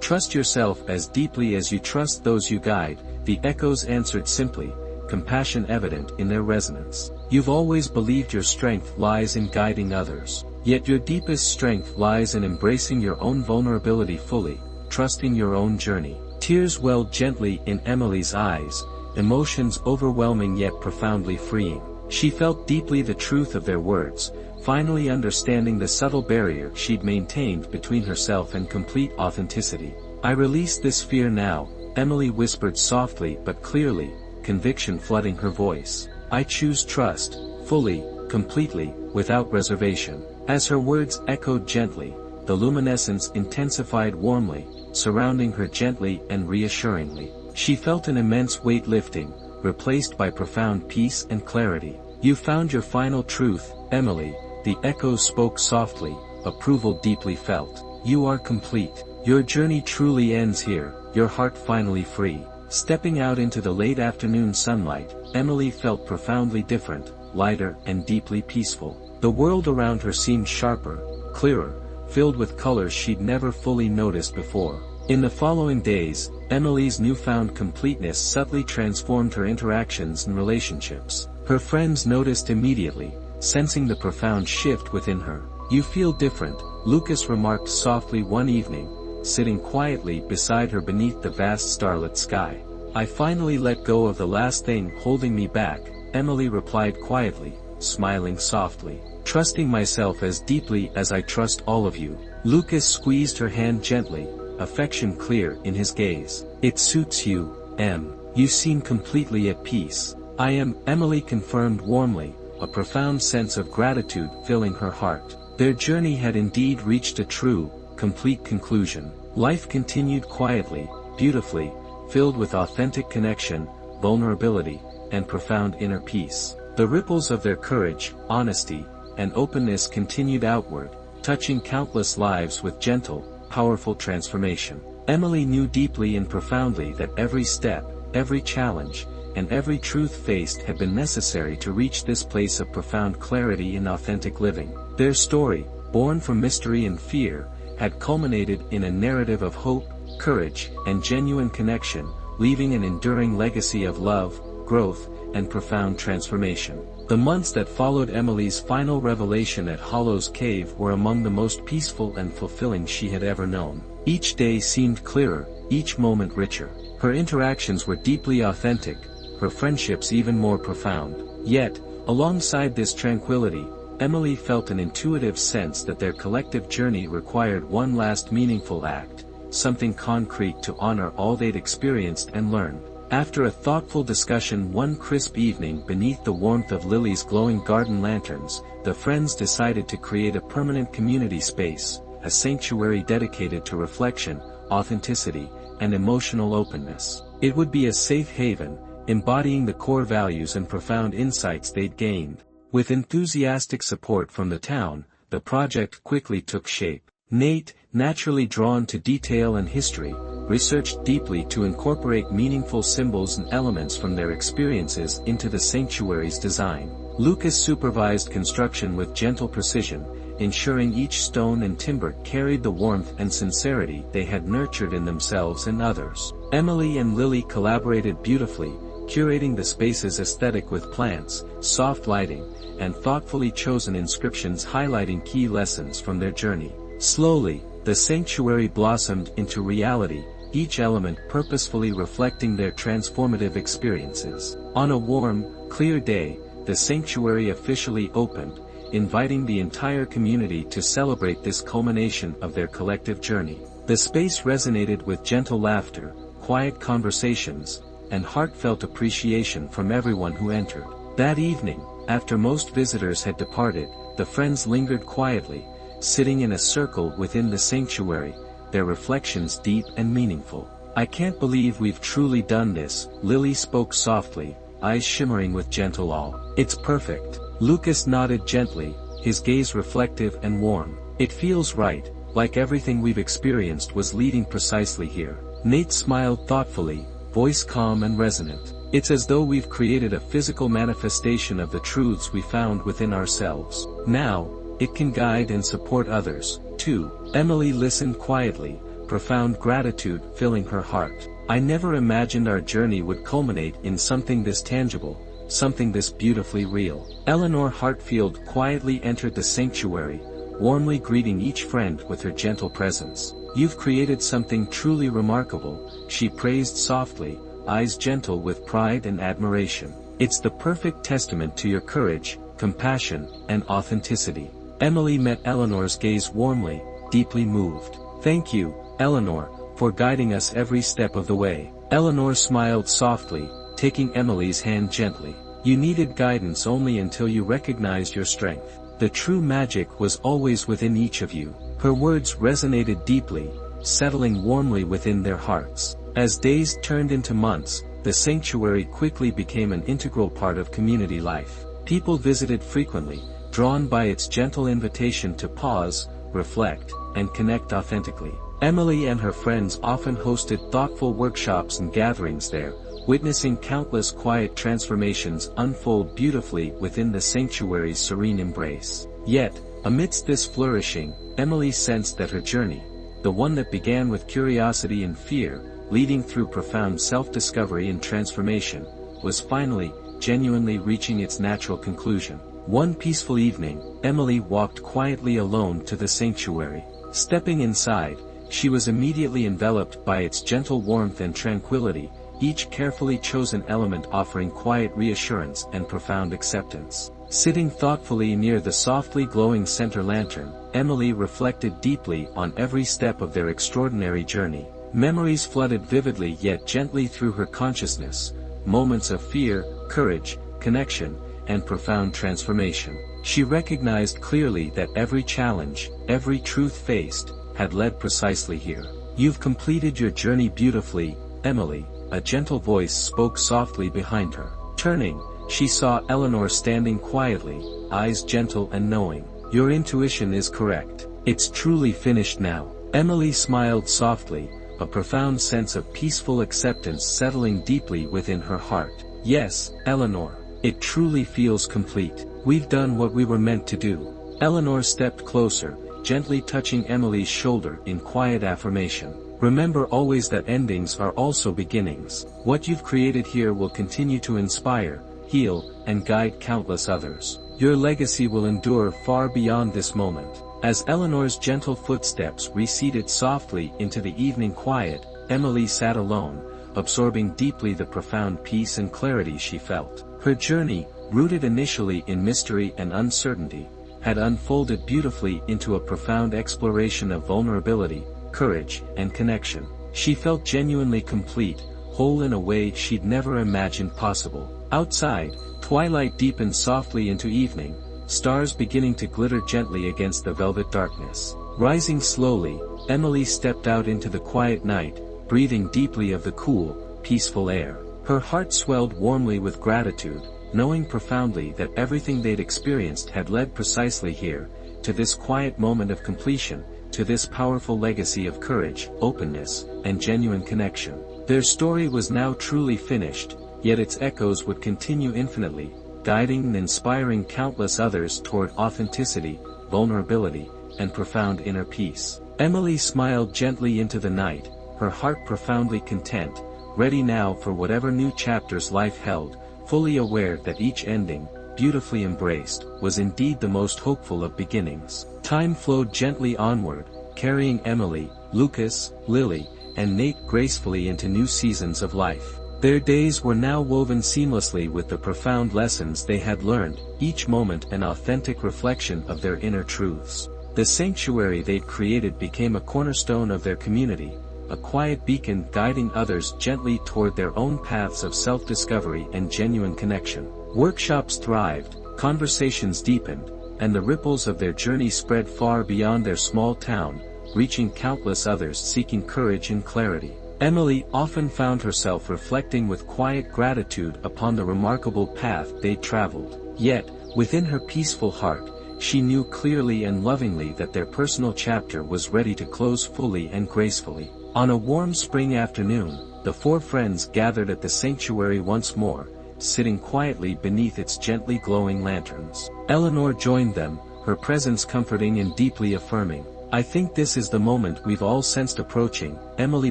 Trust yourself as deeply as you trust those you guide, the echoes answered simply, compassion evident in their resonance. You've always believed your strength lies in guiding others, yet your deepest strength lies in embracing your own vulnerability fully, trusting your own journey. Tears welled gently in Emily's eyes, emotions overwhelming yet profoundly freeing. She felt deeply the truth of their words, finally understanding the subtle barrier she'd maintained between herself and complete authenticity. I release this fear now, Emily whispered softly but clearly, conviction flooding her voice. I choose trust, fully, completely, without reservation. As her words echoed gently, the luminescence intensified warmly, surrounding her gently and reassuringly. She felt an immense weight lifting, replaced by profound peace and clarity. "You found your final truth, Emily," the echoes spoke softly, approval deeply felt. "You are complete. Your journey truly ends here, your heart finally free." Stepping out into the late afternoon sunlight, Emily felt profoundly different, lighter and deeply peaceful. The world around her seemed sharper, clearer, filled with colors she'd never fully noticed before. In the following days, Emily's newfound completeness subtly transformed her interactions and relationships. Her friends noticed immediately, sensing the profound shift within her. "You feel different," Lucas remarked softly one evening, sitting quietly beside her beneath the vast starlit sky. "I finally let go of the last thing holding me back," Emily replied quietly, smiling softly. "Trusting myself as deeply as I trust all of you." Lucas squeezed her hand gently, affection clear in his gaze. "It suits you, Em. You seem completely at peace." "I am," Emily confirmed warmly, a profound sense of gratitude filling her heart. Their journey had indeed reached a true, complete conclusion. Life continued quietly, beautifully, filled with authentic connection, vulnerability, and profound inner peace. The ripples of their courage, honesty, and openness continued outward, touching countless lives with gentle, powerful transformation. Emily knew deeply and profoundly that every step, every challenge, and every truth faced had been necessary to reach this place of profound clarity and authentic living. Their story, born from mystery and fear, had culminated in a narrative of hope, courage, and genuine connection, leaving an enduring legacy of love, growth, and profound transformation. The months that followed Emily's final revelation at Hollow's Cave were among the most peaceful and fulfilling she had ever known. Each day seemed clearer, each moment richer. Her interactions were deeply authentic, her friendships even more profound. Yet, alongside this tranquility, Emily felt an intuitive sense that their collective journey required one last meaningful act, something concrete to honor all they'd experienced and learned. After a thoughtful discussion one crisp evening beneath the warmth of Lily's glowing garden lanterns, the friends decided to create a permanent community space, a sanctuary dedicated to reflection, authenticity, and emotional openness. It would be a safe haven, embodying the core values and profound insights they'd gained. With enthusiastic support from the town, the project quickly took shape. Nate, naturally drawn to detail and history, researched deeply to incorporate meaningful symbols and elements from their experiences into the sanctuary's design. Lucas supervised construction with gentle precision, ensuring each stone and timber carried the warmth and sincerity they had nurtured in themselves and others. Emily and Lily collaborated beautifully, curating the space's aesthetic with plants, soft lighting, and thoughtfully chosen inscriptions highlighting key lessons from their journey. Slowly, the sanctuary blossomed into reality, each element purposefully reflecting their transformative experiences. On a warm, clear day, the sanctuary officially opened, inviting the entire community to celebrate this culmination of their collective journey. The space resonated with gentle laughter, quiet conversations, and heartfelt appreciation from everyone who entered. That evening, after most visitors had departed, the friends lingered quietly, sitting in a circle within the sanctuary, their reflections deep and meaningful. "I can't believe we've truly done this," Lily spoke softly, eyes shimmering with gentle awe. "It's perfect." Lucas nodded gently, his gaze reflective and warm. "It feels right, like everything we've experienced was leading precisely here." Nate smiled thoughtfully, voice calm and resonant. "It's as though we've created a physical manifestation of the truths we found within ourselves. Now, it can guide and support others, too." Emily listened quietly, profound gratitude filling her heart. "I never imagined our journey would culminate in something this tangible, something this beautifully real." Eleanor Hartfield quietly entered the sanctuary, warmly greeting each friend with her gentle presence. "You've created something truly remarkable," she praised softly, eyes gentle with pride and admiration. "It's the perfect testament to your courage, compassion, and authenticity." Emily met Eleanor's gaze warmly, deeply moved. "Thank you, Eleanor, for guiding us every step of the way." Eleanor smiled softly, taking Emily's hand gently. "You needed guidance only until you recognized your strength. The true magic was always within each of you." Her words resonated deeply, settling warmly within their hearts. As days turned into months, the sanctuary quickly became an integral part of community life. People visited frequently, drawn by its gentle invitation to pause, reflect, and connect authentically. Emily and her friends often hosted thoughtful workshops and gatherings there, witnessing countless quiet transformations unfold beautifully within the sanctuary's serene embrace. Yet, amidst this flourishing, Emily sensed that her journey, the one that began with curiosity and fear, leading through profound self-discovery and transformation, was finally, genuinely reaching its natural conclusion. One peaceful evening, Emily walked quietly alone to the sanctuary. Stepping inside, she was immediately enveloped by its gentle warmth and tranquility, each carefully chosen element offering quiet reassurance and profound acceptance. Sitting thoughtfully near the softly glowing center lantern, Emily reflected deeply on every step of their extraordinary journey. Memories flooded vividly yet gently through her consciousness, moments of fear, courage, connection, and profound transformation. She recognized clearly that every challenge, every truth faced, had led precisely here. "You've completed your journey beautifully, Emily," a gentle voice spoke softly behind her. Turning, she saw Eleanor standing quietly, eyes gentle and knowing. "Your intuition is correct. It's truly finished now." Emily smiled softly, a profound sense of peaceful acceptance settling deeply within her heart. "Yes, Eleanor. It truly feels complete. We've done what we were meant to do." Eleanor stepped closer, gently touching Emily's shoulder in quiet affirmation. "Remember always that endings are also beginnings. What you've created here will continue to inspire, heal, and guide countless others. Your legacy will endure far beyond this moment." As Eleanor's gentle footsteps receded softly into the evening quiet, Emily sat alone, absorbing deeply the profound peace and clarity she felt. Her journey, rooted initially in mystery and uncertainty, had unfolded beautifully into a profound exploration of vulnerability, courage, and connection. She felt genuinely complete, whole in a way she'd never imagined possible. Outside, twilight deepened softly into evening, stars beginning to glitter gently against the velvet darkness. Rising slowly, Emily stepped out into the quiet night, breathing deeply of the cool, peaceful air. Her heart swelled warmly with gratitude, knowing profoundly that everything they'd experienced had led precisely here, to this quiet moment of completion, to this powerful legacy of courage, openness, and genuine connection. Their story was now truly finished, yet its echoes would continue infinitely, guiding and inspiring countless others toward authenticity, vulnerability, and profound inner peace. Emily smiled gently into the night, her heart profoundly content, ready now for whatever new chapters life held, fully aware that each ending, beautifully embraced, was indeed the most hopeful of beginnings. Time flowed gently onward, carrying Emily, Lucas, Lily, and Nate gracefully into new seasons of life. Their days were now woven seamlessly with the profound lessons they had learned, each moment an authentic reflection of their inner truths. The sanctuary they'd created became a cornerstone of their community, a quiet beacon guiding others gently toward their own paths of self-discovery and genuine connection. Workshops thrived, conversations deepened, and the ripples of their journey spread far beyond their small town, reaching countless others seeking courage and clarity. Emily often found herself reflecting with quiet gratitude upon the remarkable path they'd traveled. Yet, within her peaceful heart, she knew clearly and lovingly that their personal chapter was ready to close fully and gracefully. On a warm spring afternoon, the four friends gathered at the sanctuary once more, sitting quietly beneath its gently glowing lanterns. Eleanor joined them, her presence comforting and deeply affirming. "I think this is the moment we've all sensed approaching," Emily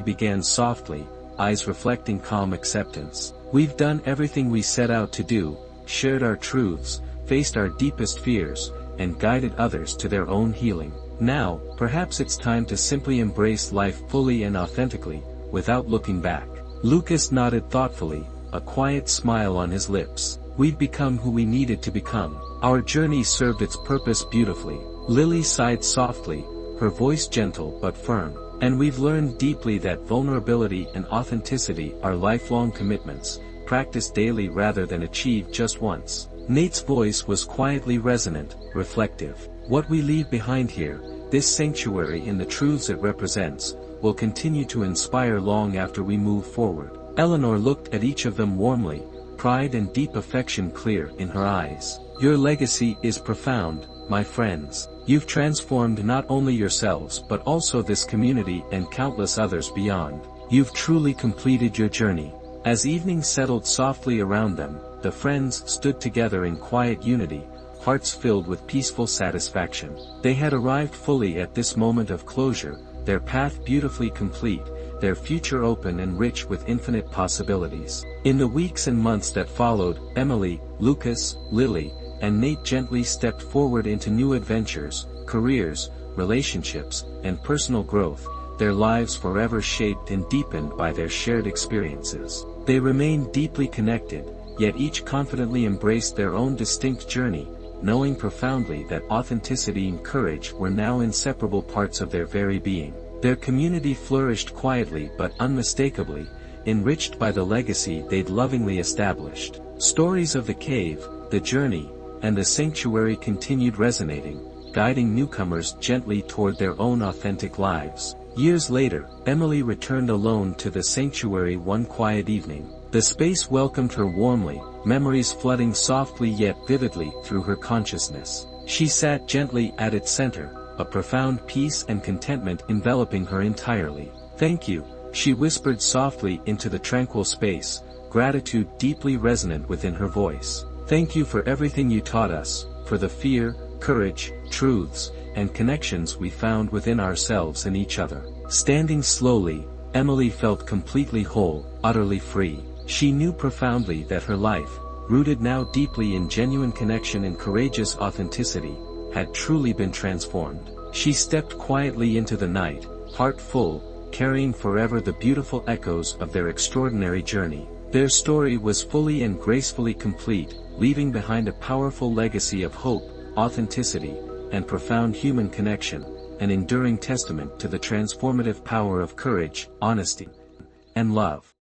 began softly, eyes reflecting calm acceptance. "We've done everything we set out to do, shared our truths, faced our deepest fears, and guided others to their own healing. Now, perhaps it's time to simply embrace life fully and authentically, without looking back." Lucas nodded thoughtfully, a quiet smile on his lips. "We've become who we needed to become. Our journey served its purpose beautifully." Lily sighed softly, her voice gentle but firm. "And we've learned deeply that vulnerability and authenticity are lifelong commitments, practiced daily rather than achieved just once." Nate's voice was quietly resonant, reflective. "What we leave behind here, this sanctuary and the truths it represents, will continue to inspire long after we move forward. Eleanor looked at each of them warmly, pride and deep affection clear in her eyes. Your legacy is profound, my friends. You've transformed not only yourselves but also this community and countless others beyond. You've truly completed your journey. As evening settled softly around them, the friends stood together in quiet unity, hearts filled with peaceful satisfaction. They had arrived fully at this moment of closure, their path beautifully complete, their future open and rich with infinite possibilities. In the weeks and months that followed, Emily, Lucas, Lily, and Nate gently stepped forward into new adventures, careers, relationships, and personal growth, their lives forever shaped and deepened by their shared experiences. They remained deeply connected, yet each confidently embraced their own distinct journey, knowing profoundly that authenticity and courage were now inseparable parts of their very being. Their community flourished quietly but unmistakably, enriched by the legacy they'd lovingly established. Stories of the cave, the journey, and the sanctuary continued resonating, guiding newcomers gently toward their own authentic lives. Years later, Emily returned alone to the sanctuary one quiet evening. The space welcomed her warmly, memories flooding softly yet vividly through her consciousness. She sat gently at its center, a profound peace and contentment enveloping her entirely. "Thank you," she whispered softly into the tranquil space, gratitude deeply resonant within her voice. "Thank you for everything you taught us, for the fear, courage, truths, and connections we found within ourselves and each other." Standing slowly, Emily felt completely whole, utterly free. She knew profoundly that her life, rooted now deeply in genuine connection and courageous authenticity, had truly been transformed. She stepped quietly into the night, heart full, carrying forever the beautiful echoes of their extraordinary journey. Their story was fully and gracefully complete, leaving behind a powerful legacy of hope, authenticity, and profound human connection, an enduring testament to the transformative power of courage, honesty, and love.